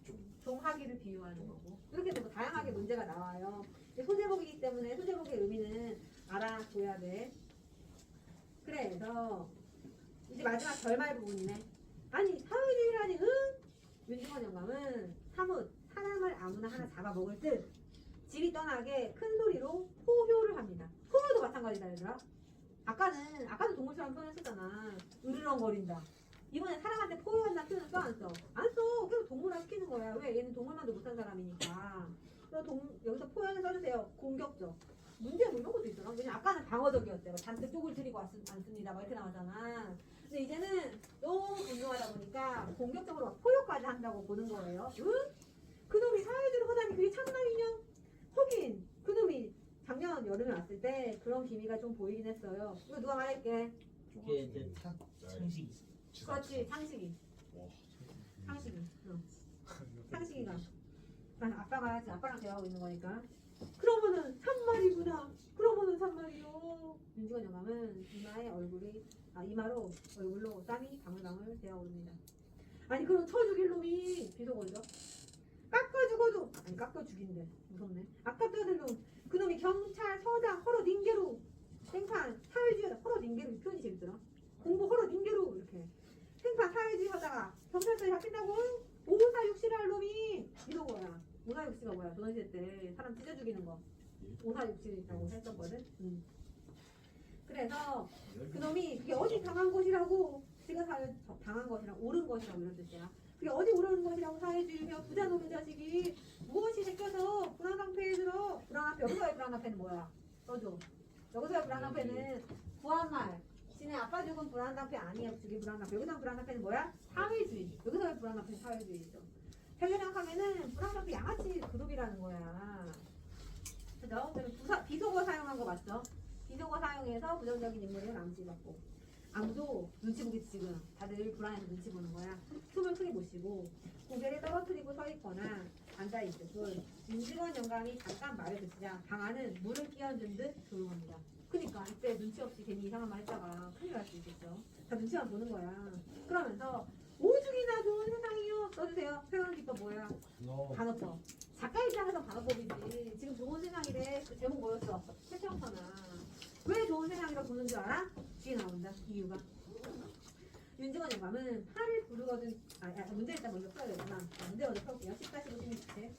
종하기를 비유하는 거고. 이렇게 되고 다양하게 문제가 나와요. 소제목이기 때문에 소제목의 의미는 알아둬야 돼. 그래서 이제 마지막 결말 부분이네. 아니 사회주의라니 윤직원 영감은 사뭇 사람을 아무나 하나 잡아먹을 듯 집이 떠나게 큰 소리로 포효를 합니다. 포효도 마찬가지다 얘들아. 아까도 동물처럼 표현했었잖아. 으르렁거린다. 이번에 사람한테 포효한다 표현을 써 안 써? 안 써. 계속 동물화 시키는 거야. 왜? 얘는 동물만도 못한 사람이니까. 그래서 여기서 포효를 써주세요. 공격적. 문제 뭐 이런 것도 있더라. 왜냐면 아까는 방어적이었대. 잔뜩 쪽을 들이고 왔습니다. 막 이렇게 나오잖아. 근데 이제는 너무 분노하다 보니까 공격적으로 막 포효까지 한다고 보는 거예요. 응? 그놈이 사회주의를 하다니 그게 참나이냐? 하긴 그놈이 작년 여름에 왔을 때 그런 기미가 좀 보이긴 했어요. 이거 누가 말할게? 이게 이제 상식이 있어. 그렇지, 상식이. 응. 상식이가. 난 아빠가 지금 아빠랑 대화하고 있는 거니까. 그러면은 산말이구나. 그러면은 산말이요. 윤직원 영감은 이마로 얼굴로 땀이 방울방울 되어오릅니다. 아니 그럼 쳐 죽일 놈이 비속어죠. 깎아 죽어도 깎아 죽인대. 무섭네. 아깝다 하던 놈. 그놈이 경찰 서장 허러 닌게로 생판 사회주의하다. 허러 닌게로 이 표현이 재밌더라. 공부 허러 닌게로 이렇게 생판 사회주의 하다가 경찰서에 잡힌다고 오사육시를 할 놈이 이러거야. 오사육시가 뭐야? 조선시대 때 사람 찢어 죽이는 거. 오사육시라고 했었거든. 그래서 그놈이 그게 어디 당한 것이라고, 지가 당한 것이랑 옳은 것이라고 이런 뜻이야. 그게 어디 옳은 것이라고 사회주의며 부자놈의 자식이 무엇이 생겨서 불안강패에 들어. 불안강패, 여기서의 불안강패는 뭐야? 써줘. 여기서의 불안강패는 구한말. 지네 아빠 죽은 불안강패 아니야. 죽인 불안강패. 여기서 불안강패는 뭐야? 사회주의. 여기서의 불안강패는 사회주의죠. 자기가 생각하면은 불안강패 양아치 그룹이라는 거야. 그죠? 비속어 사용한 거 맞죠? 비속어 사용해서 부정적인 인물을 암시받고. 아무도 눈치 보겠지 지금. 다들 불안해서 눈치 보는 거야. 숨을 크게 못 쉬고 고개를 떨어뜨리고 서 있거나 앉아 있을 뿐. 윤직원 영감이 잠깐 말을 듣자 방 안은 물을 끼얹은 듯 조용합니다. 그니까 이때 눈치 없이 괜히 이상한 말 했다가 큰일 날 수 있겠죠. 다 눈치만 보는 거야. 그러면서 오죽이나 좋은 세상이요. 써주세요. 표현 기법 뭐야? 반어법. 작가 입장에서 반어법이지. 지금 좋은 세상이래. 그 제목 뭐였어? 최태원파나. 왜 좋은 세상이라고 부르는 줄 알아? 뒤에 나온다. 이유가. 윤직원 영감은 팔을 부르거든. 문제 일단 먼저 풀어야 되구나. 문제 먼저 풀어볼게요. 14-15 주제.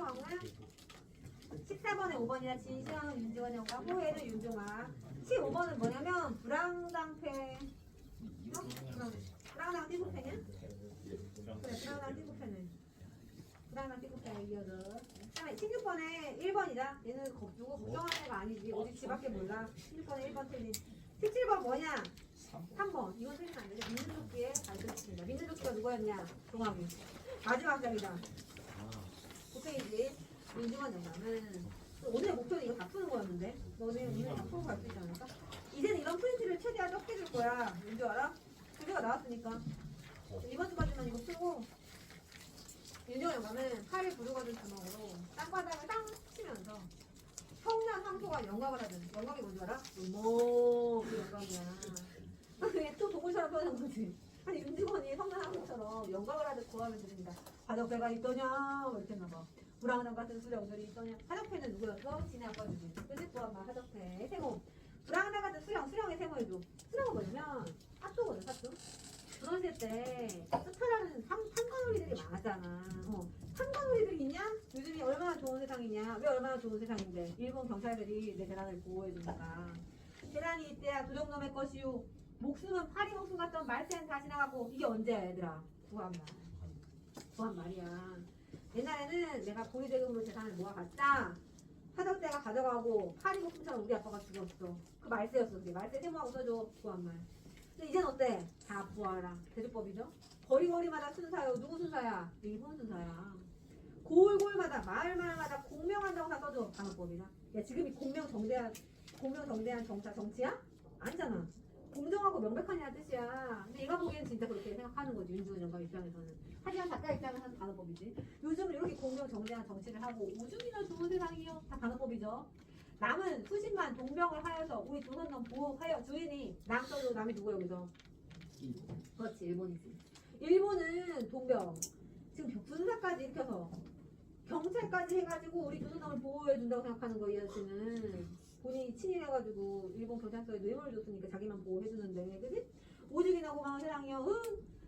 상황은 14번에 5번이야. 진시황은 윤지원 형과 호혜는 윤종아. 15번은 뭐냐면 불황당패. 불황당 띠부패냐? 그래, 불황당 띠부패네. 불황당 띠부패 이어서. 그다음에 16번에 1번이다. 얘는 누구 걱정하는 애가 아니지. 어디 집 밖에 몰라. 16번에 1번 틀린. 17번 뭐냐? 3번. 이건 틀리면 안 되죠. 민들조끼의 발표입니다. 민들조끼가 누구였냐? 종합이. 마지막 장이다. 9페이지. 윤중한 영감은 오늘의 목표는 이거 다 푸는 거였는데 너네 오늘 다 풀고 갈 수 있지 않을까? 이제는 이런 프린트를 최대한 적게 줄 거야. 왠지 알아? 교재가 나왔으니까 이번 주까지만 이거 풀고 윤중한 영감은 팔을 부르거든 주먹으로 땅바닥을 땅 치면서 청량 황소가 영감을 하든 영감이 뭔지 알아? 뭐 그 영감이야. 그게 또 동물처럼 표현한 거지. 아니 윤중원이 성난 황소처럼 영감을 하듯 고함을 들립니다. 바닥배가 있더냐 이렇게 했나봐. 불황당 같은 수령들이 있더냐. 하덕패는 누구였어? 진해 아빠 주지. 그지? 구한마 하덕패 세모. 불황당 같은 수령의 세모해줘. 수령은 뭐냐면 사투거든 사투. 조선시대 때 스타라는 삼관오리들이 많았잖아. 삼관오리들이 있냐? 요즘이 얼마나 좋은 세상이냐? 왜 얼마나 좋은 세상인데? 일본 경찰들이 내 재단을 보호해주니까. 재단이 이때야 도적놈의 것이요. 목숨은 파리 목숨 같던 말세는 다 지나가고. 이게 언제야 얘들아? 구한말이야. 옛날에는 내가 고리대금으로 재산을 모아갔다. 하덕대가 가져가고 파리 목숨처럼 우리 아빠가 죽었어. 그 말세였어. 그게 말세 세모하고 써줘. 구한말. 근데 이젠 어때? 다 부활아. 대조법이죠. 거리거리마다 순사요. 누구 순사야? 일본 순사야. 골골마다 마을마을마다 공명한다고 다 써줘. 단어법이다. 야 지금이 공명정대한 정치야? 아니잖아. 공정하고 명백하냐는 뜻이야. 근데 얘가 보기엔 진짜 그렇게 생각하는 거지. 윤중원 영감 입장에서는. 하지만 작가 입장에서는 단어법이지. 요즘은 이렇게 공정정대한 정치를 하고 오줌이나 좋은 세상이요. 다 단어법이죠. 남은 수십만 동병을 하여서 우리 조선놈 보호하여 주인이 남 써도 남이 누구 여기서? 그렇지 일본이지. 일본은 동병 지금 군사까지 일으켜서 경찰까지 해가지고 우리 조선놈을 보호해준다고 생각하는 거 이 아저씨는. 본인이 친일해가지고 일본 경찰서에 뇌물을 줬으니까 자기만 보호해주는데 그지? 오죽이나 고마운 세상이요.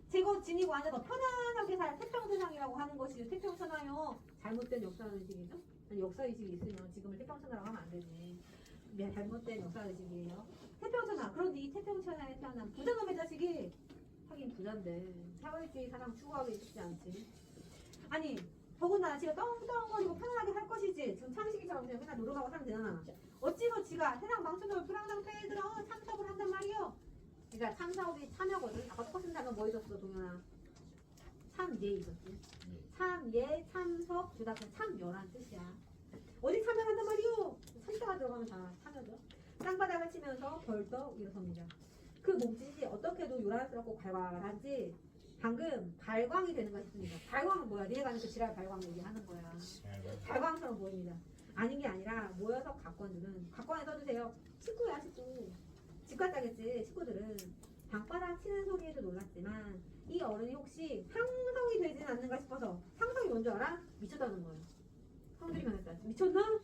제거 지니고 앉아서 편안하게 살 태평세상이라고 하는 것이 태평천하요. 잘못된 역사의식이죠? 아니 역사의식이 있으면 지금을 태평천하라고 하면 안 되지. 잘못된 역사의식이에요. 태평천하. 그런데 이 태평천하에 태어난 부자놈의 자식이 하긴 부자인데 사회주의 사상 추구하기 쉽지 않지. 아니 더군다나 지가 떵떵거리고 편안하게 살 것이지. 지금 창식이처럼 그냥 맨날 놀러 가고 살면 되잖아. 어찌서 지가 세상 망쳐놓을 불황당패에 들어 참석을 한단 말이요. 그러니까 참사업이 참여거든. 아까 똑같은 단어 뭐 있었어 동현아? 참예 있었지. 참예, 참석, 둘 다 참여란 뜻이야. 어디 참여한단 말이요? 참사가 들어가면 다 참여죠. 땅바닥을 치면서 벌떡 일어섭니다. 그 몸짓이 어떻게도 요란스럽고 발광하지. 방금 발광이 되는 것 같습니다. 발광은 뭐야? 니네가 아는 그 지랄 발광 얘기하는 거야. 발광처럼 보입니다. 아닌 게 아니라 모여서 각권들은 각권에 써주세요. 식구야 식구. 집 갔다겠지 식구들은. 방바닥 치는 소리에도 놀랐지만 이 어른이 혹시 상성이 되진 않는가 싶어서. 상성이 뭔 줄 알아? 미쳤다는 거예요. 성들이 변했다. 미쳤나?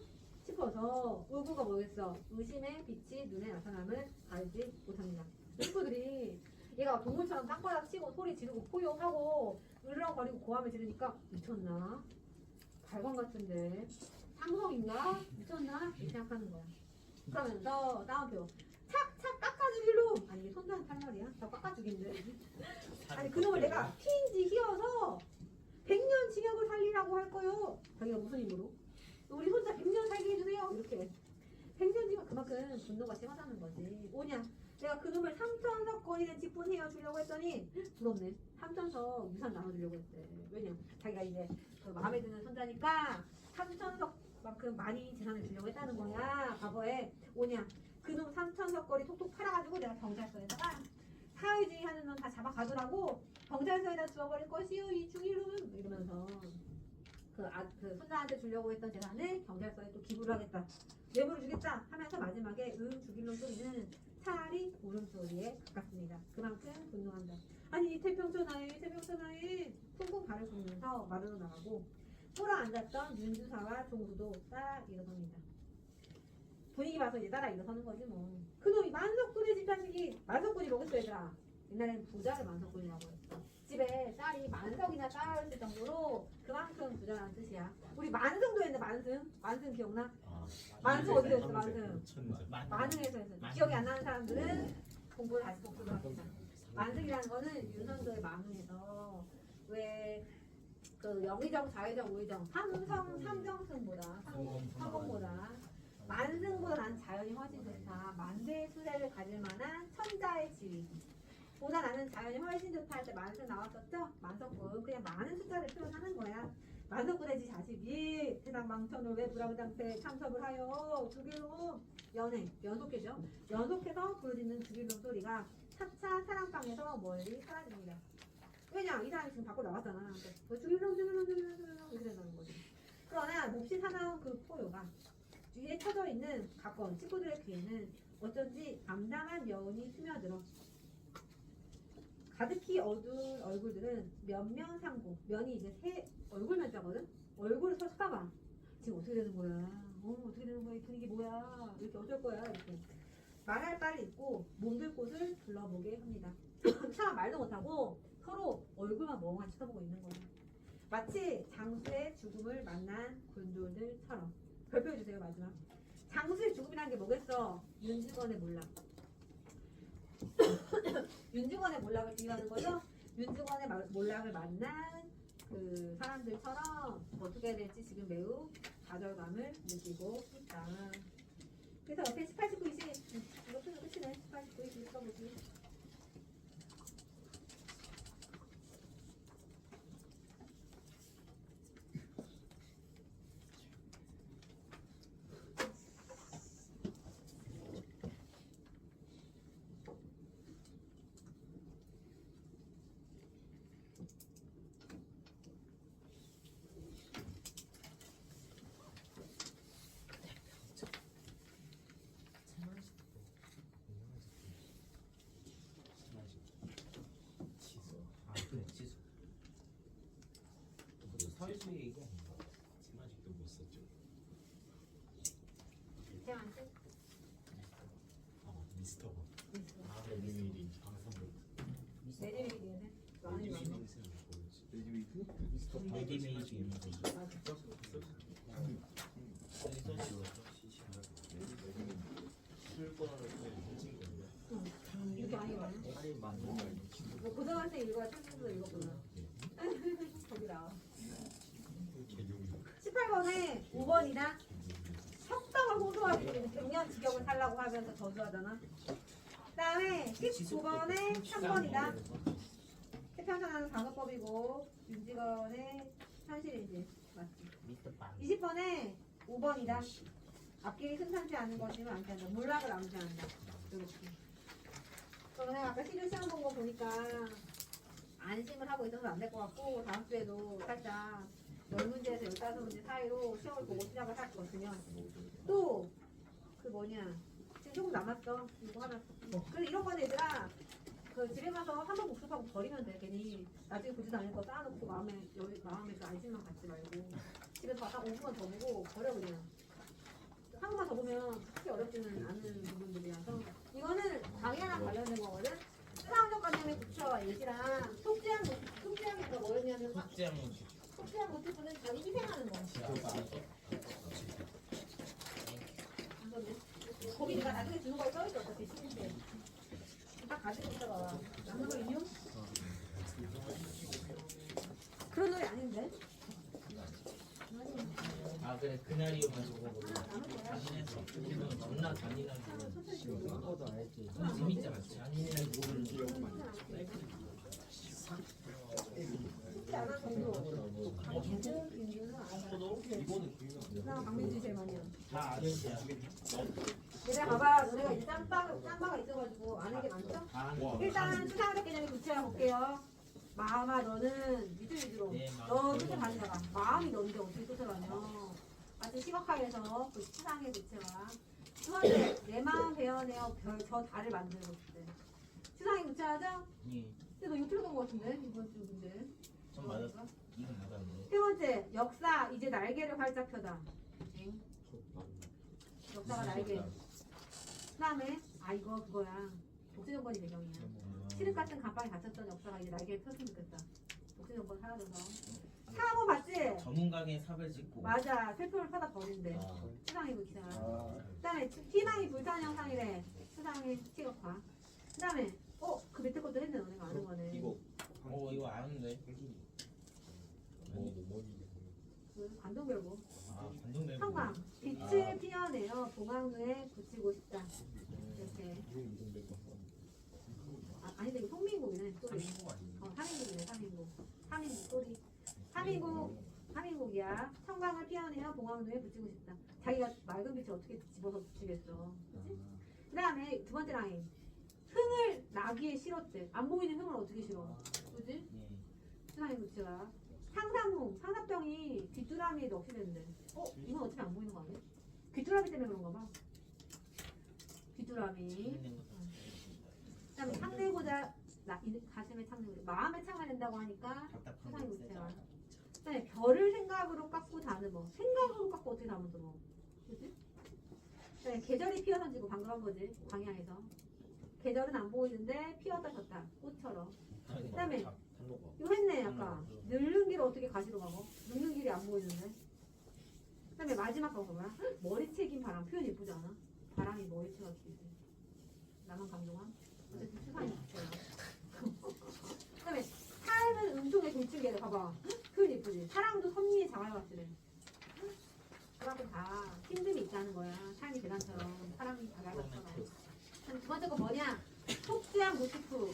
싶어서 의구가 뭐겠어? 의심의 빛이 눈에 나타남을 알지 못합니다. 식구들이 얘가 동물처럼 땅바닥 치고 소리 지르고 포효하고 으르렁거리고 고함을 지르니까 미쳤나? 발광 같은데 상성인가? 미쳤나? 이렇게 생각하는 거야. 그러면서 다운표 착착 깎아주길로. 아니 이게 손자는 탈말이야? 다 깎아주긴데. 아니 그놈을 내가 피인지 휘어서 100년 징역을 살리라고 할 거요. 자기가 무슨 힘으로? 우리 손자 100년 살게 해주세요. 이렇게 100년 징역. 그만큼 분노가 심하다는 거지. 뭐냐? 내가 그놈을 3천석 거리는 직분 헤어주려고 했더니 부럽네. 3천석 유산 나눠주려고 했대. 왜냐? 자기가 이제 그 마음에 드는 손자니까 3천석만큼 많이 재산을 주려고 했다는 거야. 과거에. 뭐냐? 그놈 3천석 거리 톡톡 팔아가지고 내가 경찰서에다가 사회주의 하는 놈 다 잡아가더라고. 경찰서에다 주워버릴 것이요 이 주기로는. 이러면서 그 손자한테 주려고 했던 재산을 경찰서에 또 기부를 하겠다. 뇌물을 주겠다 하면서 마지막에 주길로 소리는 차라리 울음소리에 가깝습니다. 그만큼 분노한다. 아니 이 태평천하에 쿵쿵 발을 굽면서 마루로 나가고 꿇어 앉았던 윤주사와 종수도 따라 일어섭니다. 분위기 봐서 이제 따라 일어서는 거지 뭐. 그놈이 만석군의 집 자식이 만석군이 뭐겠어 얘들아. 옛날에는 부자를 만석군이라고 했어. 집에 딸이 만석이나 딸을 쓸 정도로 그만큼 부자라는 뜻이야. 우리 만승도 했는데 만승 기억나? 아, 만승 어디서 했어 만승? 천재. 만흥에서 했어. 기억이 안 나는 사람들은 공부를 다시 복습을 합니다. 만승이라는 거는 윤선도의 만흥에서 왜 그 영의정, 좌의정, 우의정, 삼정승보다 삼공보다 만승보다 나는 자연이 훨씬 좋다. 만세의 수레를 가질 만한 천자의 지위. 보다 나는 자연이 훨씬 좋다 할 때 만승 나왔었죠? 만석군 그냥 많은 숫자를 표현하는 거야. 만석군의 지 자식이 세상 망천을 왜 불황장패에 참석을 하여 두 개로 연속해죠. 연속해서 부르짖는 주기명 소리가 차차 사랑방에서 멀리 사라집니다. 왜냐 이 사람이 지금 밖으로 나왔잖아. 주기명 이렇게 된다는 거지. 그러나 몹시 사나운 그 포효가 뒤에 쳐져 있는 가까운 친구들의 귀에는 어쩐지 암담한 여운이 스며들어 가득히 어두운 얼굴들은 면면상고 면이 이제 새 얼굴 면자거든. 얼굴을 쳐다봐. 지금 어떻게 되는 거야? 어떻게 되는 거야? 이 분위기 뭐야? 이렇게 어쩔 거야? 이렇게 말할 빨리 있고 몸들 곳을 둘러보게 합니다. 사람 말도 못하고 서로 얼굴만 멍하니 쳐다보고 있는 거야. 마치 장수의 죽음을 만난 군주들처럼. 별표해 주세요 마지막. 장수의 죽음이라는 게 뭐겠어? 윤직원의 몰락. 윤직원의 몰락을 비유하는 거죠. 윤직원의 몰락을 만난 그 사람들처럼 어떻게 해야 될지 지금 매우 좌절감을 느끼고 있다. 그래서 옆에 18, 19, 20 이것도 끝이네. 18, 19, 20 써보기. 사회주의 얘기 아닌가? 세마직도 못 썼죠. 대만식? 미스터 레디메이드 방송국. 내리메이드네. 많이 많아. 레디메이드? 미스터 레디메이드 있는 거. 이렇게 많이 많아. 뭐 고등학생 읽어야 청소도 읽었구나. 거기 나와. 18번에 5번이다. 협상을 호소하기 백년 직역을 살라고 하면서 저주하잖아. 그 다음에 19번에 3번이다. 태평천하는 간호법이고 윤직원의 현실인지 맞지. 미스터 빵. 20번에 5번이다. 앞길이 순탄치 않은 것이면 암시한다. 몰락을 암시한다. 이렇게. 그러면 아까 시중 시험 본 거 보니까 안심을 하고 있어서 안 될 것 같고 다음 주에도 살짝 10문제에서 15문제 사이로 시험을 보고 시작을 할 것 같으면 또 그 뭐냐 지금 조금 남았어. 이거 하나. 그래서 이런 건 얘들아 그 집에 가서 한 번 복습하고 버리면 돼. 괜히 나중에 보지도 않을 거 쌓아놓고 마음에 그 안심만 갖지 말고 집에서 한 5분만 더 보고 버려 그냥. 한 번만 더 보면 크게 어렵지는 않은 부분들이라서 이거는 강의랑 관련된 거거든. 수상정관념의 부처와 예시랑 속죄양에서 뭐였냐면 속죄양 모티브는 자기 희생하는 거. 거기 내가 나중에 주는 거에 써있어 어차피 시인데 딱 가지고 있다가 남는 거 인용? 그런 노래 아닌데? 아 그래 그날이오만 저거 보고 잔인해서 우리는 겁나 잔인한 거 그거도 알지. 재밌잖아 잔인한 부분을 쉽지 않아 정도. 강민준, 김준은 알아. 저도 이거는 기회가 나 강민준 제일 많이 해. 다 아는지야 얘들아 봐봐 너네가 이제 짬바가 있어가지고 아는 게 많죠? 다 아는 거 일단 수상적 개념이 구체화 볼게요. 마음아 너는 위주로 네, 너 쫓아 다니다가 마음이 너인데 어떻게 쫓아다녀. 마치 시각화에서 그 수상의 구체화. 두 번째 내 마음 베어내어 저 달을 만들고 싶대. 수상의 구체화죠? 예. 근데 너 이거 틀렸던 것 같은데 이번 주 문제. 전 맞았어 이건 맞았는데 세 번째 역사 이제 날개를 활짝 펴다. 엥? 역사가 날개. 그 다음에 이거 그거야. 독재정권이 배경이야. 칠흑 같은 감방에 갇혔던 역사가 이제 날개를 폈으면 좋겠다. 독재정권 사라져서. 사고 봤지? 전문가에게 삽을 짓고. 맞아. 슬픔을 파다 버린대. 아, 수상이 부채. 아, 그다음에 희망이 불타는 형상이래. 수상의 시각화. 그다음에 그 밑에 것도 했네. 너네가 아는 거네. 이거 이거 아는데. 관동별고. 아, 감동되고. 성광. 빛을 피어내어 봉황루에 붙이고 싶다. 이렇게. 아닌데 이거 송민국이네. 소리. 삼인국이네. 삼인국 소리. 삼인국이야. 성광을 피어내어 봉황루에 붙이고 싶다. 자기가 맑은 빛을 어떻게 집어서 붙이겠어. 그치? 그 다음에 두 번째 라인. 흥을 나기에 실었대. 안 보이는 흥을 어떻게 실어? 그지? 예. 수상의 부치가. 상사몽, 상사병이 귀뚜라미에 넋이랬는데. 이건 어차피 안 보이는 거 아니야? 귀뚜라미 때문에 그런가 봐. 귀뚜라미. 재밌는 거. 그 다음에 창내고자, 가슴에 창내고자. 마음에 창을 낸다고 하니까 답답한 수상의 거 부치가. 있어요. 그 다음에 별을 생각으로 깎고 다듬어. 생각으로 깎고 어떻게 다듬어? 그지? 그 다음에 계절이 피어선지고 방금 한 거지. 광야에서. 계절은 안 보이는데 피었다 졌다. 꽃처럼. 그다음에 단로가 이거 했네 아까. 늙는 길을 어떻게 가시로 가고? 늙는 길이 안 보이는데. 그다음에 마지막 거 뭐야? 머리채긴 바람. 표현 예쁘지 않아? 바람이 머리채가 길지. 나만 감동함? 어쨌든 추상이 좋아요. 그다음에 삶은 은총의 돌출계래. 봐봐. 표현 예쁘지? 사랑도 섭리의 자갈같이래. 그만큼 다 힘듦이 있다는 거야. 삶이 계단처럼 사랑이 자갈같처럼. 두 번째 거 뭐냐? 속죄한 모티프.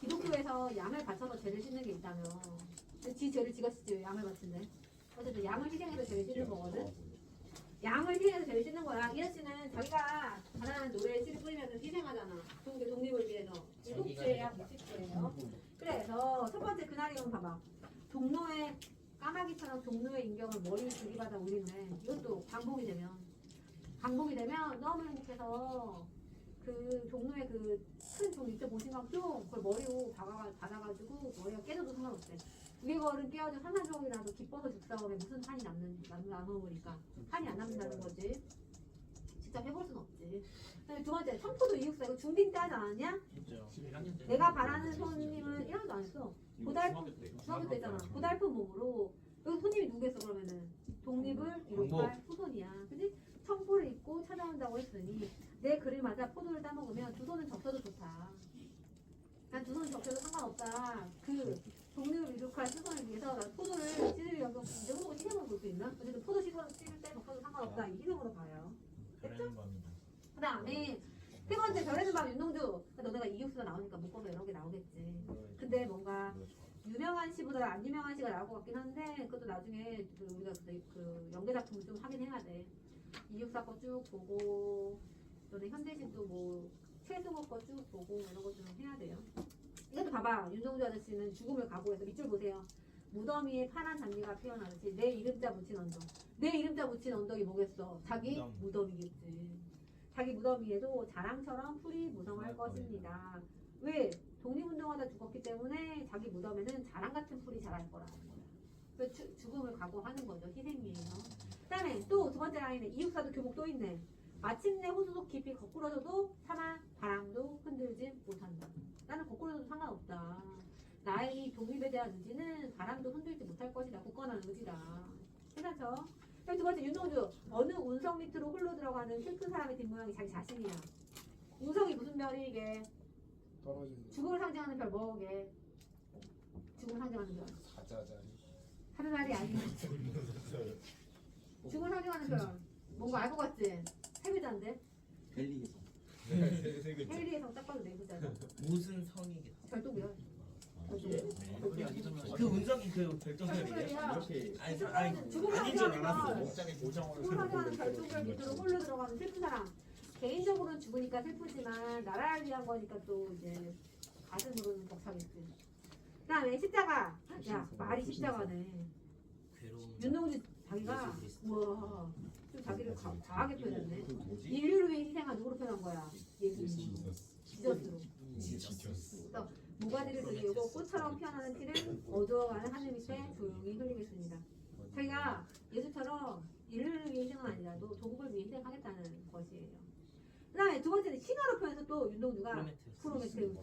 기독교에서 양을 바쳐서 죄를 씻는 게 있다며. 지 죄를 지가 씻지 양을 바친대. 어쨌든 양을 희생해서 죄를 씻는 거거든. 양을 희생해서 죄를 씻는 거야. 이현 씨는 자기가 가난한 노래에 씨를 뿌리면서 희생하잖아. 독립을 위해서. 이 속죄야 모티프예요. 그래서 첫 번째 그날이면 봐봐. 종로에 까마귀처럼 종로의 인경을 머리 들이받아 올리네. 이것도 광복이 되면 너무 행복해서 그 종로에 그 큰 종 있죠 보신강종 그걸 머리로 받아가지고 머리가 깨져도 상관없대. 위에 걸은 깨어져 산산조각이라도 기뻐서 죽사업에 무슨 한이 남으니까 한이 안 남는다는 거지. 직접 해볼 순 없지. 그다음에 두 번째 청포도 이육사 이거 중딩 때 하지 않았냐? 진짜. 내가 바라는 손님은 1학년도 안 했어. 중학교 때 했잖아. 고달픈 몸으로 여기 손님이 누구겠어 그러면은 독립을 이룩할 후손이야. 그지? 청포를 입고 찾아온다고 했으니 내 글을 맞아 포도를 따먹으면 두 손은 접혀도 좋다. 난 두 손은 접혀도 상관없다. 그 독립을 이룩할 후손을 위해서 난 포도를 찌를 연금 이제 후보가 희생으로 볼 수 있나? 어쨌든 포도 찌를 때 접혀도 상관없다. 이 희생으로 봐요. 별하는 밤이다. 그 다음에 세 번째 별에는 밤 윤동주. 너네가 이육수가 나오니까 문법에 여러 개 나오겠지. 근데 뭔가 유명한 시보다 안 유명한 시가 나올 것 같긴 한데 그것도 나중에 우리가 그 연계 작품을 좀 하긴 해야 돼. 이육사 거 쭉 보고 너네 현대신도 뭐 최승호 거 쭉 보고 이런 거 좀 해야 돼요. 이것도 봐봐. 윤동주 아저씨는 죽음을 각오해서 밑줄 보세요. 무더미에 파란 잔디가 피어나듯이 내 이름자 묻힌 언덕. 내 이름자 묻힌 언덕이 뭐겠어? 자기 무덤이겠지. 자기 무덤위에도 자랑처럼 풀이 무성할 것입니다. 왜? 독립운동하다 죽었기 때문에 자기 무덤에는 자랑 같은 풀이 자랄 거라는 거야. 그 죽음을 각오하는 거죠. 희생이에요. 그 다음에 또 두 번째 라인에 이육사도 교복 또 있네. 마침내 호수속 깊이 거꾸로져도 차마 바람도 흔들지 못한다. 나는 거꾸로져도 상관없다. 나의 독립에 대한 의지는 바람도 흔들지 못할 것이다. 굳건한 의지다. 괜찮죠? 두 번째 윤동주. 어느 운석 밑으로 홀로 들어가는 슬픈 사람의 뒷모양이 자기 자신이야. 운석이 무슨 별이 이게? 떨어지는 죽음을 상징하는 별 뭐게? 죽음을 상징하는 별. 사자자리. 하늘날이 아니야. 죽음을 상징하는 별. 뭔가 알 것 같지? 세 글자인데? 벨리에서 헬리의 성 딱 봐도 네 글자죠. 무슨 성이겠다. 별똥별. 그 운석이 그 별똥별이에요? 아니 죽음을 아닌 줄 상징하는 알았어. 별. 죽음을 상징하는 별똥별 밑으로 홀로 들어가는 슬픈 사람. 개인적으로는 죽으니까 슬프지만 나라를 위한 거니까 또 이제 가슴으로는 벅차겠지. 그다음에 십자가. 야 말이 십자가네. 괴로운. 윤동주 자기가 우와 좀 자기를 과하게 표현했네. 그 뭐지? 인류를 위해 희생한 누구로 표현한 거야? 예수님. 지저스로. 그래서 무가지를 그리우고 꽃처럼 피어나는 티를 어두워가는 하늘 밑에 조용히 흘리겠습니다. 자기가 예수처럼 인류를 위해 희생은 아니라도 도국을 위해 희생하겠다는 것이에요. 그 다음에 두 번째는 신화로 표현해서 또 윤동주가 프로메테우스.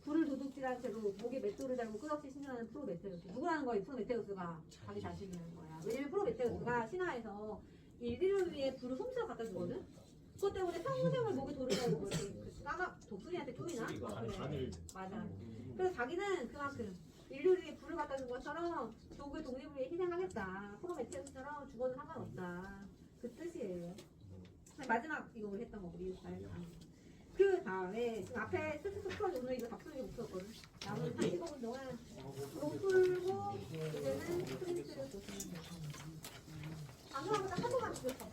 불을 도둑질한 채로 목에 맷돌을 달고 끝없이 신전하는 프로메테우스. 누구라는 거야? 이 프로메테우스가 자기 자신이라는 거야. 왜냐면 프로메테우스가 신화에서 인류를 위해 불을 훔쳐 갖다 주거든. 그것 때문에 평생을 목에 돌을 달고 그 까마 독수리한테 쪼이나? 바늘 맞아. 그래서 자기는 그만큼 인류를 위해 불을 갖다 준 것처럼 조국의 독립을 위해 희생하겠다. 프로메테우스처럼 죽어도 상관없다. 그 뜻이에요. 마지막 이거 우리 했던 거 우리 그 다음에 지금 앞에 쓱쓱 풀어줘. 오늘 이거 답변이 없었거든. 남은 45분 동안 이거 풀고 이제는 프린트를 보시면 돼요. 방송하고 한 번만 주셨어.